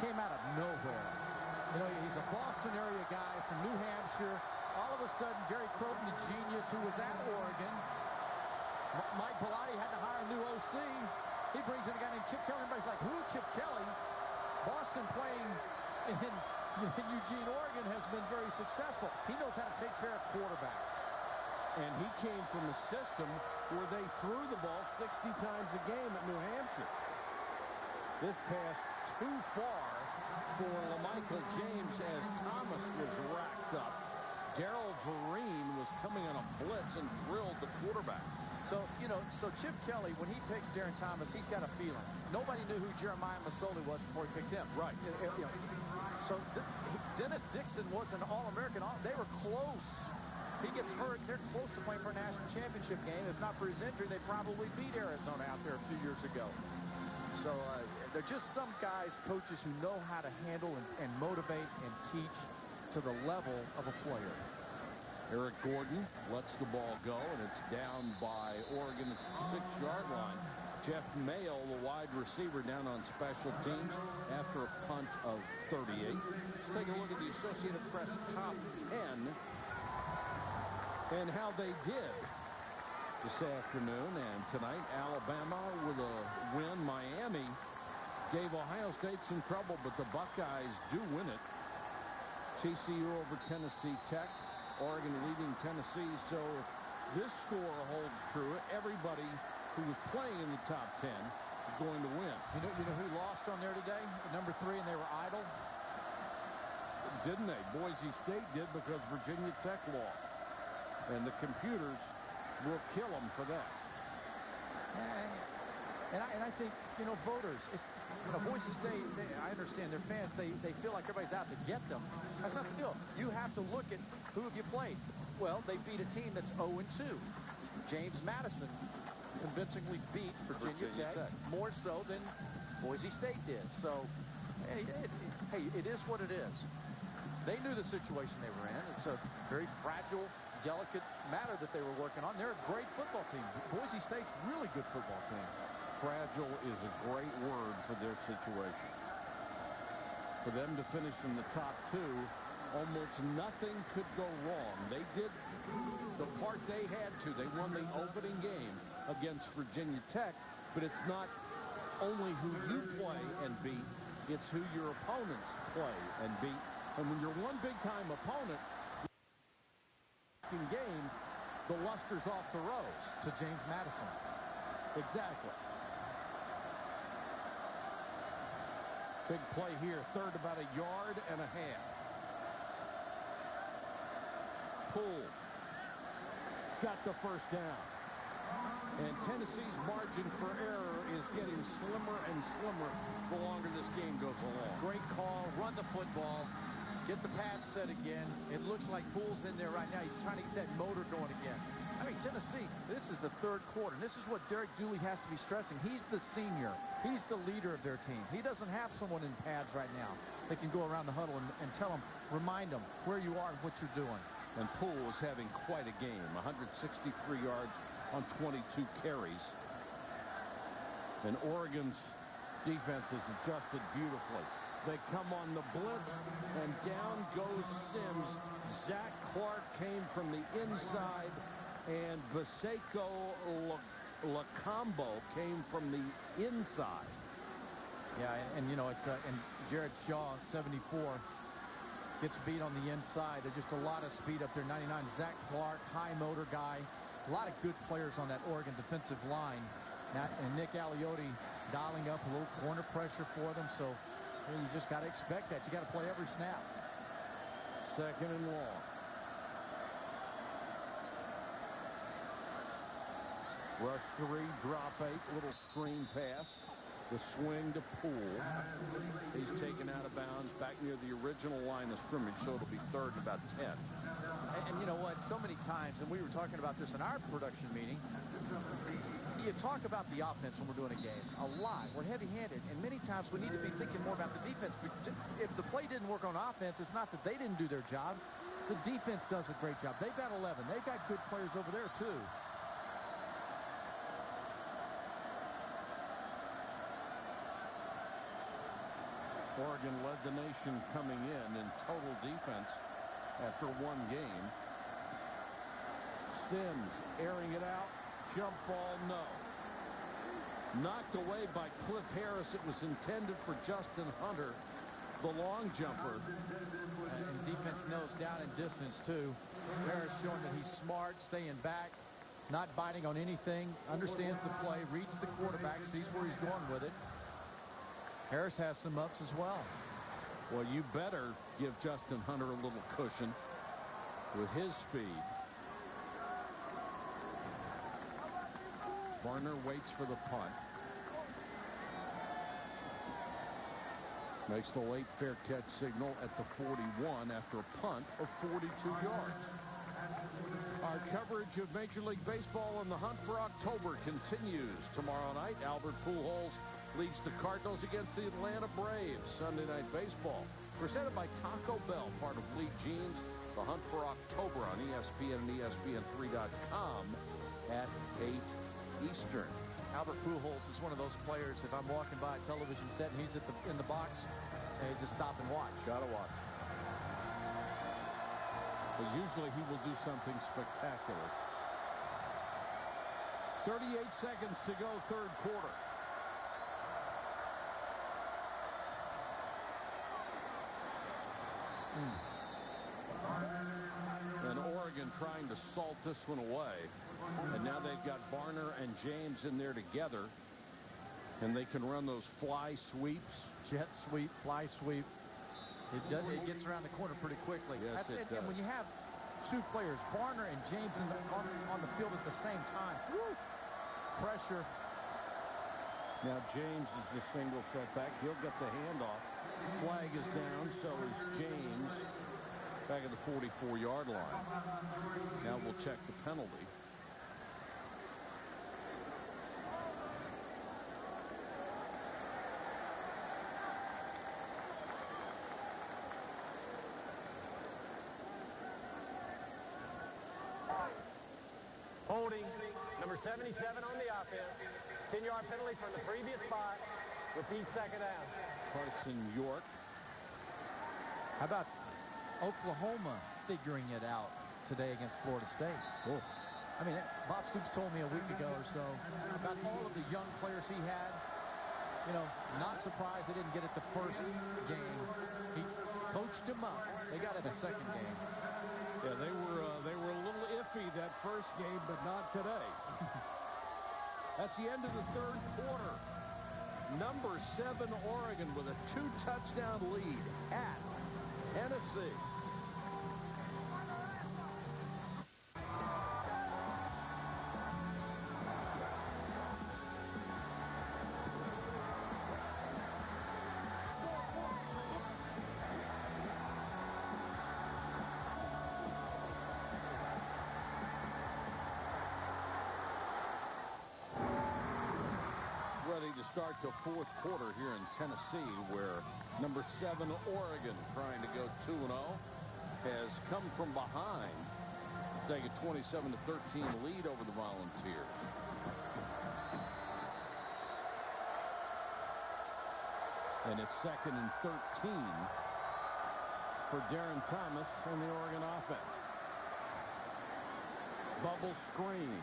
came out of nowhere. You know, he's a Boston area guy from New Hampshire. All of a sudden, Gary Crowton, the genius who was at Oregon. Mike Bellotti had to hire a new OC. He brings in a guy named Chip Kelly. Everybody's like, who is Chip Kelly? Boston playing in Eugene, Oregon has been very successful. He knows how to take care of quarterbacks. And he came from a system where they threw the ball 60 times a game at New Hampshire. This pass too far for LaMichael James as Thomas was racked up. Darrell Vereen was coming on a blitz and drilled the quarterback. So, you know, Chip Kelly, when he picks Darren Thomas, he's got a feeling. Nobody knew who Jeremiah Masoli was before he picked him. Right. You know, so Dennis Dixon was an All-American. They were close. He gets hurt. They're close to playing for a national championship game. If not for his injury, they probably beat Arizona out there a few years ago. So they're just some guys, coaches, who know how to handle and motivate and teach to the level of a player. Eric Gordon lets the ball go, and it's down by Oregon at the 6-yard line. Jeff Mayo, the wide receiver, down on special teams after a punt of 38. Let's take a look at the Associated Press top 10 and how they did this afternoon and tonight. Alabama with a win. Miami gave Ohio State some trouble, but the Buckeyes do win it. TCU over Tennessee Tech. Oregon leading Tennessee. So if this score holds true, everybody who was playing in the top 10 is going to win. You know who lost on there today? Number 3, and they were idle. Didn't they? Boise State did because Virginia Tech lost. And the computers will kill them for that. And I think, you know, voters, Boise State, I understand their fans, they feel like everybody's out to get them. That's not the deal. You have to look at who have you played. Well, they beat a team that's 0-2. James Madison convincingly beat Virginia Tech, more so than Boise State did. So, hey, it is what it is. They knew the situation they were in. It's a very fragile, delicate matter that they were working on. They're a great football team. Boise State's a really good football team. Fragile is a great word for their situation. For them to finish in the top two, almost nothing could go wrong. They did the part they had to. They won the opening game against Virginia Tech, but it's not only who you play and beat, it's who your opponents play and beat. And when you're one big-time opponent in game, the luster's off the rose. To James Madison. Exactly. Big play here. Third, about a yard and a half. Poole got the first down. And Tennessee's margin for error is getting slimmer and slimmer the longer this game goes along. Great call. Run the football. Get the pad set again. It looks like Poole's in there right now. He's trying to get that motor going again. I mean, Tennessee, this is the third quarter. And this is what Derek Dooley has to be stressing. He's the senior. He's the leader of their team. He doesn't have someone in pads right now that can go around the huddle and tell them, remind them where you are and what you're doing. And Poole is having quite a game. 163 yards on 22 carries. And Oregon's defense is adjusted beautifully. They come on the blitz, and down goes Sims. Zach Clark came from the inside, and Vaseko Lacombo came from the inside. Yeah, and you know, it's and Jared Shaw, 74, gets beat on the inside. There's just a lot of speed up there. 99, Zach Clark, high motor guy. A lot of good players on that Oregon defensive line. And Nick Aliotti dialing up a little corner pressure for them. So you just got to expect that. You got to play every snap. Second and long. Rush 3, drop 8, little screen pass. The swing to Poole. He's taken out of bounds back near the original line of scrimmage, so it'll be third and about 10. And you know what? So many times, and we were talking about this in our production meeting, you talk about the offense when we're doing a game a lot. We're heavy-handed, and many times we need to be thinking more about the defense. If the play didn't work on offense, it's not that they didn't do their job. The defense does a great job. They've got 11. They've got good players over there, too. Oregon led the nation coming in total defense after one game. Sims airing it out. Jump ball, no. Knocked away by Cliff Harris. It was intended for Justin Hunter, the long jumper. And defense knows down and distance, too. Harris showing that he's smart, staying back, not biting on anything, understands the play, reads the quarterback, sees where he's going with it. Harris has some ups as well. Well, you better give Justin Hunter a little cushion with his speed. Varner waits for the punt. Makes the late fair catch signal at the 41 after a punt of 42 yards. Our coverage of Major League Baseball and the hunt for October continues. Tomorrow night, Albert Pujols leads the Cardinals against the Atlanta Braves. Sunday Night Baseball, presented by Taco Bell, part of Lee Jeans. The hunt for October on ESPN and ESPN3.com at 8 Eastern. Albert Pujols is one of those players, if I'm walking by a television set and he's in the box, just stop and watch. Gotta watch. But usually he will do something spectacular. 38 seconds to go, third quarter. And Oregon trying to salt this one away. And now they've got Varner and James in there together. And they can run those fly sweeps. Jet sweep, fly sweep. It gets around the corner pretty quickly. Yes, it does. And when you have two players, Varner and James on the field at the same time, woo, pressure. Now James is the single setback. He'll get the handoff. Flag is down, so is James back at the 44-yard line. Now we'll check the penalty. 40, number 77 on the offense. 10-yard penalty from the previous spot. Repeat second down. Carson York. How about Oklahoma figuring it out today against Florida State? Oh. I mean, Bob Stoops told me a week ago or so about all of the young players he had. You know, not surprised they didn't get it the first game. He coached them up. They got it the second game. Yeah, they were a little iffy that first game, but not today. That's the end of the third quarter. Number 7 Oregon with a 2-touchdown lead at Tennessee. Ready to start the fourth quarter here in Tennessee, where number 7 Oregon, trying to go 2-0, has come from behind to take a 27-13 lead over the Volunteers. And it's 2nd and 13 for Darren Thomas and the Oregon offense. Bubble screen.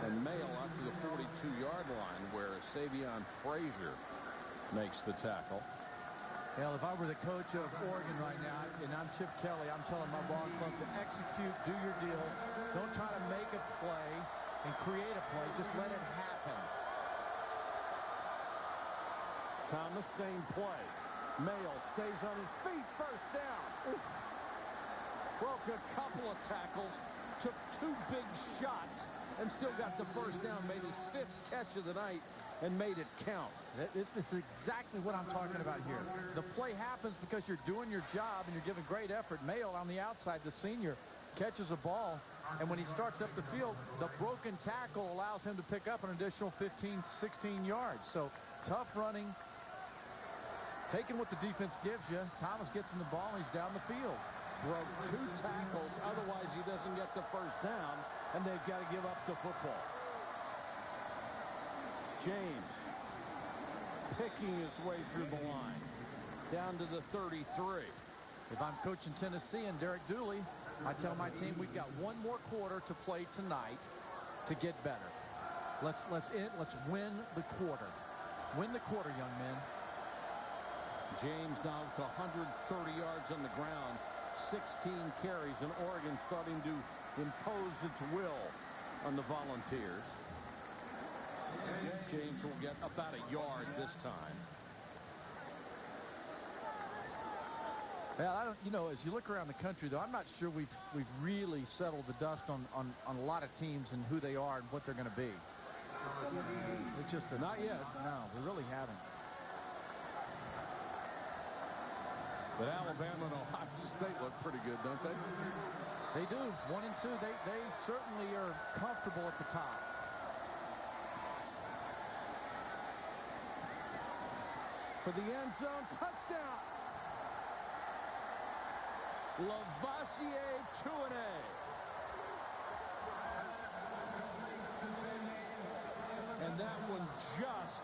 And Mail up to the 42-yard line, where Savion Frazier makes the tackle. Well, if I were the coach of Oregon right now, and I'm Chip Kelly, I'm telling my ball club to execute, do your deal. Don't try to make a play and create a play. Just let it happen. Thomas, same play. Mail stays on his feet. First down. Oof. Broke a couple of tackles. Took 2 big shots. And still got the first down, made his 5th catch of the night, and made it count. This is exactly what I'm talking about here. The play happens because you're doing your job and you're giving great effort. Mail on the outside, the senior, catches a ball, and when he starts up the field, the broken tackle allows him to pick up an additional 15, 16 yards. So tough running, taking what the defense gives you. Thomas gets in the ball, and he's down the field. Broke 2 tackles, otherwise he doesn't get the first down, and they've got to give up the football. James picking his way through the line, down to the 33. If I'm coaching Tennessee and Derek Dooley, I tell my team we've got 1 more quarter to play tonight to get better. Let's win the quarter. Win the quarter, young men. James now to 130 yards on the ground. 16 carries, and Oregon starting to impose its will on the Volunteers. James will get about a yard this time. Well, I don't, you know, as you look around the country, though, I'm not sure we've really settled the dust on a lot of teams and who they are and what they're going to be. It's just not yet. No, we really haven't. But Alabama and Ohio State look pretty good, don't they? They do. 1 and 2. They certainly are comfortable at the top. For the end zone, touchdown. Lavoisier Chouinay. And that one just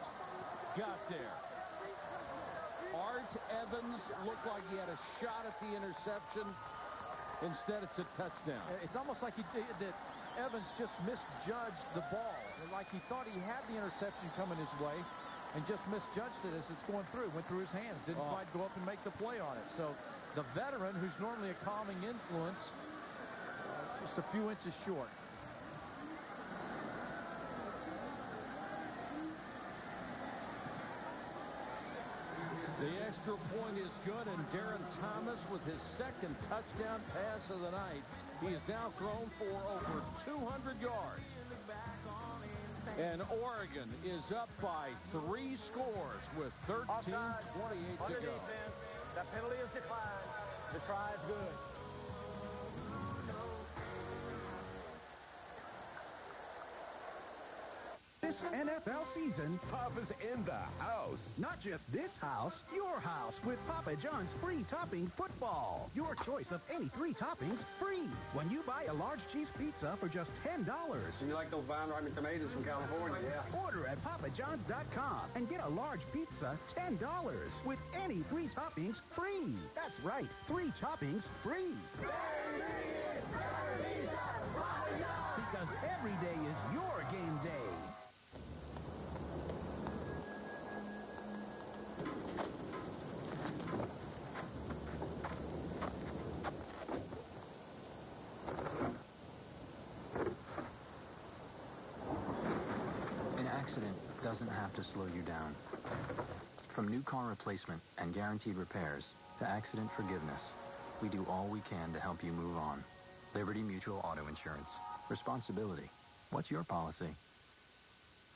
got there. Art Evans looked like he had a shot at the interception. Instead, it's a touchdown. It's almost like that Evans just misjudged the ball. Like he thought he had the interception coming his way and just misjudged it as it's going through. Went through his hands. Didn't quite go up and make the play on it. So the veteran, who's normally a calming influence, just a few inches short. The extra point is good, and Darren Thomas with his 2nd touchdown pass of the night. He is now thrown for over 200 yards. And Oregon is up by 3 scores with 13:28 to go. That penalty is declined. The try is good. This NFL season, Papa's in the house. not just this house, your house with Papa John's free topping football. Your choice of any 3 toppings free when you buy a large cheese pizza for just $10. You like those vine-ripened tomatoes from California? Yeah. Order at papajohns.com and get a large pizza $10 with any 3 toppings free. That's right, 3 toppings free. Because every day is your game day. An accident doesn't have to slow you down. From new car replacement and guaranteed repairs to accident forgiveness, we do all we can to help you move on. Liberty Mutual Auto Insurance. Responsibility. What's your policy?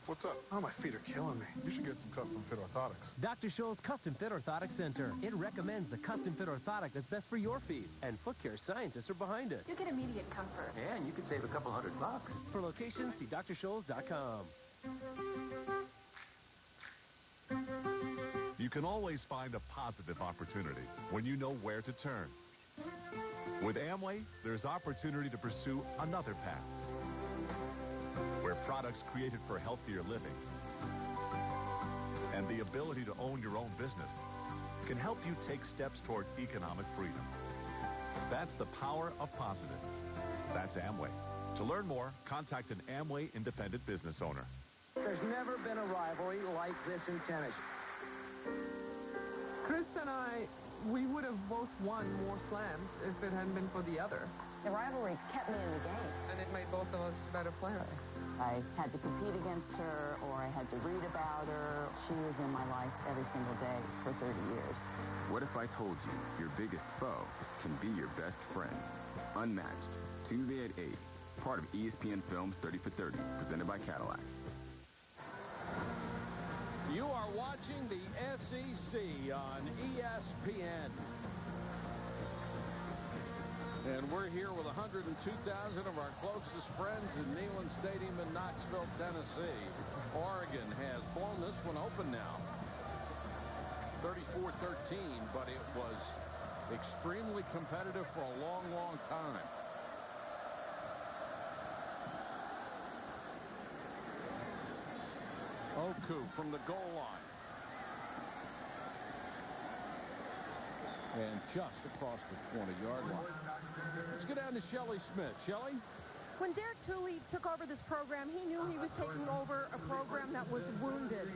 What's up? Oh, my feet are killing me. You should get some custom fit orthotics. Dr. Scholl's Custom Fit Orthotic Center. It recommends the custom fit orthotic that's best for your feet. And foot care scientists are behind it. You get immediate comfort. And you could save a couple $100. For locations, see drscholls.com. You can always find a positive opportunity when you know where to turn. With Amway, there's opportunity to pursue another path, where products created for healthier living and the ability to own your own business can help you take steps toward economic freedom. That's the power of positive. That's Amway. To learn more, contact an Amway independent business owner. There's never been a rivalry like this in tennis. Chris and I, we would have both won more slams if it hadn't been for the other. The rivalry kept me in the game. And it made both of us better players. I had to compete against her, or I had to read about her. She was in my life every single day for 30 years. What if I told you your biggest foe can be your best friend? Unmatched. Tuesday at 8. Part of ESPN Films 30 for 30, presented by Cadillac. You are watching the SEC on ESPN. And we're here with 102,000 of our closest friends in Neyland Stadium in Knoxville, Tennessee. Oregon has blown this one open now. 34-13, but it was extremely competitive for a long, long time. Oku from the goal line. And just across the 20-yard line. Let's go down to Shelley Smith. Shelley? When Derek Tooley took over this program, he knew he was taking over a program that was wounded.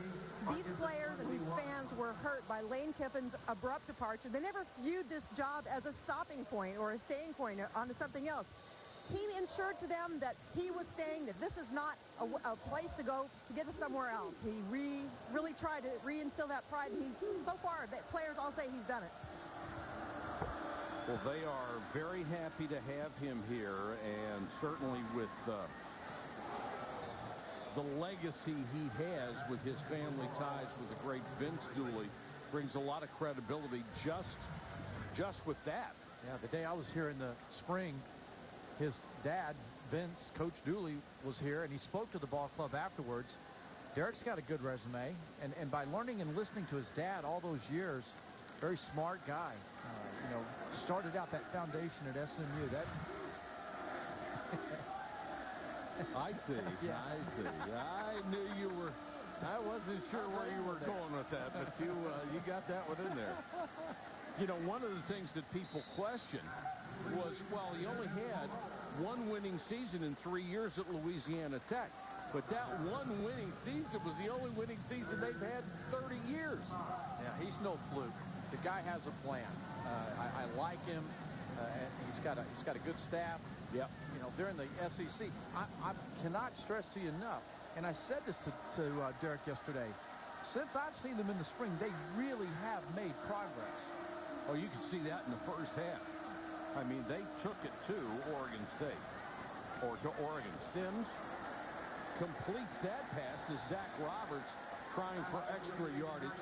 These players and these fans were hurt by Lane Kiffin's abrupt departure. They never viewed this job as a stopping point or a staying point onto something else. He ensured to them that he was staying, that this is not a place to go to get to somewhere else. He really tried to reinstill that pride, and so far, the players all say he's done it. Well, they are very happy to have him here, and certainly with the legacy he has with his family ties with the great Vince Dooley brings a lot of credibility just with that. Yeah, the day I was here in the spring, his dad, Vince, Coach Dooley, was here, and he spoke to the ball club afterwards. Derek's got a good resume, and by learning and listening to his dad all those years, very smart guy. You know, started out that foundation at SMU. That I see. Yeah. I see. I knew you were. I wasn't sure where you were going with that, but you got that one in there. You know, one of the things that people question was, well, he only had one winning season in 3 years at Louisiana Tech. But that one winning season was the only winning season they've had in 30 years. Yeah, he's no fluke. The guy has a plan. I like him. And he's got a good staff. Yep. You know, they're in the SEC. I cannot stress to you enough, and I said this to Derek yesterday, since I've seen them in the spring, they really have made progress. Oh, you can see that in the first half. I mean, they took it to Oregon State, or to Oregon. Sims completes that pass to Zach Roberts, trying for extra yardage,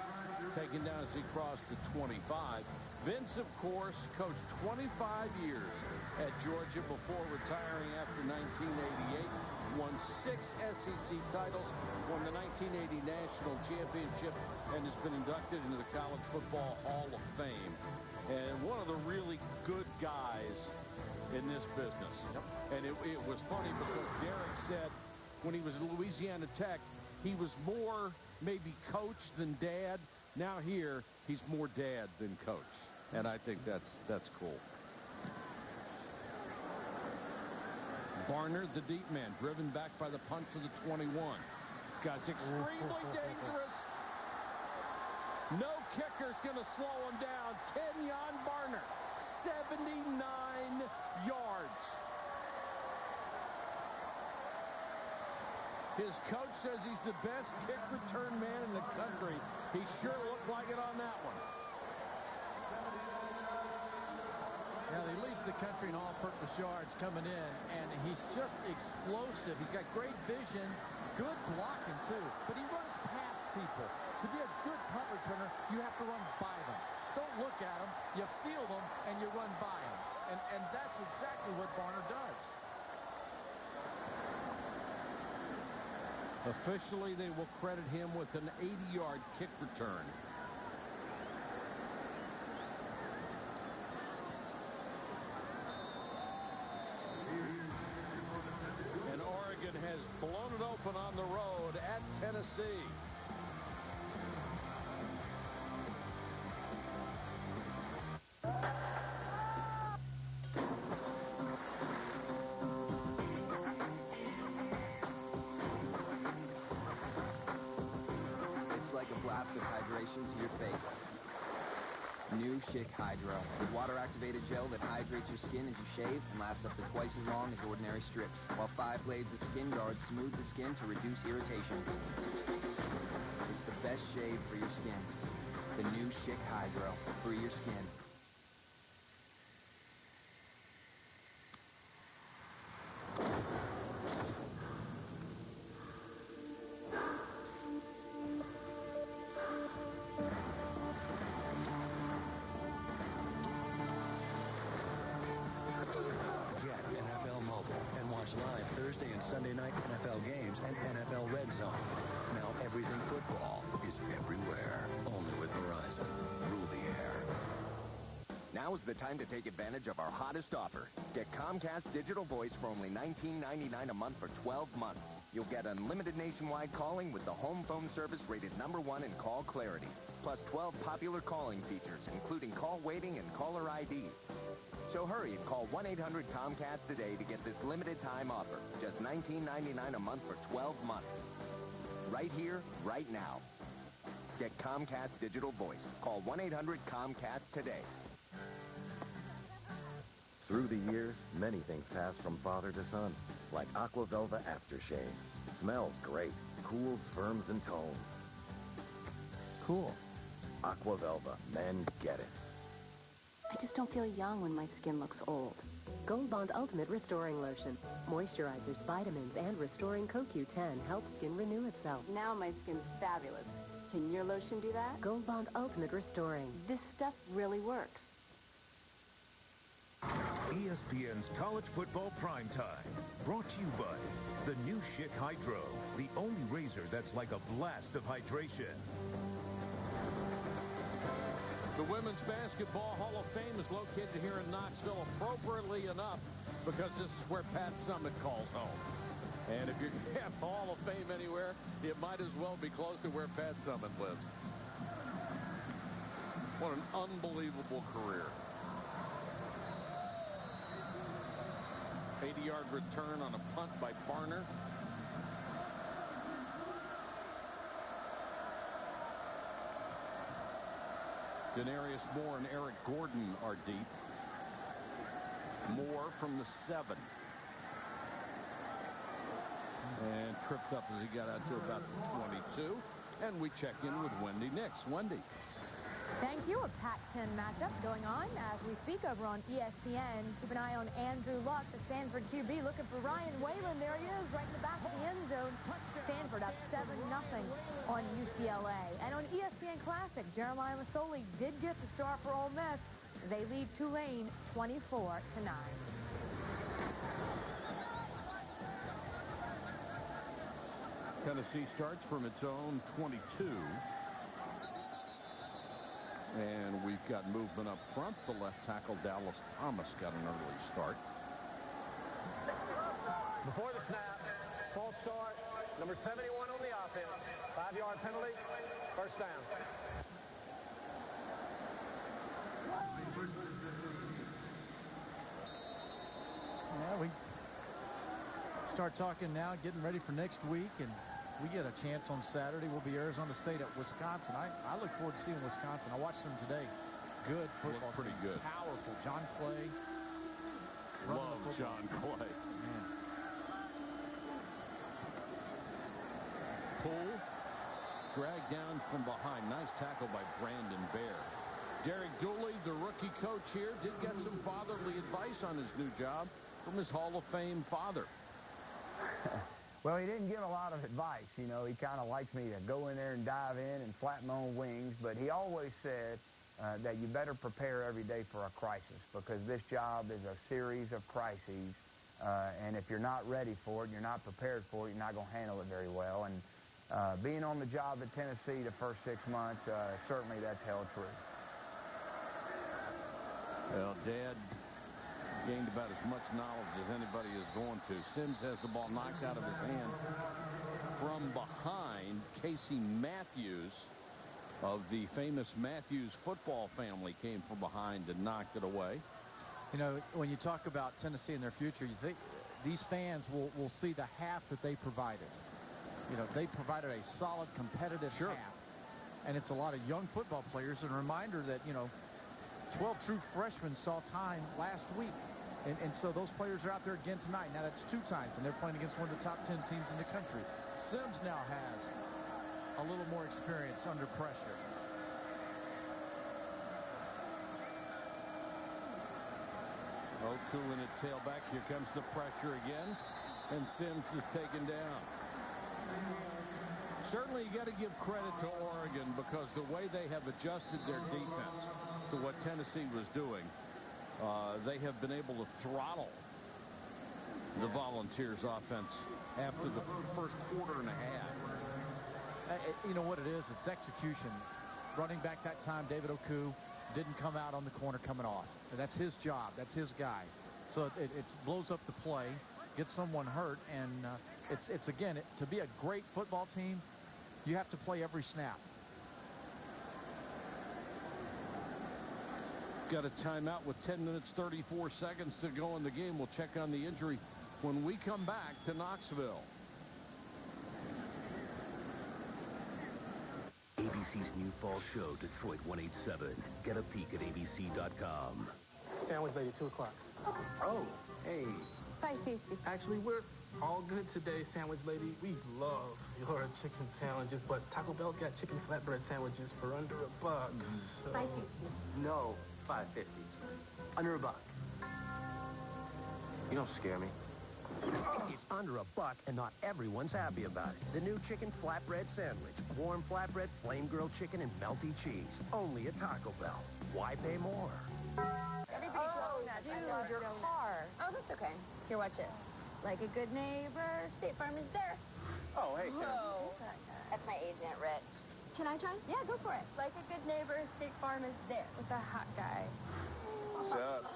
taken down as he crossed the 25. Vince, of course, coached 25 years at Georgia before retiring after 1988. Won 6 SEC titles, won the 1980 National Championship, and has been inducted into the College Football Hall of Fame. And one of the really good guys in this business. And it was funny because Derek said when he was at Louisiana Tech, he was more maybe coach than dad. Now here, he's more dad than coach. And I think that's cool. Barner, the deep man, driven back by the punt to the 21. Guy's extremely dangerous. No kicker's going to slow him down. Kenyon Barner, 79 yards. His coach says he's the best kick return man in the country. He sure looked like it on that one. Yeah, he leads the country in all-purpose yards coming in, and he's just explosive. He's got great vision, good blocking, too. But he runs past people. To be a good punt returner, you have to run by them. Don't look at them. You feel them, and you run by them. And that's exactly what Barner does. Officially, they will credit him with an 80-yard kick return. And Oregon has blown it open on the road at Tennessee. To your face. New Schick Hydro, with water-activated gel that hydrates your skin as you shave and lasts up to twice as long as ordinary strips, while 5 blades of Skin Guard smooth the skin to reduce irritation. It's the best shave for your skin. The new Schick Hydro, for your skin. Thursday and Sunday night NFL games and NFL Red Zone. Now everything football is everywhere. Only with Verizon. Rule the air. Now is the time to take advantage of our hottest offer. Get Comcast Digital Voice for only $19.99 a month for 12 months. You'll get unlimited nationwide calling with the home phone service rated #1 in call clarity. Plus 12 popular calling features, including call waiting and caller ID. So hurry and call 1-800-COMCAST today to get this limited time offer. Just $19.99 a month for 12 months. Right here, right now. Get Comcast Digital Voice. Call 1-800-COMCAST today. Through the years, many things pass from father to son, like Aqua Velva Aftershave. Smells great, cools, firms, and tones. Cool. Aqua Velva, men get it. I just don't feel young when my skin looks old. Gold Bond Ultimate Restoring Lotion. Moisturizers, vitamins, and restoring CoQ10 help skin renew itself. Now my skin's fabulous. Can your lotion do that? Gold Bond Ultimate Restoring. This stuff really works. ESPN's College Football Primetime. Brought to you by the new Schick Hydro, the only razor that's like a blast of hydration. The Women's Basketball Hall of Fame is located here in Knoxville, appropriately enough, because this is where Pat Summitt calls home. And if you're going to have the Hall of Fame anywhere, it might as well be close to where Pat Summitt lives. What an unbelievable career. 80-yard return on a punt by Barner. Denarius Moore and Eric Gordon are deep. Moore from the 7. And tripped up as he got out to about the 22. And we check in with Wendy Nix. Wendy. Thank you. A Pac-10 matchup going on as we speak over on ESPN. Keep an eye on Andrew Luck, the Stanford QB, looking for Ryan Whalen. There he is, right in the back of the end zone. Stanford up 7-0 on UCLA. And on ESPN Classic, Jeremiah Masoli did get the start for Ole Miss. lead Tulane 24-9. Tennessee starts from its own 22. And we've got movement up front. The left tackle, Dallas Thomas, got an early start. Before the snap, false start, number 71 on the offense. 5-yard penalty, first down. Yeah, we start talking now, getting ready for next week, and we get a chance on Saturday. We'll be Arizona State at Wisconsin. I look forward to seeing Wisconsin. I watched them today. Good football. Look pretty good. Powerful. John Clay. Love John Clay. Man. Poole dragged down from behind. Nice tackle by Brandon Bear. Derek Dooley, the rookie coach here, did get some fatherly advice on his new job from his Hall of Fame father. Well, he didn't give a lot of advice. You know, he kind of likes me to go in there and dive in and flatten my own wings. But he always said that you better prepare every day for a crisis, because this job is a series of crises. And if you're not ready for it, you're not prepared for it, you're not going to handle it very well. And being on the job at Tennessee the first 6 months, certainly that's held true. Well, Dad gained about as much knowledge as anybody is going to. Sims has the ball knocked out of his hand from behind. Casey Matthews of the famous Matthews football family came from behind and knocked it away. You know, when you talk about Tennessee and their future, you think these fans will see the half that they provided. You know, they provided a solid competitive half. And it's a lot of young football players. And a reminder that, you know, 12 true freshmen saw time last week. And so those players are out there again tonight. Now that's 2 times, and they're playing against one of the top 10 teams in the country. Sims now has a little more experience under pressure. Oku in at tailback. Here comes the pressure again. And Sims is taken down. Certainly you got to give credit to Oregon, because the way they have adjusted their defense to what Tennessee was doing, they have been able to throttle the Volunteers offense after the first quarter and a half. You know what it is? It's execution. Running back that time, David Oku didn't come out on the corner coming off. And that's his job. That's his guy. So it blows up the play, gets someone hurt, and it's again, to be a great football team, you have to play every snap. Got a timeout with 10 minutes, 34 seconds to go in the game. We'll check on the injury when we come back to Knoxville. ABC's new fall show, Detroit 187. Get a peek at abc.com. Sandwich lady, 2 o'clock. Oh, hey. $5.50. Actually, we're all good today, sandwich lady. We love your chicken sandwiches, but Taco Bell's got chicken flatbread sandwiches for under $1. So... $5.50. No, $5.50. Under $1. You don't scare me. It's under $1, and not everyone's happy about it. The new chicken flatbread sandwich. Warm flatbread, flame-grilled chicken, and melty cheese. Only at Taco Bell. Why pay more? Dude, your car. Oh, that's okay. Here, watch it. Like a good neighbor, State Farm is there. Oh, hey, Ken. Whoa. That's my agent, Rich. Can I try? Yeah, go for it. Like a good neighbor, State Farm is there. With a hot guy. What's up?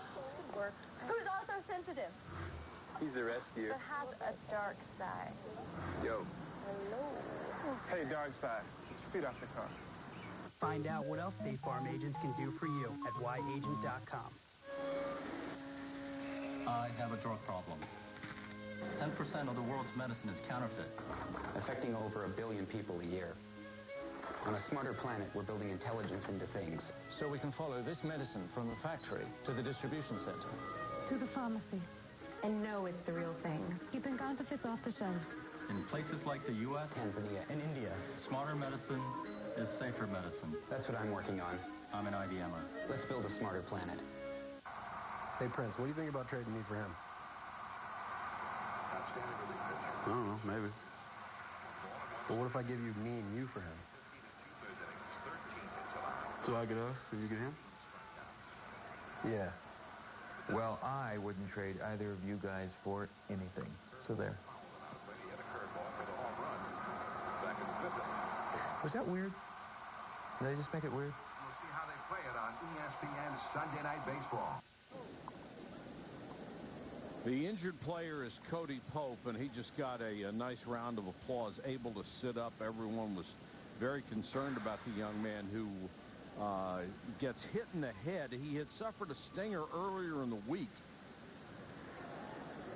Good work. Who's also sensitive, He's the rescue. but has a dark side. Yo. Hello. Hey, dark side. Feet off the car. Find out what else State Farm agents can do for you at yagent.com. I have a drug problem. 10% of the world's medicine is counterfeit. Affecting over 1 billion people a year. On a smarter planet, we're building intelligence into things. So we can follow this medicine from the factory to the distribution center. To the pharmacy. And know it's the real thing. Keeping counterfeits off the shelves. In places like the U.S., Tanzania, and India, smarter medicine is safer medicine. That's what I'm working on. I'm an IBMer. Let's build a smarter planet. Hey, Prince, what do you think about trading me for him? I don't know, maybe. But what if I give you me and you for him? So I get us and you get him? Yeah. Well, I wouldn't trade either of you guys for anything. So there. Was that weird? Did I just make it weird? We'll see how they play it on ESPN Sunday Night Baseball. The injured player is Cody Pope, and he just got a nice round of applause, able to sit up. Everyone was very concerned about the young man who gets hit in the head. He had suffered a stinger earlier in the week,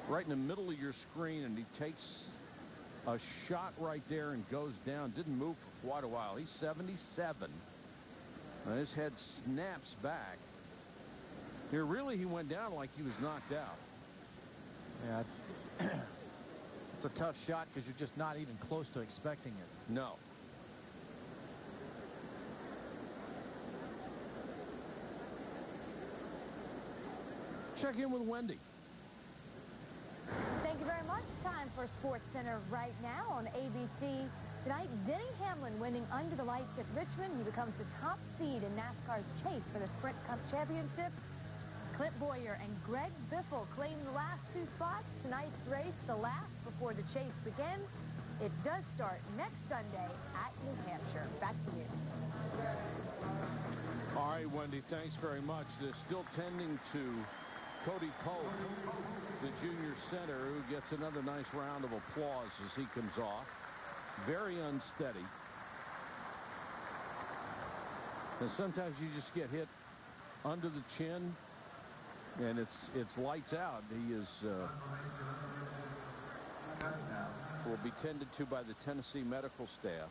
right in the middle of your screen, and he takes a shot right there and goes down. Didn't move for quite a while. He's 77. And his head snaps back. Here, really, he went down like he was knocked out. Yeah, it's a tough shot because you're just not even close to expecting it. No. Check in with Wendy. Thank you very much. Time for Sports Center right now on ABC. Tonight, Denny Hamlin winning under the lights at Richmond. He becomes the top seed in NASCAR's chase for the Sprint Cup Championship. Clint Boyer and Greg Biffle claim the last two spots. Tonight's race, the last before the chase begins. It does start next Sunday at New Hampshire. Back to you. All right, Wendy, thanks very much. They're still tending to Cody Pope, the junior center, who gets another nice round of applause as he comes off. Very unsteady. And sometimes you just get hit under the chin, and it's lights out. He is will be tended to by the Tennessee medical staff.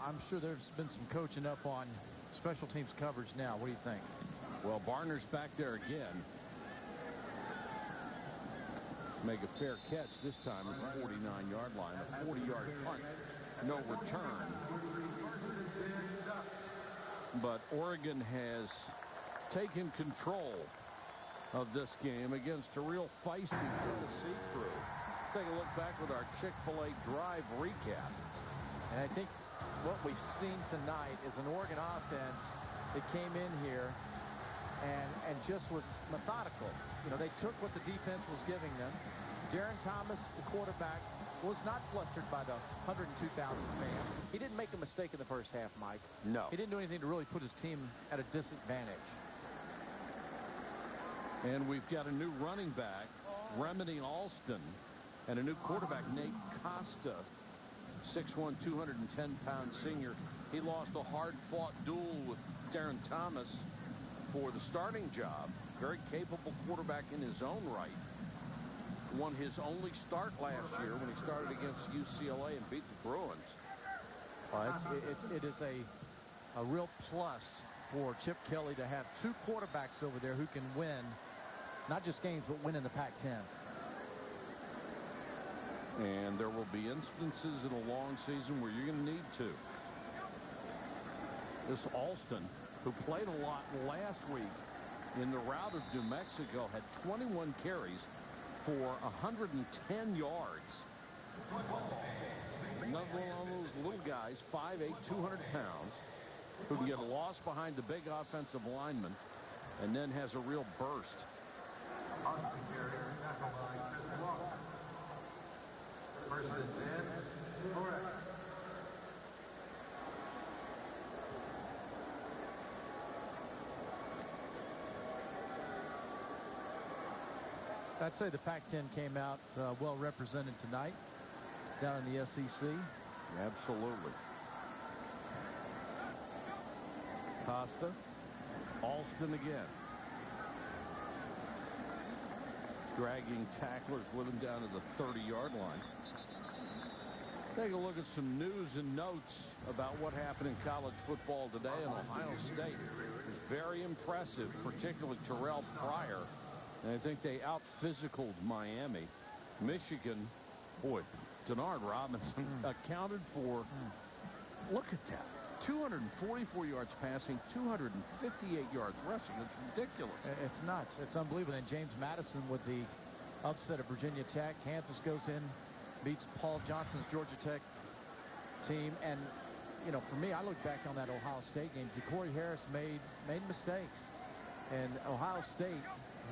I'm sure there's been some coaching up on special teams coverage now. What do you think? Well, Barner's back there again. Make a fair catch this time at the 49-yard line. A 40-yard punt. No return. But Oregon has taken control of this game against a real feisty Tennessee crew. Let's take a look back with our Chick-fil-A drive recap. And I think what we've seen tonight is an Oregon offense that came in here and just was methodical. You know, they took what the defense was giving them. Darren Thomas, the quarterback, was not flustered by the 102,000 fans. He didn't make a mistake in the first half, Mike. No. He didn't do anything to really put his team at a disadvantage. And we've got a new running back, Remedy Alston, and a new quarterback, Nate Costa, 6'1", 210-pound senior. He lost a hard-fought duel with Darren Thomas for the starting job. Very capable quarterback in his own right. Won his only start last year when he started against UCLA and beat the Bruins. It is a real plus for Chip Kelly to have two quarterbacks over there who can win, not just games, but win in the Pac-10. And there will be instances in a long season where you're going to need to. This Alston, who played a lot last week in the rout of New Mexico, had 21 carries for 110 yards. Another one of those little guys, 5'8", 200 pounds, who can get lost behind the big offensive lineman and then has a real burst. First and 10. Correct. I'd say the Pac-10 came out well represented tonight down in the SEC. Absolutely. Costa. Alston again. Dragging tacklers with him down to the 30-yard line. Take a look at some news and notes about what happened in college football today in Ohio State. It was very impressive, particularly Terrell Pryor. And I think they out-physicaled Miami. Michigan, boy, Denard Robinson accounted for, look at that, 244 yards passing, 258 yards rushing. It's ridiculous. It's nuts. It's unbelievable. And James Madison with the upset of Virginia Tech. Kansas goes in, beats Paul Johnson's Georgia Tech team. And you know, for me, I look back on that Ohio State game. Ja'Cory Harris made mistakes, and Ohio State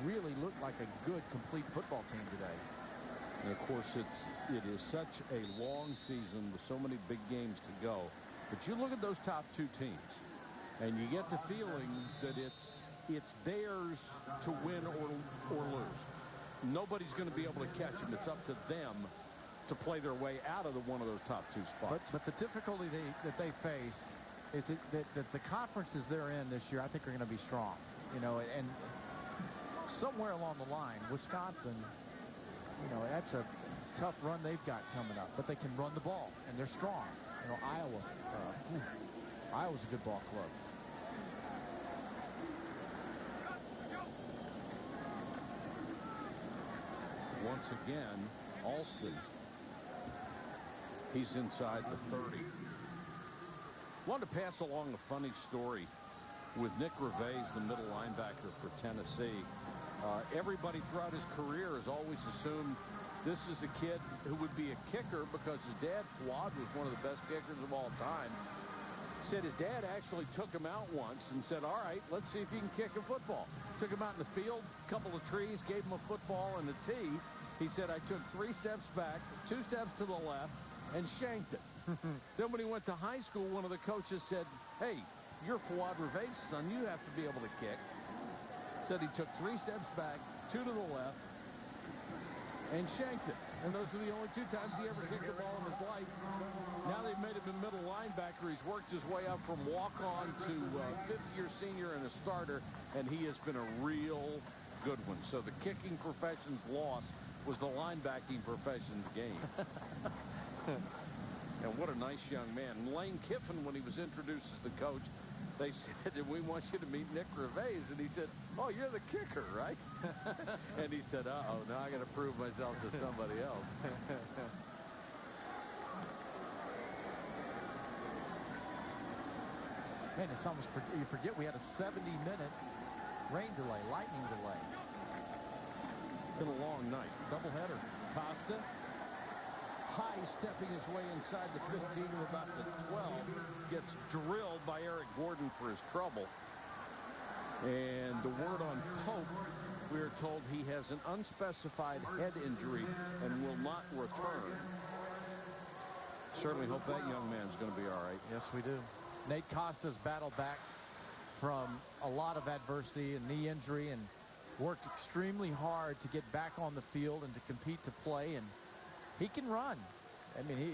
really looked like a good, complete football team today. And of course, it is such a long season with so many big games to go. But you look at those top two teams, and you get the feeling that it's theirs to win or lose. Nobody's going to be able to catch them. It's up to them to play their way out of one of those top two spots. But the difficulty that they face is that the conferences they're in this year, I think, are going to be strong. You know, and somewhere along the line, Wisconsin, you know, that's a tough run they've got coming up. But they can run the ball, and they're strong. You know, Iowa's a good ball club. Once again, Alston. He's inside the 30. Wanted to pass along a funny story with Nick Gervais, the middle linebacker for Tennessee. Everybody throughout his career has always assumed this is a kid who would be a kicker because his dad, Fuad, was one of the best kickers of all time. Said his dad actually took him out once and said, all right, let's see if you can kick a football. Took him out in the field, couple of trees, gave him a football and a tee. He said, I took 3 steps back, 2 steps to the left, and shanked it. Then when he went to high school, one of the coaches said, hey, you're Fuad Gervais' son. You have to be able to kick. Said he took 3 steps back, 2 to the left, and shanked it. And those are the only 2 times he ever kicked the ball in his life. Now they've made him a middle linebacker. He's worked his way up from walk-on to fifth-year senior and a starter, and he has been a real good one. So the kicking profession's loss was the linebacking profession's game. And what a nice young man. Lane Kiffin, when he was introduced as the coach, they said, we want you to meet Nick Gervais. And he said, oh, you're the kicker, right? And he said, uh-oh, now I got to prove myself to somebody else. Man, it's almost, you forget we had a 70-minute rain delay, lightning delay. Been a long night. Doubleheader. Costa, high stepping his way inside the 15 to about the 12, gets drilled by Eric Gordon for his trouble. And the word on Pope, we are told he has an unspecified head injury and will not return. Certainly hope that young man's going to be all right. Yes, we do. Nate Costa's battled back from a lot of adversity and knee injury and worked extremely hard to get back on the field and to compete to play, and he can run. I mean, he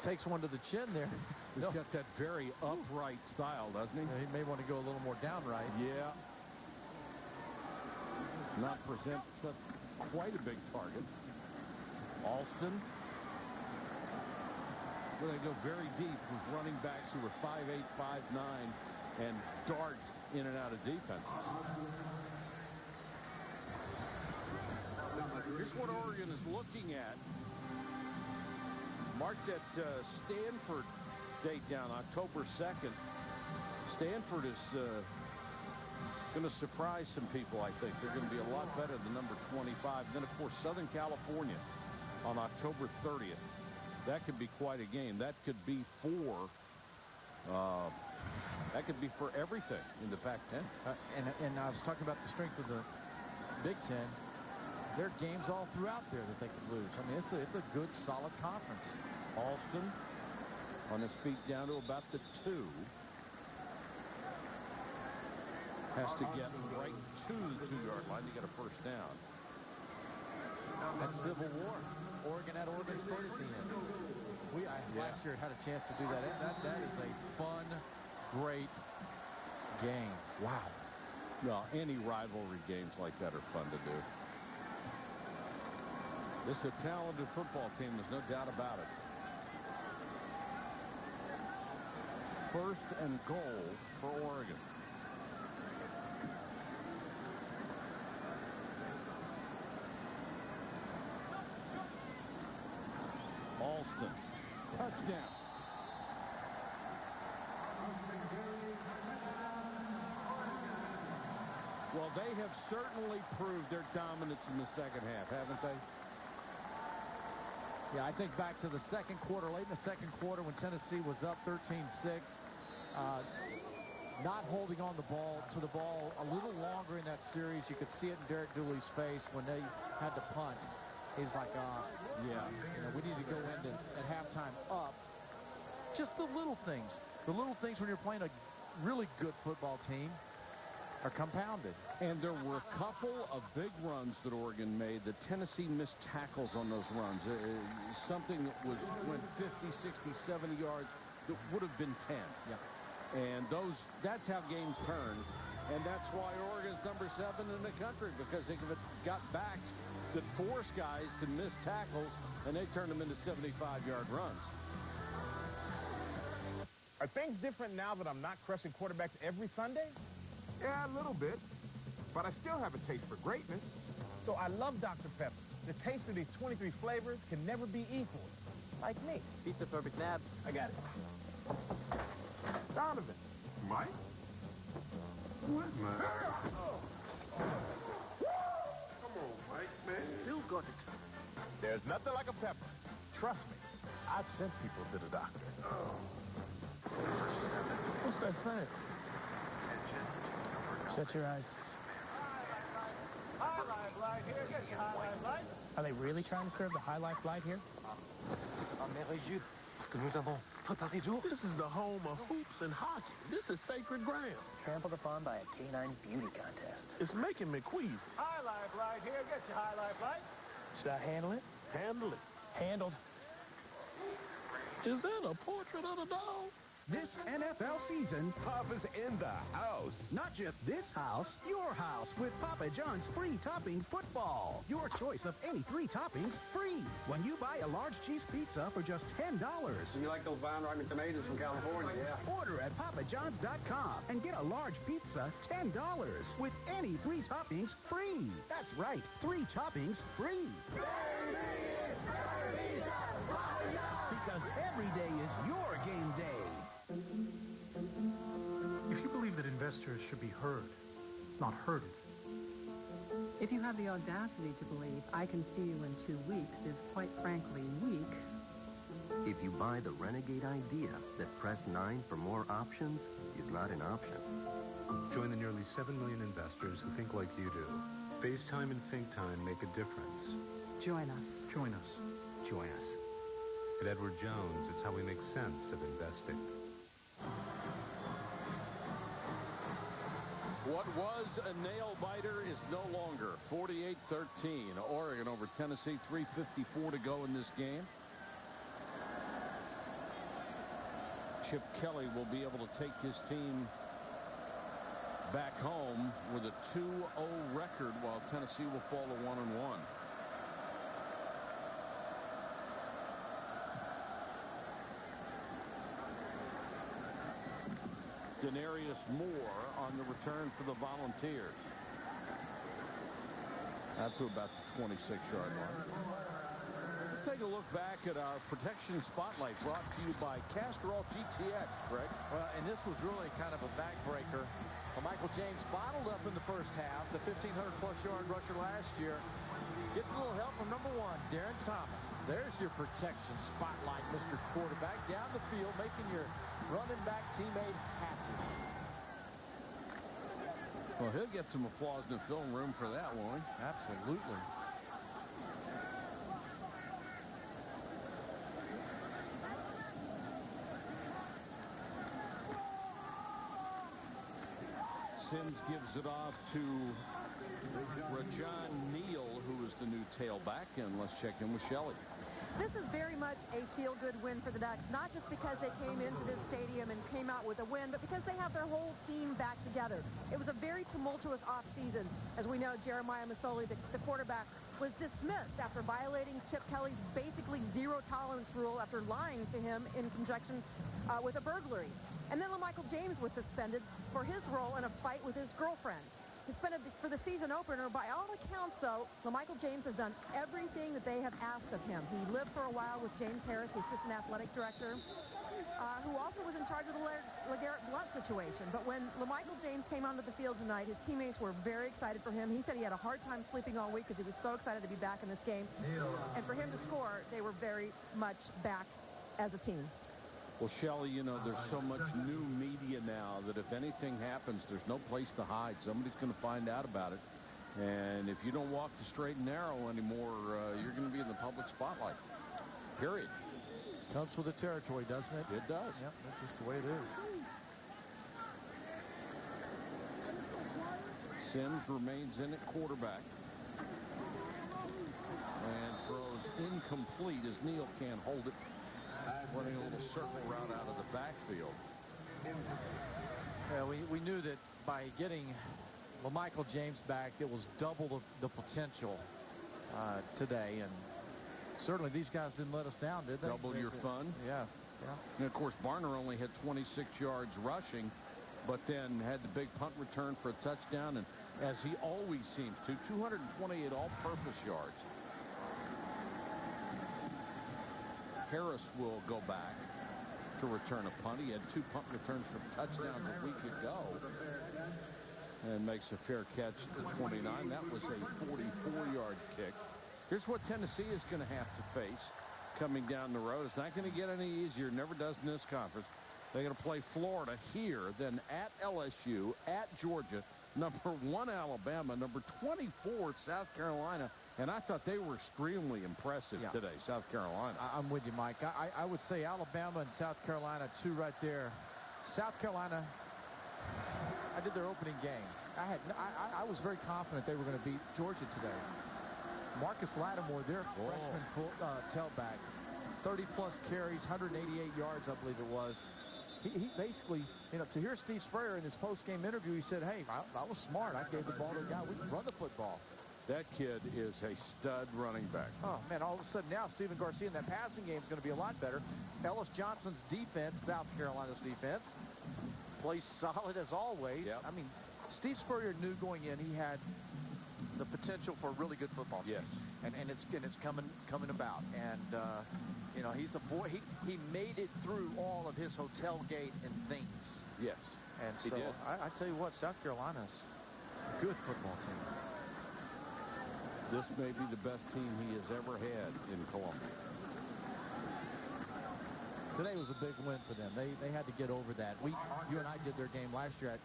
takes one to the chin there. He's got that very upright style, doesn't he? He may want to go a little more downright. Yeah. Not present quite a big target. Alston. Well, they go very deep with running backs who are 5'8", 5'9", and dart in and out of defenses. Here's what Oregon is looking at. Mark that Stanford date down, October 2nd. Stanford is going to surprise some people, I think. They're going to be a lot better than number 25. And then, of course, Southern California on October 30th. That could be quite a game. That could be for everything in the Pac-10. And I was talking about the strength of the Big Ten. There are games all throughout there that they could lose. I mean, it's a good, solid conference. Alston on his feet down to about the 2. Has to get right to the 2-yard line to get a first down. That's Civil War. Oregon at Oregon State at the end. Last year had a chance to do that. That is a fun, great game. Wow. Well, any rivalry games like that are fun to do. This is a talented football team. There's no doubt about it. First and goal for Oregon. Alston. Touchdown. Well, they have certainly proved their dominance in the second half, haven't they? Yeah, I think back to the second quarter, late in the second quarter when Tennessee was up 13-6, not holding on the ball a little longer in that series. You could see it in Derek Dooley's face when they had to punt. He's like, yeah, we need to go into at halftime up. Just the little things. The little things when you're playing a really good football team are compounded. And there were a couple of big runs that Oregon made. The Tennessee missed tackles on those runs. Something that went 50, 60, 70 yards that would have been 10. Yeah. And that's how games turn. And that's why Oregon's number 7 in the country, because they got backs that force guys to miss tackles, and they turn them into 75-yard runs. Are things different now that I'm not crushing quarterbacks every Sunday? Yeah, a little bit. But I still have a taste for greatness. So I love Dr. Pepper. The taste of these 23 flavors can never be equaled. Like me. Pizza for McNabb. I got it. Donovan. Mike? What, Mike? Come on, Mike, man. Still got it. There's nothing like a pepper. Trust me. I've sent people to the doctor. What's that thing? Shut your eyes. Highlight light here. Get your highlight light. Are they really trying to serve the High Life light here? This is the home of hoops and hockey. This is sacred ground. Trampled upon by a canine beauty contest. It's making me queasy. Highlight light here. Get your highlight light. Should I handle it? Handle it. Handled. Is that a portrait of a dog? This NFL season, Papa's in the house. not just this house, your house with Papa John's free topping football. Your choice of any 3 toppings free when you buy a large cheese pizza for just $10. You like those vine ripening tomatoes from California? Yeah. Order at papajohns.com and get a large pizza $10 with any 3 toppings free. That's right, 3 toppings free. Because every day is your game day. If you believe that investors should be heard, not herded. If you have the audacity to believe I can see you in 2 weeks is quite frankly weak. If you buy the renegade idea that press 9 for more options is not an option. Join the nearly 7 million investors who think like you do. FaceTime and ThinkTime make a difference. Join us. Join us. Join us. At Edward Jones, it's how we make sense of investing. What was a nail-biter is no longer. 48-13. Oregon over Tennessee. 3:54 to go in this game. Chip Kelly will be able to take his team back home with a 2-0 record, while Tennessee will fall to 1-1. Denarius Moore on the return for the Volunteers. Out to about the 26-yard line. Let's take a look back at our protection spotlight brought to you by Castrol GTX, Greg. Well, and this was really kind of a backbreaker. Well, Michael James bottled up in the first half, the 1,500-plus yard rusher last year. Gets a little help from number 1, Darren Thomas. There's your protection spotlight, Mr. Quarterback, down the field, making your running back teammate happy. Well, he'll get some applause in the film room for that one. Absolutely. Sims gives it off to Rajon Neal, who is the new tailback, and let's check in with Shelley. This is very much a feel-good win for the Ducks, not just because they came into this stadium and came out with a win, but because they have their whole team back together. It was a very tumultuous offseason. As we know, Jeremiah Masoli, the quarterback, was dismissed after violating Chip Kelly's basically zero-tolerance rule after lying to him in conjunction with a burglary. And then LaMichael James was suspended for his role in a fight with his girlfriend. Suspended for the season opener. By all accounts, though, LaMichael James has done everything that they have asked of him. He lived for a while with James Harris, the assistant athletic director. who also was in charge of the LeGarrette Blunt situation. But when LaMichael James came onto the field tonight, his teammates were very excited for him. He said he had a hard time sleeping all week because he was so excited to be back in this game. And for him to score, they were very much back as a team. Well, Shelley, you know, there's so much new media now that if anything happens, there's no place to hide. Somebody's going to find out about it. And if you don't walk the straight and narrow anymore, you're going to be in the public spotlight. Period. Comes with the territory, doesn't it? It does. Yep, that's just the way it is. Sims remains in at quarterback. And throws incomplete as Neal can't hold it. Running a little circle route out of the backfield. Yeah, we knew that by getting LaMichael James back, it was double the potential today. And certainly these guys didn't let us down, did they? Double your fun. Yeah. And, of course, Barner only had 26 yards rushing, but then had the big punt return for a touchdown. And as he always seems to, 228 all-purpose yards. Harris will go back to return a punt. He had 2 punt returns for touchdowns a week ago. And makes a fair catch to 29. That was a 44-yard kick. Here's what Tennessee is going to have to face coming down the road. It's not going to get any easier. Never does in this conference. They're going to play Florida here, then at LSU, at Georgia, number 1 Alabama, number 24 South Carolina. And I thought they were extremely impressive today, South Carolina. I'm with you, Mike. I would say Alabama and South Carolina, two right there. South Carolina, I did their opening game. I was very confident they were going to beat Georgia today. Marcus Lattimore, their freshman tailback, 30-plus carries, 188 yards, I believe it was. He basically, you know, to hear Steve Spurrier in his post-game interview, he said, hey, I was smart. I gave the ball to a guy. We can run the football. That kid is a stud running back. Oh, man, all of a sudden now Stephen Garcia in that passing game is going to be a lot better. Ellis Johnson's defense, South Carolina's defense, plays solid as always. Yep. I mean, Steve Spurrier knew going in he had the potential for a really good football team. Yes. And it's coming about. And, you know, he's a boy. He made it through all of his hotel gate and things. Yes. And he so did. I tell you what, South Carolina's a good football team. This may be the best team he has ever had in Columbia. Today was a big win for them. They had to get over that. You and I did their game last year at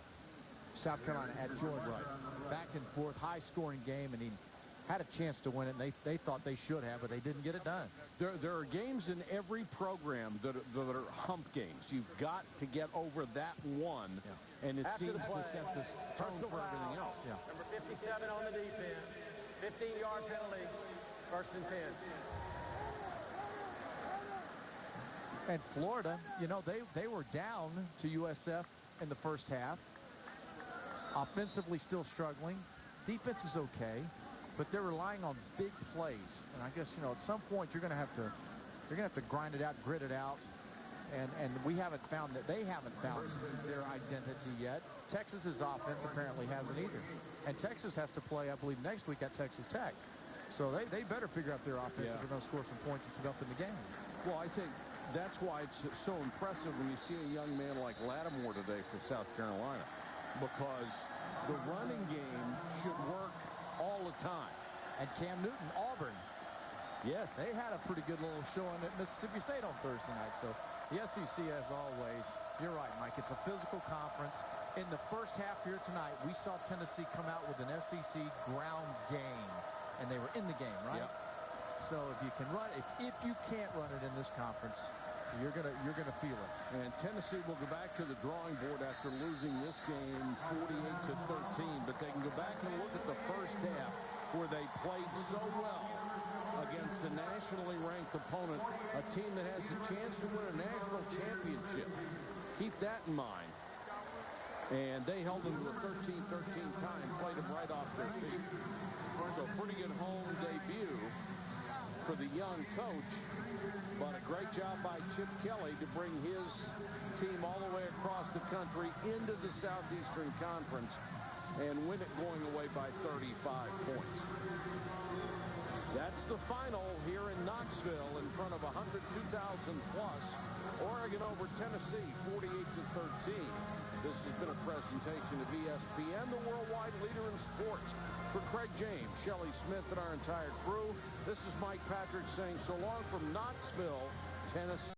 South Carolina at Georgia. Right. Back and forth, high-scoring game, and he had a chance to win it, and they thought they should have, but they didn't get it done. There are games in every program that are hump games. You've got to get over that one, and it seems to set the tone for everything else. Yeah. Number 57 on the defense. 15-yard penalty, 1st and 10. And Florida, you know, they were down to USF in the first half. Offensively still struggling. Defense is okay, but they're relying on big plays. And I guess, you know, at some point you're going to have to grind it out, grit it out. And we haven't found that. They haven't found their identity yet. Texas's offense apparently hasn't either. And Texas has to play, I believe, next week at Texas Tech. So they better figure out their offense if they're going to score some points and get up in the game. Well, I think that's why it's so impressive when you see a young man like Lattimore today for South Carolina, because the running game should work all the time. And Cam Newton, Auburn. Yes, they had a pretty good little showing at Mississippi State on Thursday night. So the SEC, as always, you're right, Mike. It's a physical conference. In the first half here tonight, we saw Tennessee come out with an SEC ground game, and they were in the game, right? Yep. So if you can run, if you can't run it in this conference, you're gonna feel it. And Tennessee will go back to the drawing board after losing this game 48-13, but they can go back and look at the first half where they played so well against a nationally ranked opponent, a team that has a chance to win a national championship. Keep that in mind. And they held them to a 13-13 tie and played them right off their feet. So pretty good home debut for the young coach, but a great job by Chip Kelly to bring his team all the way across the country into the Southeastern Conference and win it going away by 35 points. That's the final here in Knoxville in front of 102,000 plus Oregon over Tennessee, 48-13. This has been a presentation of ESPN, the worldwide leader in sports. For Craig James, Shelley Smith, and our entire crew, this is Mike Patrick saying so long from Knoxville, Tennessee.